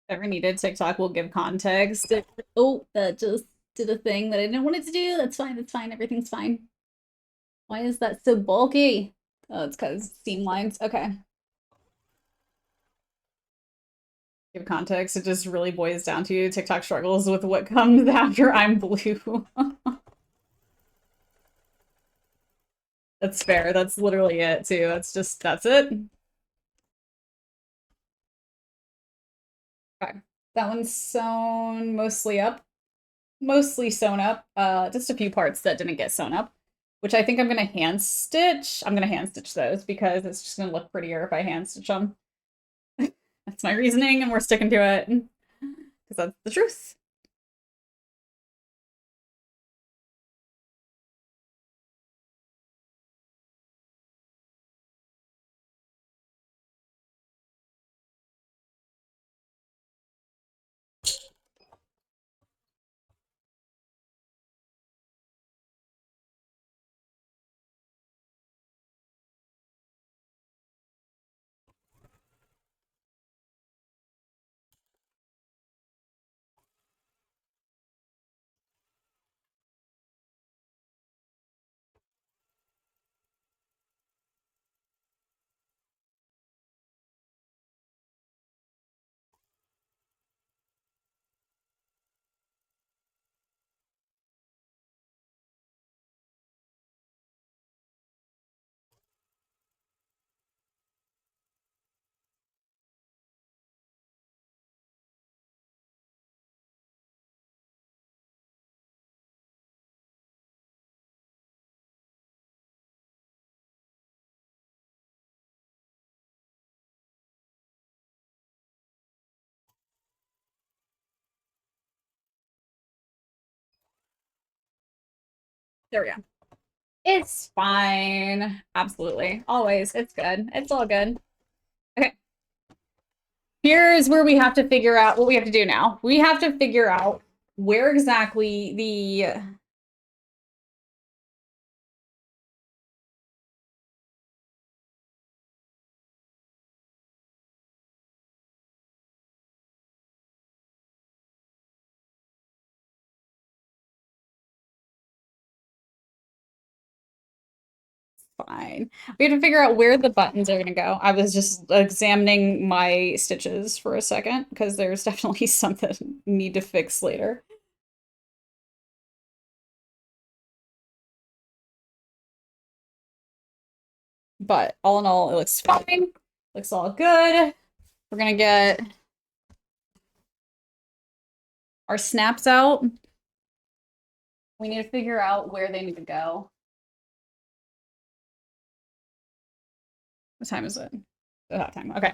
Ever needed, TikTok will give context. Oh, that just did a thing that I didn't want it to do. That's fine, that's fine, everything's fine. Why is that so bulky? Oh, it's because seam lines. Okay. Give context, it just really boils down to TikTok struggles with what comes after I'm blue. That's fair, that's literally it too. That's it. Okay. That one's sewn mostly up. Mostly sewn up. Just a few parts that didn't get sewn up, which I think I'm gonna hand stitch. I'm gonna hand stitch those because it's just gonna look prettier if I hand stitch them. That's my reasoning, and we're sticking to it because that's the truth. There we go. It's fine. Absolutely. Always. It's good. It's all good. Okay. Here's where we have to figure out what we have to do now. We have to figure out where exactly the fine. We have to figure out where the buttons are going to go. I was just examining my stitches for a second because there's definitely something need to fix later. But all in all, it looks fine. Looks all good. We're going to get our snaps out. We need to figure out where they need to go. What time is it? That time. Okay.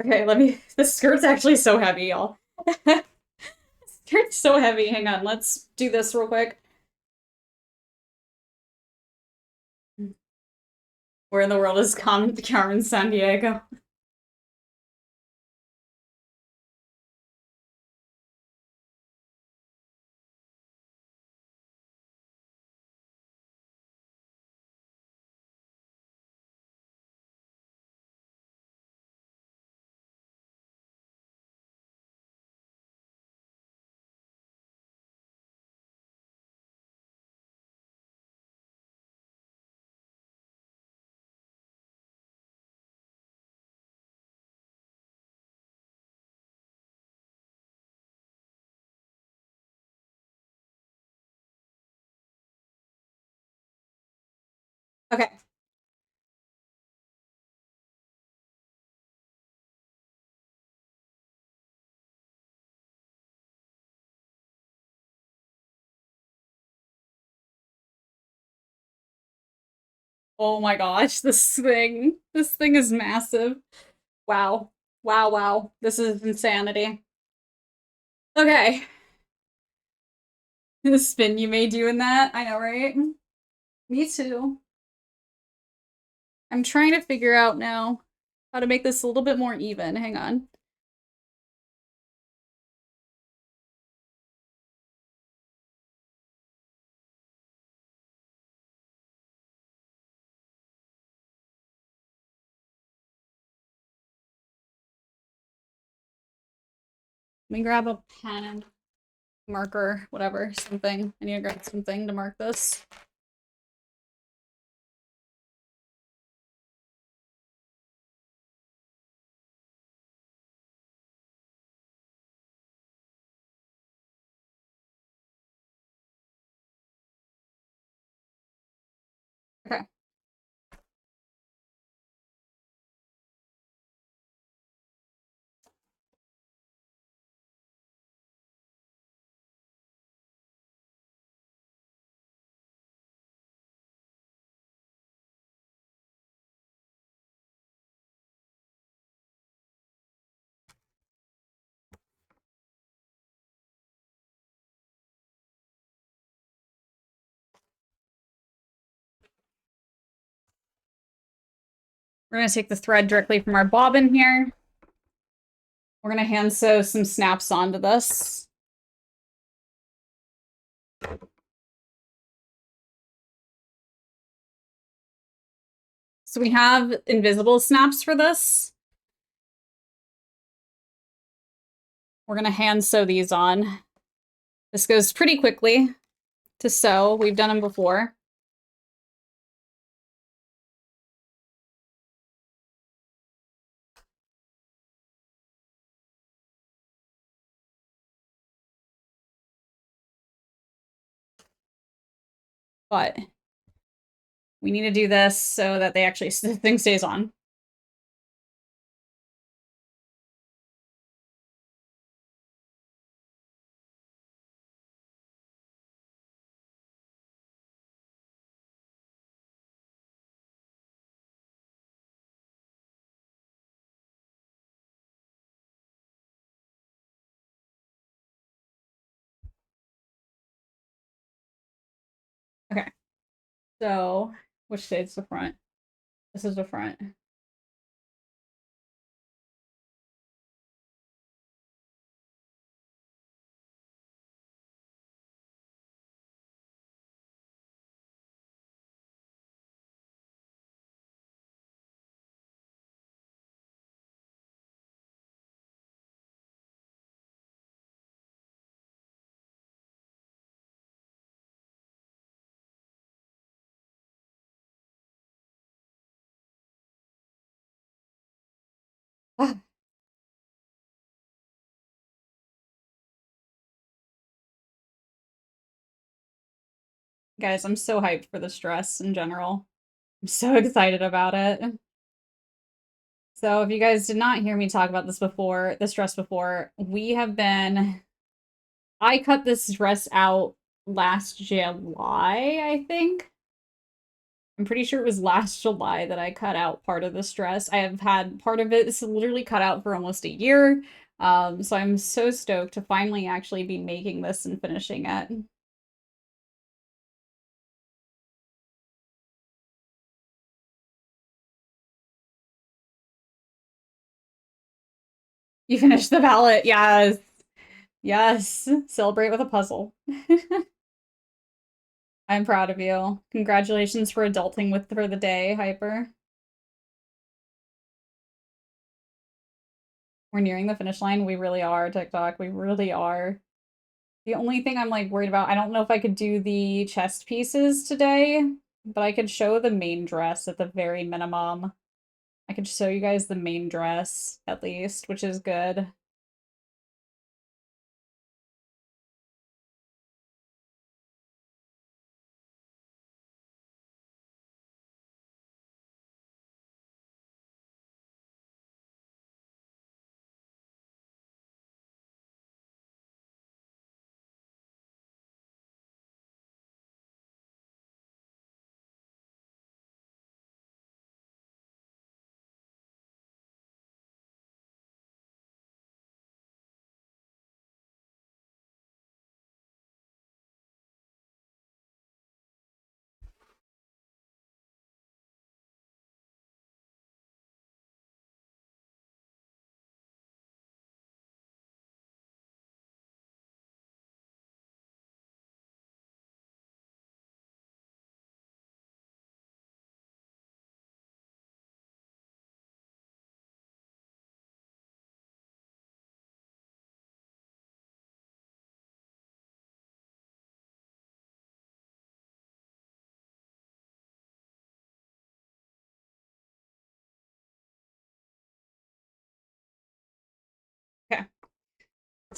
Okay, let me. The skirt's actually so heavy, y'all. Skirt's so heavy. Hang on, let's do this real quick. Where in the world is Carmen San Diego? Okay. Oh my gosh, this thing is massive. Wow. Wow, wow. This is insanity. Okay. The spin you made doing that? I know, right? Me too. I'm trying to figure out now how to make this a little bit more even. Hang on. Let me grab a pen and marker, whatever, something. I need to grab something to mark this. Okay. We're going to take the thread directly from our bobbin here. We're going to hand sew some snaps onto this. So we have invisible snaps for this. We're going to hand sew these on. This goes pretty quickly to sew. We've done them before. But we need to do this so that they actually, the thing stays on. Okay. So, which state's the front? This is the front. Ah, guys, I'm so hyped for this dress in general. I'm so excited about it. So if you guys did not hear me talk about this dress before, I cut this dress out last July, I think. I'm pretty sure it was last July that I cut out part of this dress. I have had part of it literally cut out for almost a year. So I'm so stoked to finally actually be making this and finishing it. You finished the ballot. Yes. Yes. Celebrate with a puzzle. I'm proud of you. Congratulations for adulting for the day, Hyper. We're nearing the finish line. We really are, TikTok. We really are. The only thing I'm like worried about, I don't know if I could do the chest pieces today, but I could show the main dress at the very minimum. I could show you guys the main dress at least, which is good. Okay.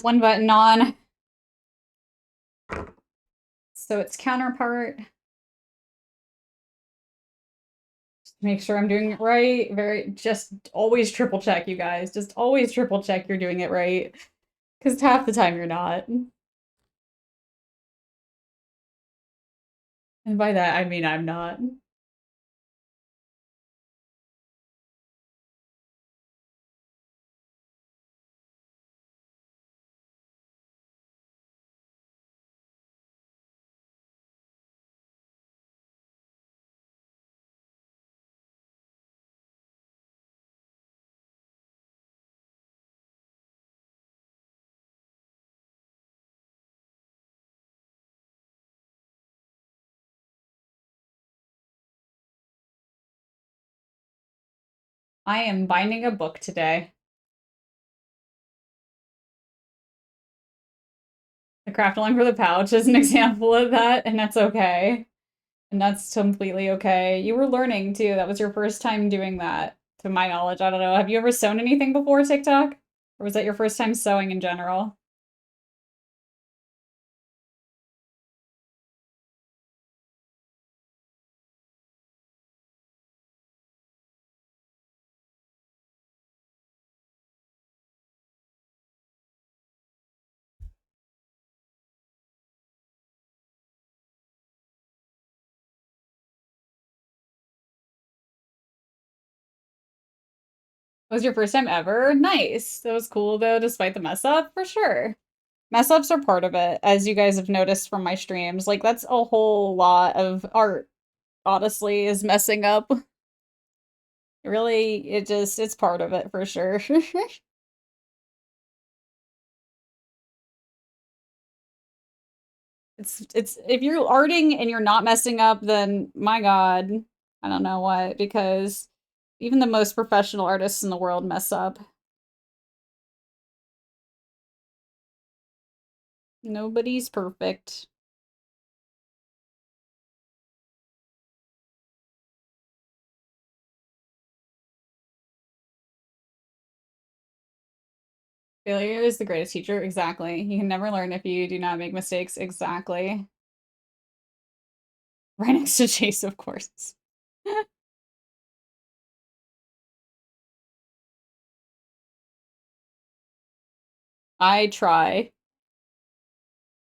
One button on. So its counterpart. Make sure I'm doing it right. Just always triple check, you guys. Just always triple check you're doing it right. Because half the time you're not. And by that, I mean I'm not. I am binding a book today. The craft along for the pouch is an example of that, and that's okay. And that's completely okay. You were learning too. That was your first time doing that, to my knowledge. I don't know. Have you ever sewn anything before, TikTok? Or was that your first time sewing in general? Was your first time ever? Nice. That was cool though, despite the mess up, for sure. Mess ups are part of it, as you guys have noticed from my streams. Like, that's a whole lot of art, honestly, is messing up. Really, it's part of it for sure. It's if you're arting and you're not messing up, then my God, I don't know what, because even the most professional artists in the world mess up. Nobody's perfect. Failure is the greatest teacher. Exactly. You can never learn if you do not make mistakes. Exactly. Right next to Chase, of course. I try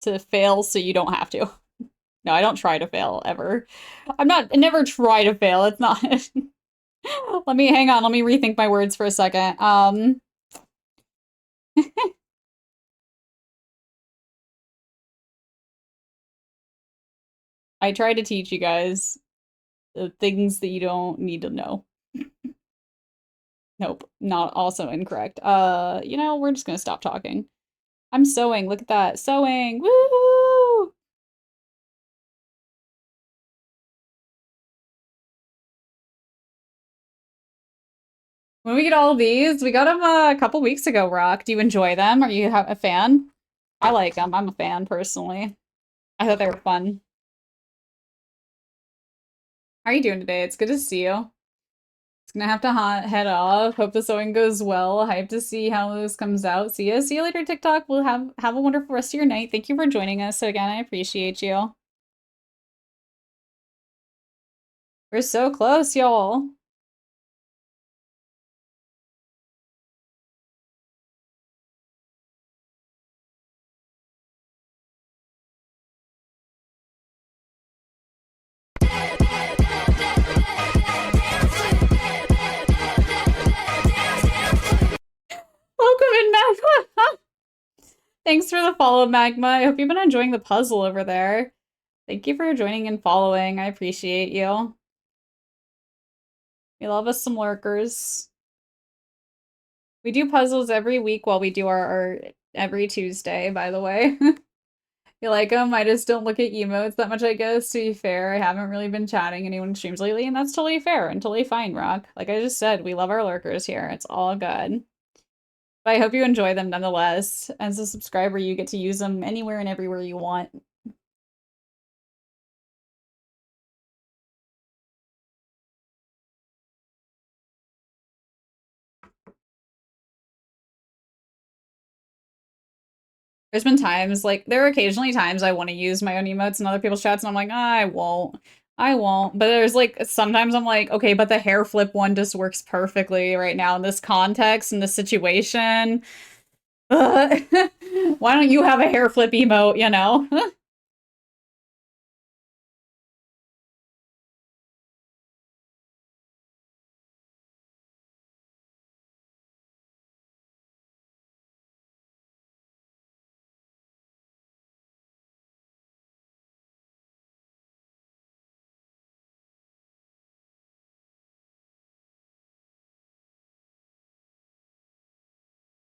to fail so you don't have to. No, I don't try to fail ever. I never try to fail. It's not. Hang on, let me rethink my words for a second. I try to teach you guys the things that you don't need to know. Nope, not also incorrect. We're just gonna stop talking. I'm sewing. Look at that. Sewing. Woo! When we get all these, we got them a couple weeks ago, Rock. Do you enjoy them? Are you a fan? I like them. I'm a fan, personally. I thought they were fun. How are you doing today? It's good to see you. It's gonna have to head off. Hope the sewing goes well. Hype to see how this comes out. See ya. See you later, TikTok. We'll have a wonderful rest of your night. Thank you for joining us again. I appreciate you. We're so close, y'all. Welcome in, Magma. Thanks for the follow, Magma. I hope you've been enjoying the puzzle over there. Thank you for joining and following. I appreciate you. We love us some lurkers. We do puzzles every week while we do our art every Tuesday, by the way. You like them? I just don't look at emotes that much, I guess, to be fair. I haven't really been chatting anyone in streams lately, and that's totally fair and totally fine, Rock. Like I just said, we love our lurkers here. It's all good. But I hope you enjoy them nonetheless. As a subscriber, you get to use them anywhere and everywhere you want. There's been times, like, there are occasionally times I want to use my own emotes in other people's chats, and I'm like, I won't. I won't. But there's, like, sometimes I'm like, okay, but the hair flip one just works perfectly right now in this context, in this situation. Why don't you have a hair flip emote, you know?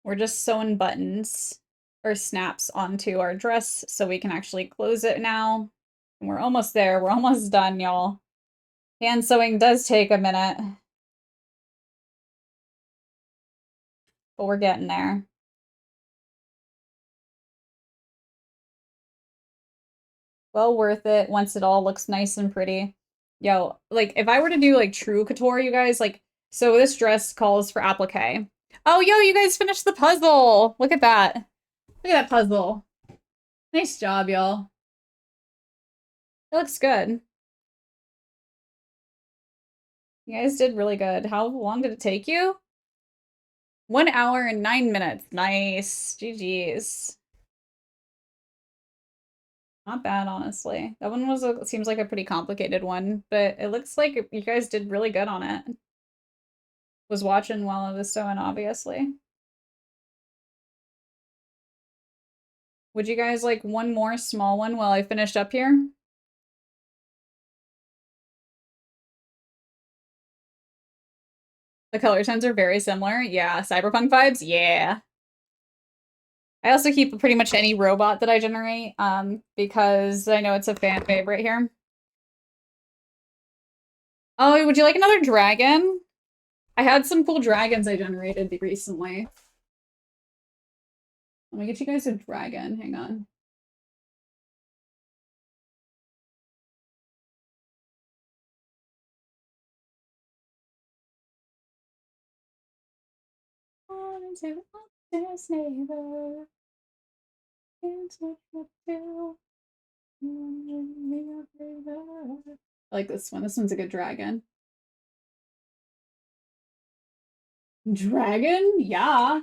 We're just sewing buttons or snaps onto our dress so we can actually close it now. And we're almost there. We're almost done, y'all. Hand sewing does take a minute. But we're getting there. Well worth it once it all looks nice and pretty. Yo, like, if I were to do, like, true couture, you guys, like, so this dress calls for applique. Oh, yo, you guys finished the puzzle! Look at that. Look at that puzzle. Nice job, y'all. It looks good. You guys did really good. How long did it take you? 1 hour and 9 minutes. Nice. GG's. Not bad, honestly. That one seems like a pretty complicated one, but it looks like you guys did really good on it. Was watching while I was sewing, obviously. Would you guys like one more small one while I finished up here? The color tones are very similar. Yeah, cyberpunk vibes. Yeah. I also keep pretty much any robot that I generate, because I know it's a fan favorite here. Oh, would you like another dragon? I had some cool dragons I generated recently. Let me get you guys a dragon. Hang on. I like this one. This one's a good dragon. Dragon? Yeah.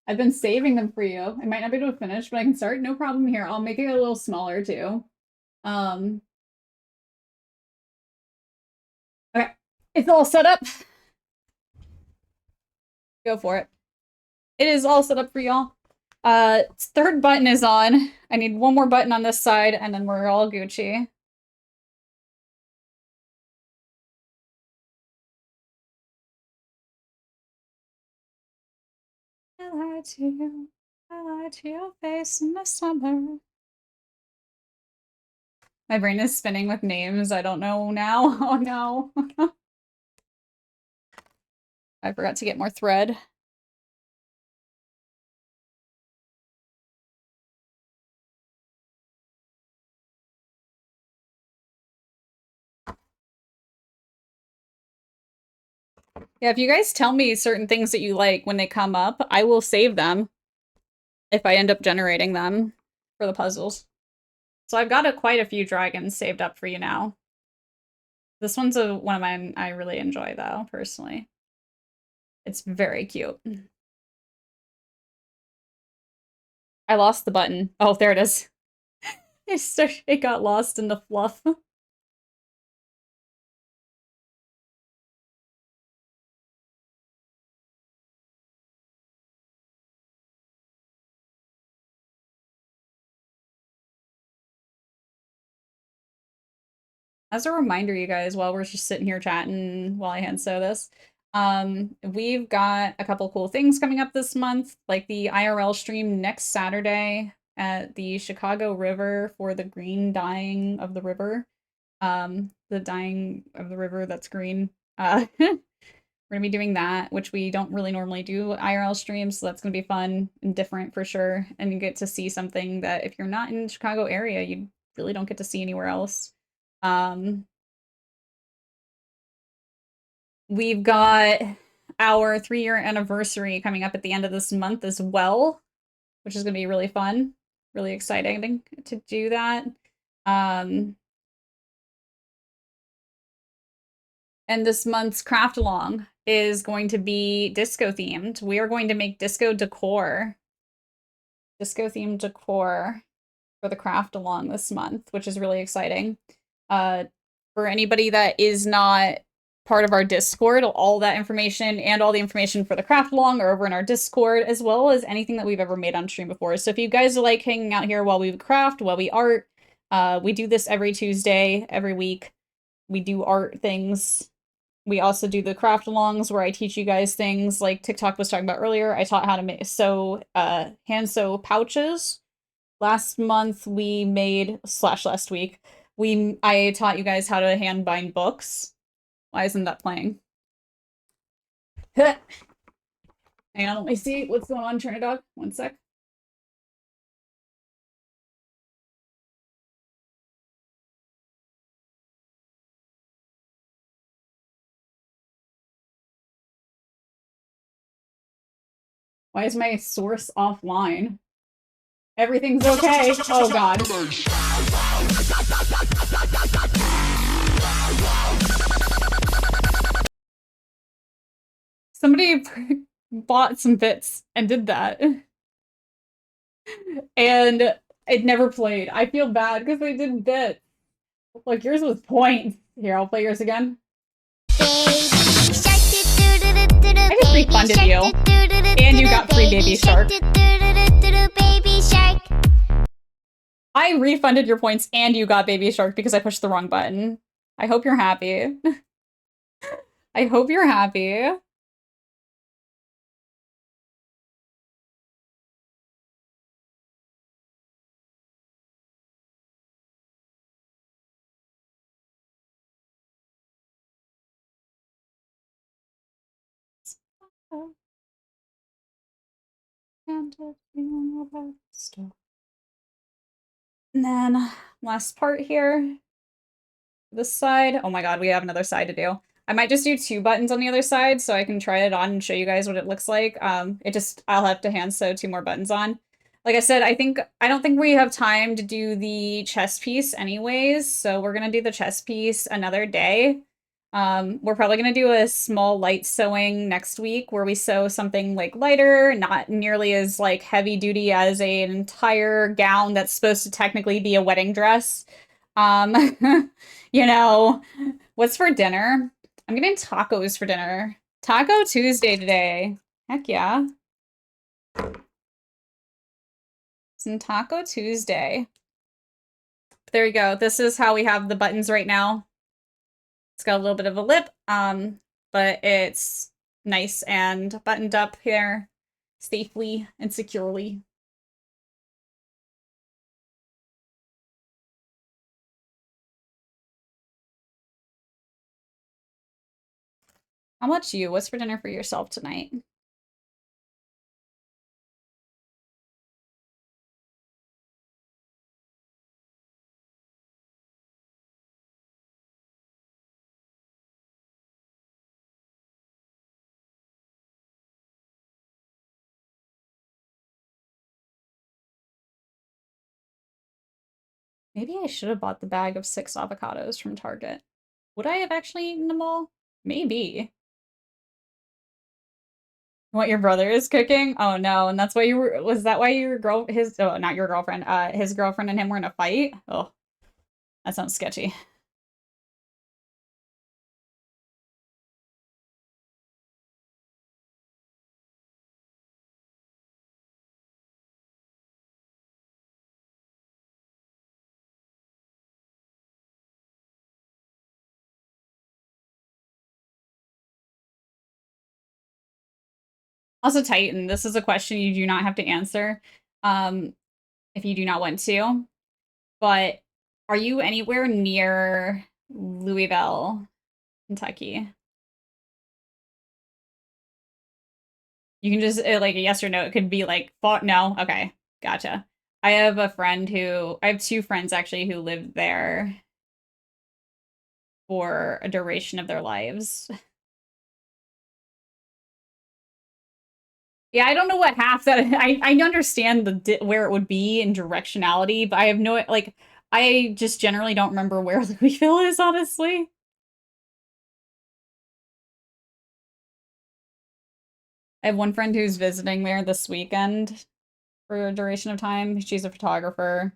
I've been saving them for you. I might not be able to finish, but I can start. No problem here. I'll make it a little smaller too. Okay. It's all set up. Go for it. It is all set up for y'all. Third button is on. I need one more button on this side, and then we're all Gucci. I lied to you. I lied to your face in the summer. My brain is spinning with names I don't know now. Oh no. I forgot to get more thread. Yeah, if you guys tell me certain things that you like when they come up, I will save them if I end up generating them for the puzzles. So I've got quite a few dragons saved up for you now. This one's one of mine I really enjoy, though, personally. It's very cute. I lost the button. Oh, there it is. It got lost in the fluff. As a reminder, you guys, while we're just sitting here chatting while I hand sew this, we've got a couple cool things coming up this month, like the IRL stream next Saturday at the Chicago River for the green dyeing of the river. The dyeing of the river that's green. We're gonna be doing that, which we don't really normally do IRL streams, so that's gonna be fun and different for sure. And you get to see something that if you're not in the Chicago area, you really don't get to see anywhere else. We've got our 3-year anniversary coming up at the end of this month as well, which is going to be really fun, really exciting to do that. And this month's craft along is going to be disco themed. We are going to make disco decor, disco themed decor for the craft along this month, which is really exciting. For anybody that is not part of our Discord, all that information and all the information for the craft along are over in our Discord, as well as anything that we've ever made on stream before. So if you guys like hanging out here while we craft, while we art, we do this every Tuesday, every week. We do art things. We also do the craft alongs where I teach you guys things like TikTok was talking about earlier. I taught how to make hand sew pouches. Last month we made last week I taught you guys how to hand bind books. Why isn't that playing? Hang on, let me see what's going on, Trinidad. One sec. Why is my source offline? Everything's okay. Oh god. Somebody bought some bits and did that. And it never played. I feel bad because they did bits. Like, yours was points. Here, I'll play yours again. I just refunded you. And you got free Baby Shark. I refunded your points and you got Baby Shark because I pushed the wrong button. I hope you're happy. I hope you're happy. And then last part here. This side. Oh my god, we have another side to do. I might just do 2 buttons on the other side so I can try it on and show you guys what it looks like. I'll have to hand sew 2 more buttons on. Like I said, I don't think we have time to do the chest piece anyways, so we're gonna do the chest piece another day. We're probably gonna do a small light sewing next week where we sew something like lighter, not nearly as like heavy duty as an entire gown that's supposed to technically be a wedding dress. You know, what's for dinner? I'm getting tacos for dinner. Taco Tuesday today. Heck yeah. Some Taco Tuesday. There you go. This is how we have the buttons right now. It's got a little bit of a lip, but it's nice and buttoned up here safely and securely. How about you? What's for dinner for yourself tonight? Maybe I should have bought the bag of 6 avocados from Target. Would I have actually eaten them all? Maybe. What your brother is cooking? Oh no, and that's why you were, was that why your not your girlfriend, his girlfriend and him were in a fight? Oh, that sounds sketchy. Also, Titan, this is a question you do not have to answer, if you do not want to, but are you anywhere near Louisville, Kentucky? You can just, like, a yes or no. It could be like, no? Okay, gotcha. I have 2 friends actually who lived there for a duration of their lives. Yeah, I don't know what half that I understand where it would be in directionality, but I have no like I just generally don't remember where Louisville is, honestly. I have one friend who's visiting there this weekend for a duration of time. She's a photographer.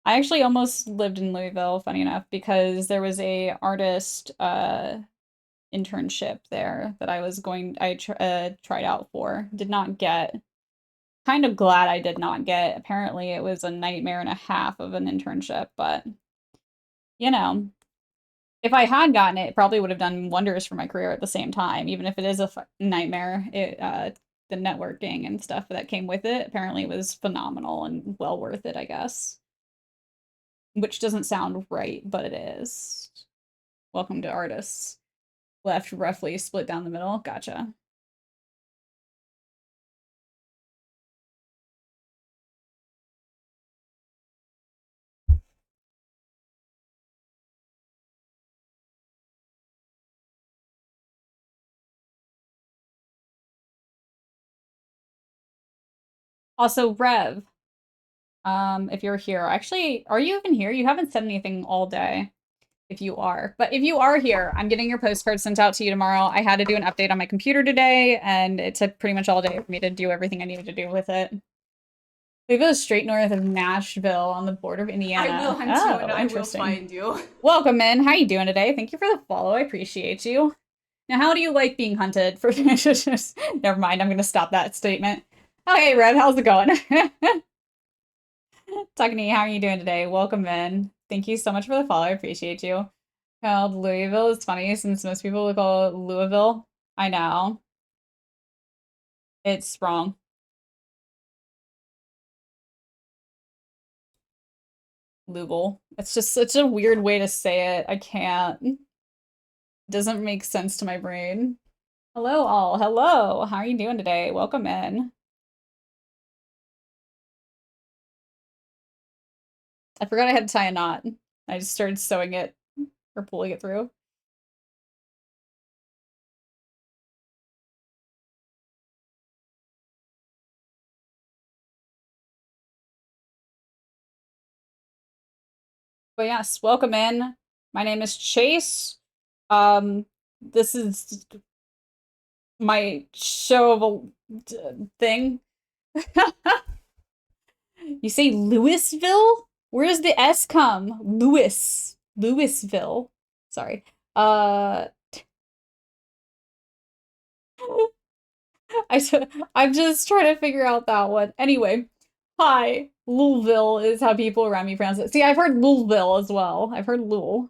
I actually almost lived in Louisville, funny enough, because there was a artist internship there that I tried out for. Did not get. Kind of glad I did not get. Apparently, it was a nightmare and a half of an internship, but you know, if I had gotten it, it probably would have done wonders for my career at the same time, even if it is a nightmare. The networking and stuff that came with it apparently was phenomenal and well worth it, I guess. Which doesn't sound right, but it is. Welcome to artists. Left roughly split down the middle. Gotcha. Also, Rev, if you're here, actually, are you even here? You haven't said anything all day. If you are. But if you are here, I'm getting your postcard sent out to you tomorrow. I had to do an update on my computer today, and it took pretty much all day for me to do everything I needed to do with it. We live straight north of Nashville on the border of Indiana. I will hunt you and I will find you. Welcome in. How you doing today? Thank you for the follow. I appreciate you. Now, how do you like being hunted? For Never mind. I'm going to stop that statement. Oh, hey, Rev. How's it going? Tuckney, how are you doing today? Welcome in. Thank you so much for the follow. I appreciate you. Called Louisville is funny since most people would call it Louisville. I know. It's wrong. Louisville. It's just such a weird way to say it. I can't. Doesn't make sense to my brain. Hello all. Hello. How are you doing today? Welcome in. I forgot I had to tie a knot. I just started sewing it or pulling it through. But yes, welcome in. My name is Chase. This is my show of a thing. You say Louisville? Where does the S come? Louisville. Sorry. I'm just trying to figure out that one. Anyway, hi. Louisville is how people around me pronounce it. See, I've heard Louisville as well. I've heard Louisville.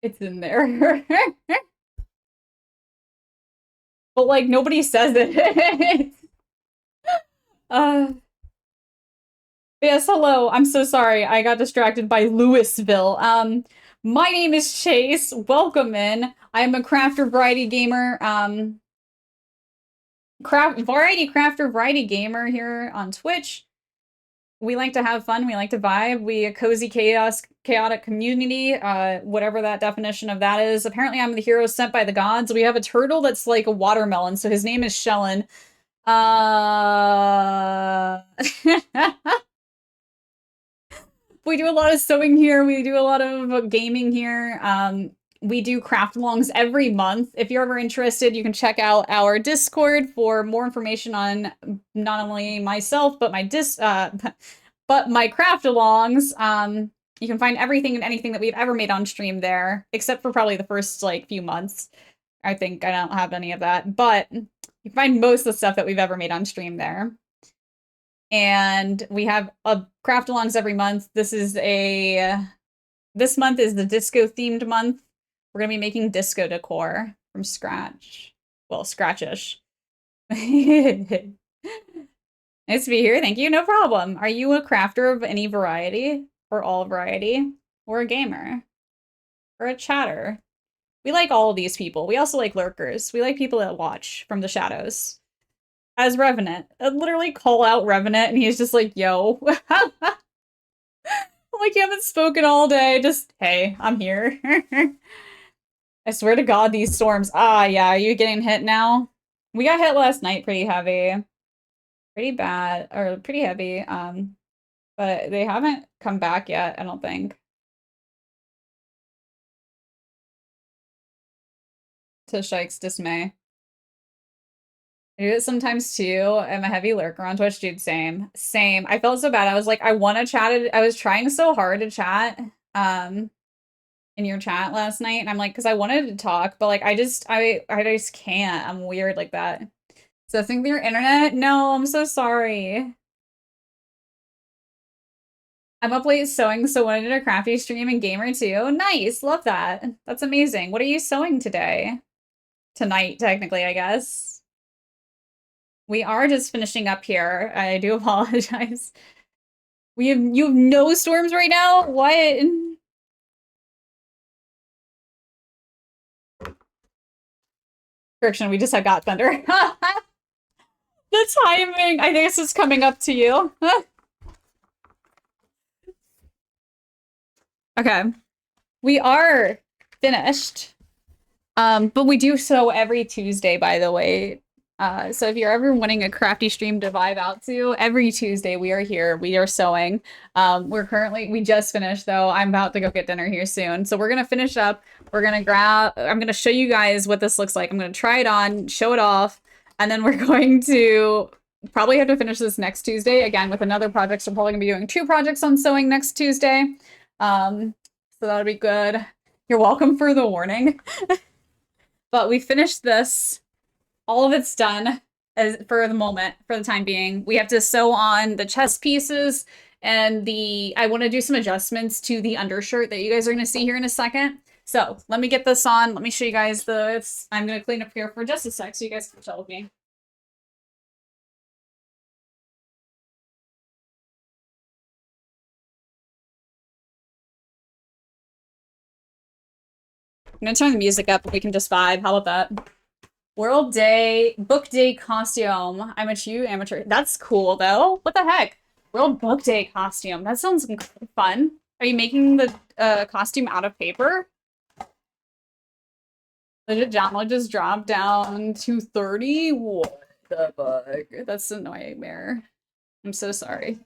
It's in there. But like nobody says it. uh Yes, hello. I'm so sorry. I got distracted by Louisville. My name is Chase. Welcome in. I'm a crafter variety gamer. Variety gamer here on Twitch. We like to have fun. We like to vibe. We a cozy chaotic community. Whatever that definition of that is. Apparently, I'm the hero sent by the gods. We have a turtle that's like a watermelon, so his name is Shellin. We do a lot of sewing here. We do a lot of gaming here. We do craft alongs every month. If you're ever interested, you can check out our Discord for more information on not only myself but my craft alongs. You can find everything and anything that we've ever made on stream there, except for probably the first like few months. I think I don't have any of that, but you can find most of the stuff that we've ever made on stream there. And we have craft alongs every month. This month is the disco themed month. We're gonna be making disco decor from scratch. Well, scratchish. Nice to be here. Thank you. No problem. Are you a crafter of any variety or all variety, or a gamer or a chatter? We like all of these people. We also like lurkers. We like people that watch from the shadows. As Revenant. I literally call out Revenant and he's just like, yo. Like you haven't spoken all day, just, hey, I'm here. I swear to God, these storms. Ah, yeah, are you getting hit now? We got hit last night pretty heavy. Pretty bad, or pretty heavy, but they haven't come back yet, I don't think. To Shike's dismay. I do it sometimes too. I'm a heavy lurker on Twitch, dude. Same. Same. I felt so bad. I was like, I want to chat. I was trying so hard to chat in your chat last night. And I'm like, because I wanted to talk, but like, I just can't. I'm weird like that. So I think your internet? No, I'm so sorry. I'm up late sewing, so wanted a crafty stream and gamer too. Nice. Love that. That's amazing. What are you sewing today? Tonight, technically, I guess. We are just finishing up here. I do apologize. You have no storms right now? What? Correction, we just had got thunder. The timing, I think this is coming up to you. Okay. We are finished. But we do so every Tuesday, by the way. So if you're ever wanting a crafty stream to vibe out to, every Tuesday we are here. We are sewing. We just finished though. I'm about to go get dinner here soon. So we're gonna finish up. I'm gonna show you guys what this looks like. I'm gonna try it on, show it off, and then we're going to probably have to finish this next Tuesday again with another project. So I'm probably gonna be doing 2 projects on sewing next Tuesday. So that'll be good. You're welcome for the warning. But we finished this. All of it's done as for the moment, for the time being. We have to sew on the chest pieces and I want to do some adjustments to the undershirt that you guys are going to see here in a second. So let me get this on. Let me show you guys I'm going to clean up here for just a sec so you guys can chill with me. I'm going to turn the music up and we can just vibe. How about that? Book Day costume. I'm a true amateur. That's cool, though. What the heck? World Book Day costume. That sounds fun. Are you making the costume out of paper? Legit download just dropped down to 30? What the fuck? That's a nightmare. I'm so sorry.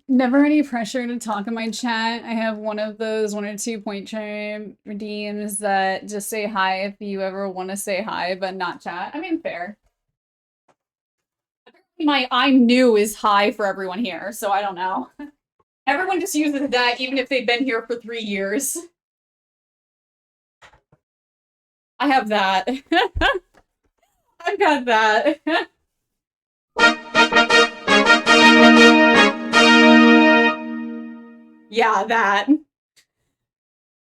Never any pressure to talk in my chat. I have one of those 1 or 2 point charm redeems that just say hi if you ever want to say hi, but not chat. I mean, fair. My I'm new is hi for everyone here, so I don't know. Everyone just uses that even if they've been here for 3 years. I have that. I've got that. Yeah, that.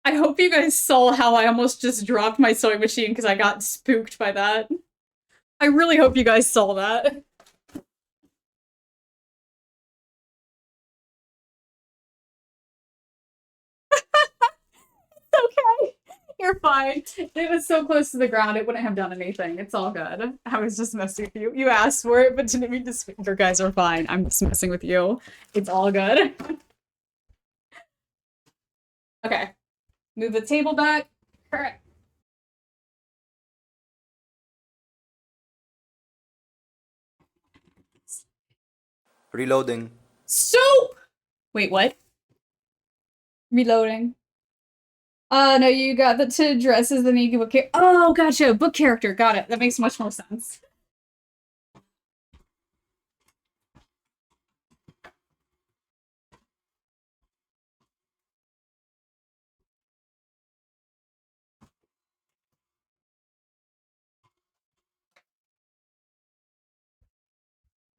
I hope you guys saw how I almost just dropped my sewing machine because I got spooked by that. I really hope you guys saw that. Okay. You're fine. It was so close to the ground, it wouldn't have done anything. It's all good. I was just messing with you. You asked for it, but didn't mean to speak. Your guys are fine. I'm just messing with you. It's all good. Okay. Move the table back. Correct. Reloading. Soup! Wait, what? Reloading. No, you got the two dresses, then you can book character. Oh, gotcha. Book character. Got it. That makes much more sense.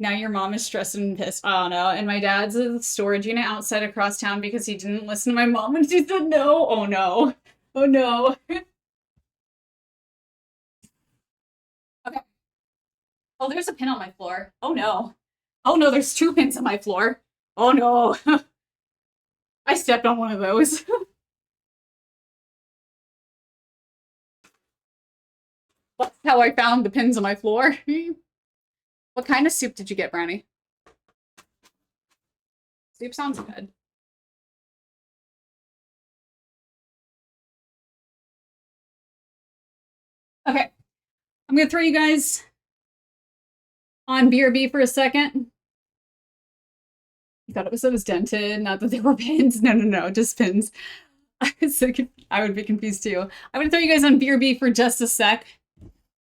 Now your mom is stressed and pissed. Oh no. And my dad's in the storage unit outside across town because he didn't listen to my mom when she said no. Oh no. Oh no. Okay. Oh, there's a pin on my floor. Oh no. Oh no, there's 2 pins on my floor. Oh no. I stepped on one of those. That's how I found the pins on my floor. What kind of soup did you get, Brownie? Soup sounds good. Okay. I'm gonna throw you guys on BRB for a second. You thought it was dented, not that they were pins. No, just pins. I would be confused too. I'm gonna throw you guys on BRB for just a sec.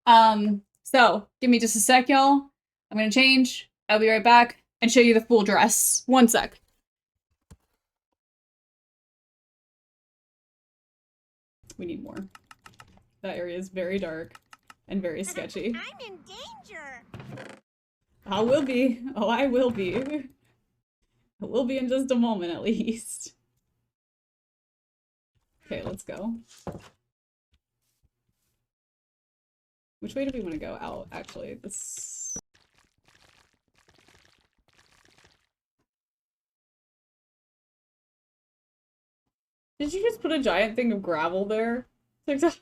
So give me just a sec, y'all. I'm gonna change. I'll be right back and show you the full dress. 1 sec. We need more. That area is very dark and very sketchy. I'm in danger. I will be. Oh, I will be. I will be in just a moment, at least. Okay, let's go. Which way do we want to go? Out, actually. This... Did you just put a giant thing of gravel there? TikTok?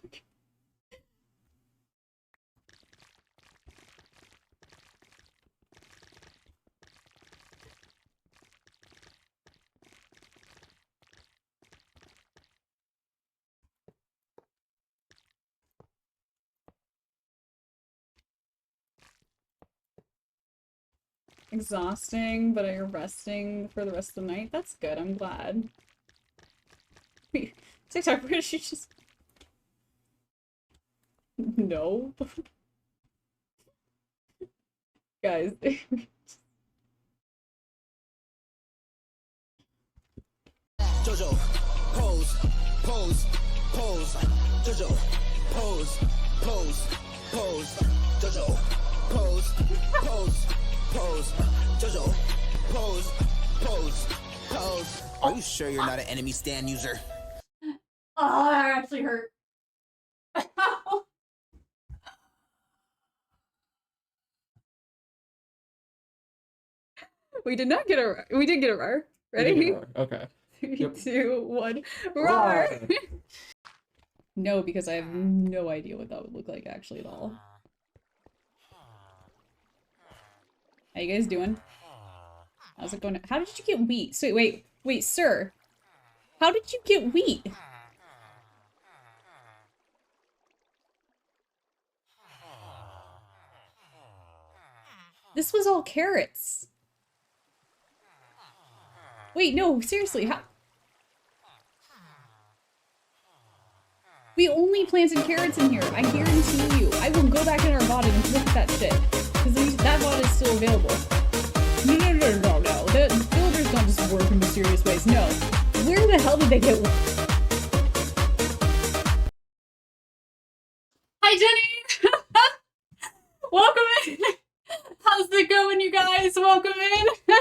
Exhausting, but you're resting for the rest of the night? That's good, I'm glad. Wait, TikTok, where did she just... No. Guys, Jojo, pose, pose, pose. Jojo, pose, pose, pose. Jojo, pose, pose, pose. Jojo, pose, pose, pose. Are you sure you're not an enemy stand user? Oh, that actually hurt. We did not get a. We did get a roar. Ready? Okay. 3, Yep. 2, 1, roar! No, because I have no idea what that would look like actually at all. How you guys doing? How's it going? How did you get wheat? So wait, sir. How did you get wheat? This was all carrots. Wait, no, seriously, how? We only planted carrots in here. I guarantee you. I will go back in our VOD and flip that shit. Because that VOD is still available. No. The villagers don't just work in mysterious ways. No. Where the hell did they get one? Hi, Jenny! Welcome in! How's it going, you guys? Welcome in!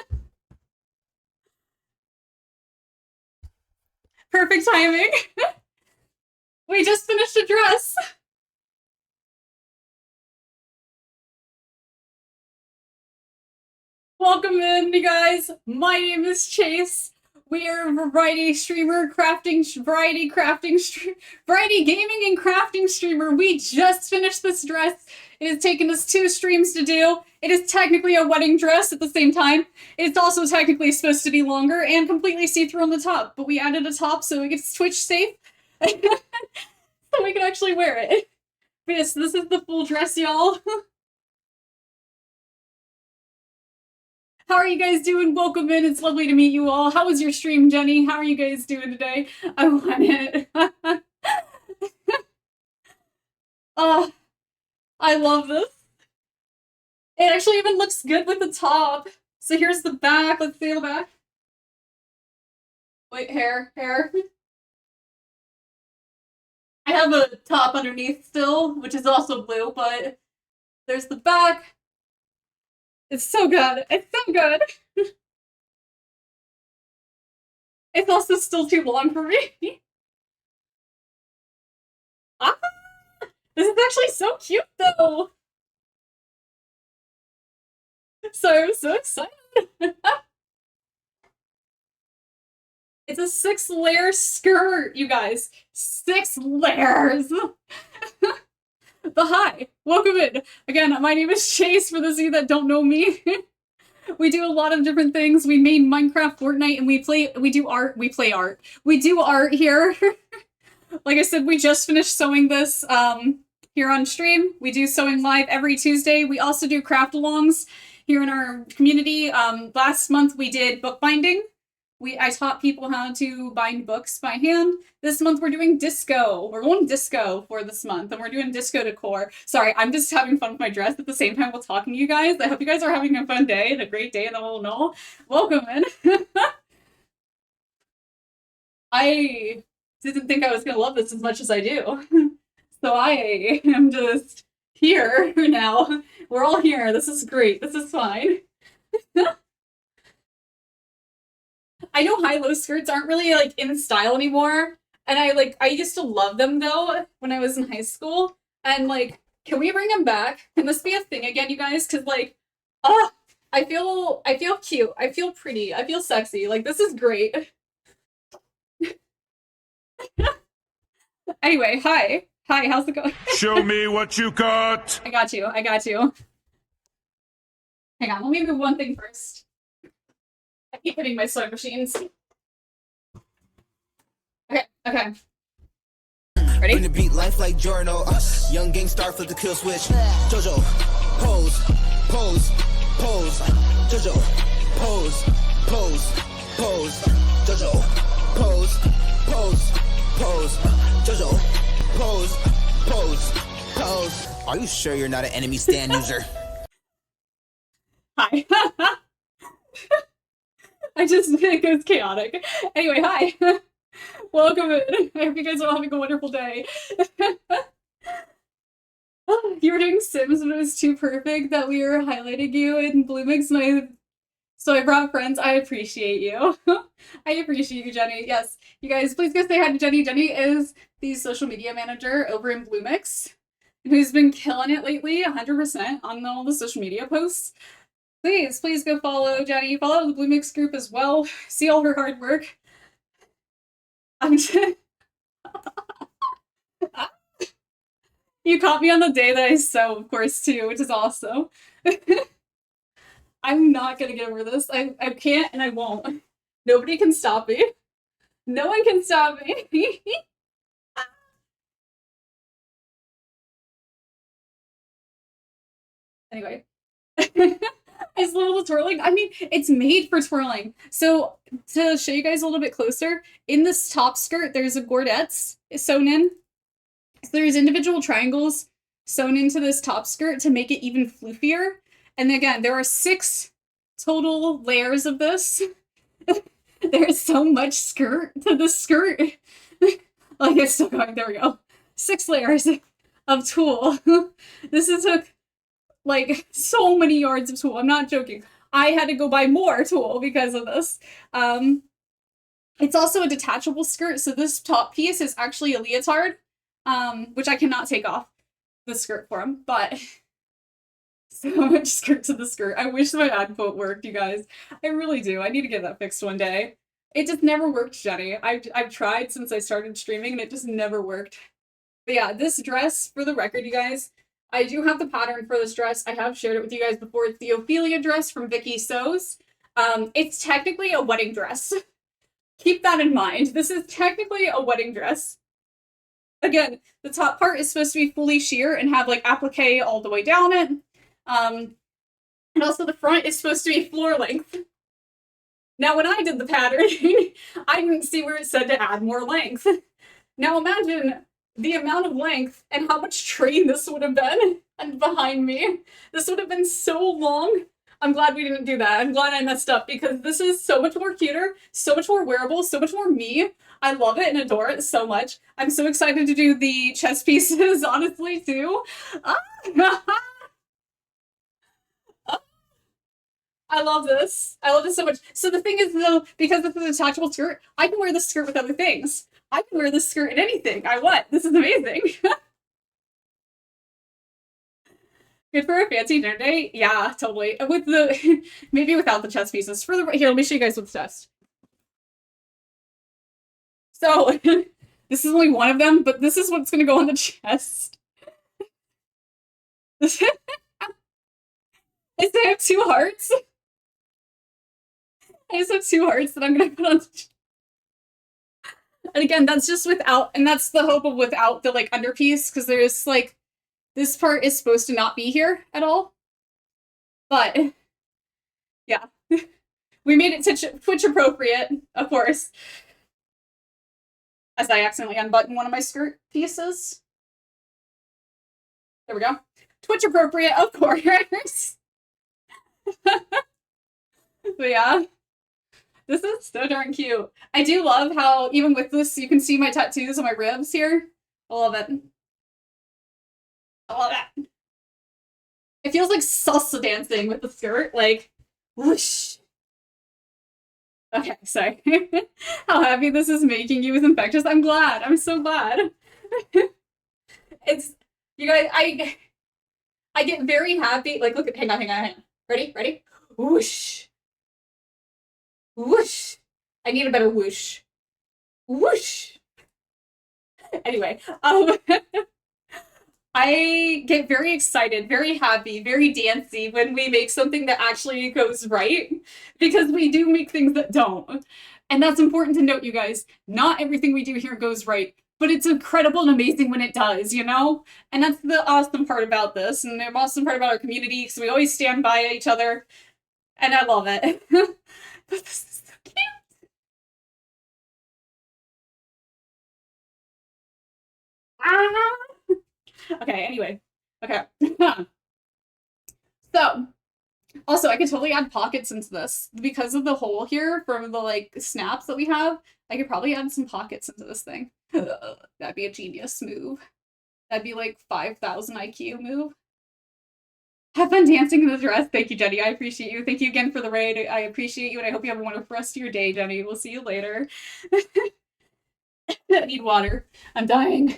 Perfect timing! We just finished a dress! Welcome in, you guys! My name is Chase. We are a variety streamer, variety gaming and crafting streamer. We just finished this dress. It has taken us 2 streams to do. It is technically a wedding dress at the same time. It's also technically supposed to be longer and completely see-through on the top, but we added a top so it gets Twitch safe. So we can actually wear it. But yes, this is the full dress, y'all. How are you guys doing? Welcome in. It's lovely to meet you all. How was your stream, Jenny? How are you guys doing today? I want it. Oh, I love this. It actually even looks good with the top. So here's the back. Let's see the back. Wait, hair. I have a top underneath still, which is also blue, but there's the back. It's so good. It's so good. It's also still too long for me. Ah, this is actually so cute, though. So I'm so excited. It's a 6-layer skirt, you guys. 6 layers. But hi, welcome in. Again, my name is Chase, for those of you that don't know me. We do a lot of different things. We made Minecraft, Fortnite, and we do art. We play art. We do art here. Like I said, we just finished sewing this here on stream. We do sewing live every Tuesday. We also do craft-alongs here in our community. Last month we did bookbinding. I taught people how to bind books by hand. This month we're doing disco. We're going disco for this month, and we're doing disco decor. Sorry, I'm just having fun with my dress at the same time while talking to you guys. I hope you guys are having a fun day and a great day in the whole know. Welcome in. I didn't think I was gonna love this as much as I do. So I am just here now. We're all here. This is great. This is fine. I know high-low skirts aren't really, like, in style anymore, and I used to love them, though, when I was in high school, and, like, can we bring them back? Can this be a thing again, you guys? Because, like, I feel cute, I feel pretty, I feel sexy, like, this is great. Anyway, hi, how's it going? Show me what you got! I got you. Hang on, let me move one thing first. I keep hitting my sewing machines. Okay. Ready? Bring the beat, life like journal. Young gang star flip the kill switch. Jojo, pose, pose, pose. Jojo, pose, pose, pose. Jojo, pose, pose, pose. Jojo, pose, pose, pose. Are you sure you're not an enemy stand user? Hi. it goes chaotic. Anyway, hi. Welcome in. I hope you guys are all having a wonderful day. You were doing Sims, but it was too perfect that we were highlighting you in Bloomix, so I brought friends. I appreciate you. I appreciate you, Jenny. Yes, you guys, please go say hi to Jenny. Jenny is the social media manager over in Bloomix, who's been killing it lately, 100% on all the social media posts. Please go follow Jenny. Follow the Bloomix group as well. See all her hard work. I'm just... You caught me on the day that I sew, of course, too, which is awesome. I'm not gonna get over this. I can't and I won't. Nobody can stop me. No one can stop me. Anyway. It's a little twirling. I mean, it's made for twirling. So to show you guys a little bit closer, in this top skirt, there's a gordettes sewn in. So there's individual triangles sewn into this top skirt to make it even floofier. And again, there are 6 total layers of this. There's so much skirt to the skirt. Like, it's still going. There we go. 6 layers of tulle. This took like so many yards of tulle. I'm not joking. I had to go buy more tulle because of this. It's also a detachable skirt, so this top piece is actually a leotard, which I cannot take off the skirt for him, but so much skirt to the skirt. I wish my ad quote worked, you guys. I really do. I need to get that fixed one day. It just never worked, Jenny. I've tried since I started streaming and it just never worked. But yeah, this dress, for the record, you guys, I do have the pattern for this dress. I have shared it with you guys before. It's the Ophelia dress from Vikki Sews. It's technically a wedding dress. Keep that in mind. This is technically a wedding dress. Again, the top part is supposed to be fully sheer and have like applique all the way down it. And also the front is supposed to be floor length. Now, when I did the pattern, I didn't see where it said to add more length. Now imagine the amount of length and how much train this would have been and behind me. This would have been so long. I'm glad we didn't do that. I'm glad I messed up because this is so much more cuter, so much more wearable, so much more me. I love it and adore it so much. I'm so excited to do the chest pieces, honestly, too. I love this. I love this so much. So the thing is, though, because this is a detachable skirt, I can wear this skirt with other things. I can wear this skirt in anything I want. This is amazing. Good for a fancy dinner date? Yeah, totally. With the, maybe without the chest pieces. For the, here, let me show you guys what's chest. So, this is only one of them, but this is what's gonna go on the chest. Is I have 2 hearts. I just have 2 hearts that I'm gonna put on the chest. And again, that's just without, and that's the hope of without the, like, underpiece, because there's, like, this part is supposed to not be here at all. But, yeah. We made it Twitch appropriate, of course. As I accidentally unbuttoned one of my skirt pieces. There we go. Twitch appropriate, of course. But yeah. This is so darn cute. I do love how, even with this, you can see my tattoos on my ribs here. I love it. I love it. It feels like salsa dancing with the skirt, like, whoosh. Okay, sorry. How happy this is making you with infectious. I'm glad. I'm so glad. It's, you guys, I get very happy. Like, look at, hang on. Ready? Whoosh. Whoosh. I need a better whoosh. Whoosh. Anyway, I get very excited, very happy, very dancey when we make something that actually goes right, because we do make things that don't. And that's important to note, you guys. Not everything we do here goes right, but it's incredible and amazing when it does, you know? And that's the awesome part about this, and the awesome part about our community, because we always stand by each other, and I love it. But this is so cute. Ah! Okay, anyway. Okay. So, Also, I could totally add pockets into this. Because of the hole here from the, like, snaps that we have, I could probably add some pockets into this thing. That'd be a genius move. That'd be like 5,000 IQ move. Have fun dancing in the dress. Thank you, Jenny. I appreciate you. Thank you again for the raid. I appreciate you, and I hope you have a wonderful rest of your day, Jenny. We'll see you later. I need water. I'm dying.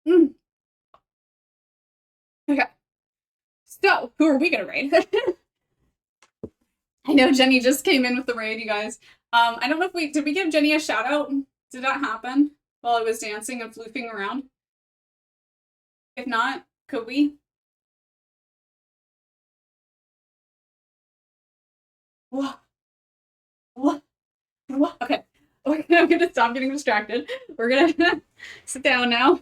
Mm. Okay. So, who are we gonna raid? I know Jenny just came in with the raid, you guys. I don't know if did we give Jenny a shout out? Did that happen while I was dancing and floofing around? If not, could we? What? What? What? Okay. Okay, I'm gonna stop getting distracted. We're gonna sit down now.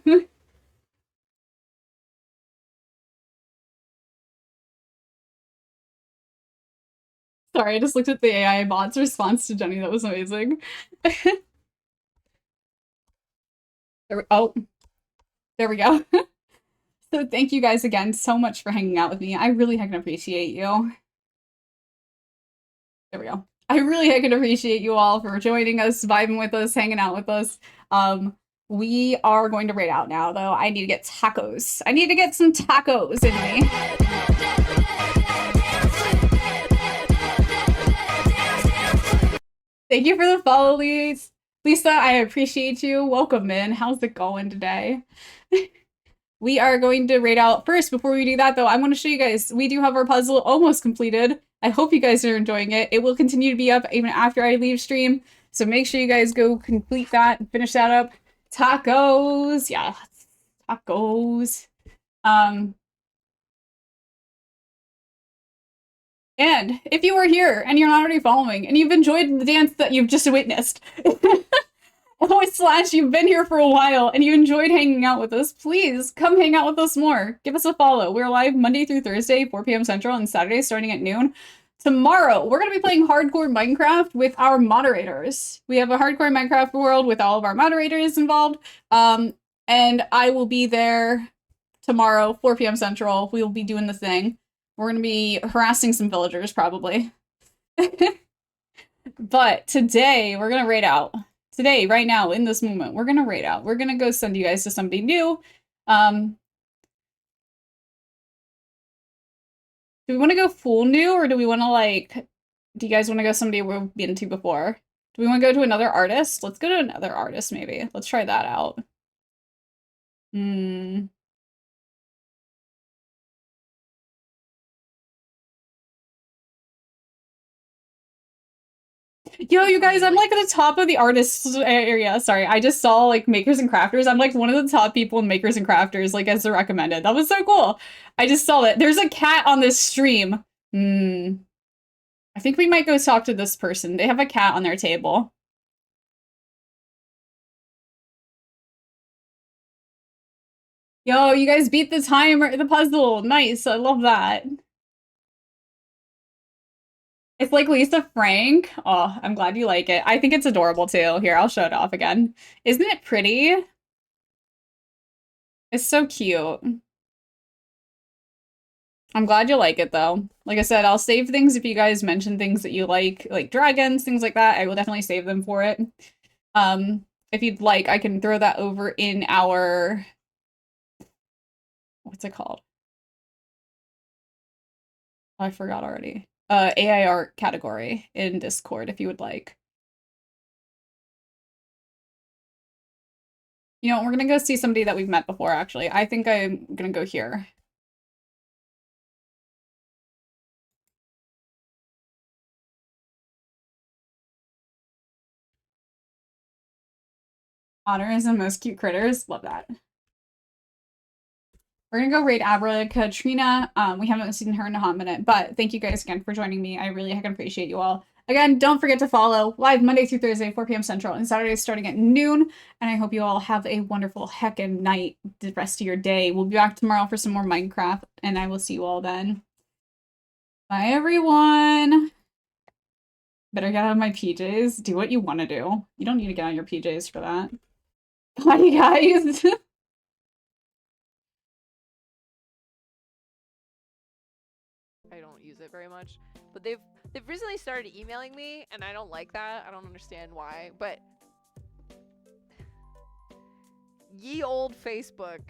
Sorry, I just looked at the AI bot's response to Jenny. That was amazing. Oh, there we go. So thank you guys again so much for hanging out with me. I really heckin' appreciate you. There we go. I really heckin' appreciate you all for joining us, vibing with us, hanging out with us. We are going to raid out now, though. I need to get tacos. I need to get some tacos in me. Thank you for the follow, Lisa. Lisa, I appreciate you. Welcome in. How's it going today? We are going to raid out first. Before we do that, though, I'm going to show you guys. We do have our puzzle almost completed. I hope you guys are enjoying it. It will continue to be up even after I leave stream. So make sure you guys go complete that and finish that up. Tacos. Yeah, tacos. And if you are here and you're not already following and you've enjoyed the dance that you've just witnessed, / you've been here for a while and you enjoyed hanging out with us, please come hang out with us more. Give us a follow. We're live Monday through Thursday, 4 p.m. Central, and Saturday starting at noon. Tomorrow, we're going to be playing hardcore Minecraft with our moderators. We have a hardcore Minecraft world with all of our moderators involved. And I will be there tomorrow, 4 p.m. Central. We will be doing the thing. We're going to be harassing some villagers, probably. But today, we're going to raid out. Today, right now, in this moment, we're going to raid out. We're going to go send you guys to somebody new. Do we want to go full new, or do we want to, like... Do you guys want to go somebody we've been to before? Do we want to go to another artist? Let's go to another artist, maybe. Let's try that out. Yo, you guys, I'm like at the top of the artists area. Sorry, I just saw like makers and crafters. I'm like one of the top people in makers and crafters, like as the recommended. That was so cool. I just saw that. There's a cat on this stream. I think we might go talk to this person. They have a cat on their table. Yo, you guys beat the timer, the puzzle. Nice. I love that. It's like Lisa Frank. Oh, I'm glad you like it. I think it's adorable too. Here, I'll show it off again. Isn't it pretty? It's so cute. I'm glad you like it though. Like I said, I'll save things if you guys mention things that you like dragons, things like that. I will definitely save them for it. If you'd like, I can throw that over in our... What's it called? Oh, I forgot already. AI art category in Discord if you would like. You know, we're gonna go see somebody that we've met before, actually. I think I'm gonna go here. Honors and most cute critters. Love that. We're gonna go raid Abra Katrina. We haven't seen her in a hot minute, but thank you guys again for joining me. I really heckin' appreciate you all. Again, don't forget to follow live Monday through Thursday, 4 p.m. Central, and Saturdays starting at noon. And I hope you all have a wonderful heckin' night, the rest of your day. We'll be back tomorrow for some more Minecraft, and I will see you all then. Bye, everyone. Better get out of my PJs. Do what you want to do. You don't need to get out of your PJs for that. Bye, guys. use it very much. But they've recently started emailing me, and I don't like that. I don't understand why. But ye old Facebook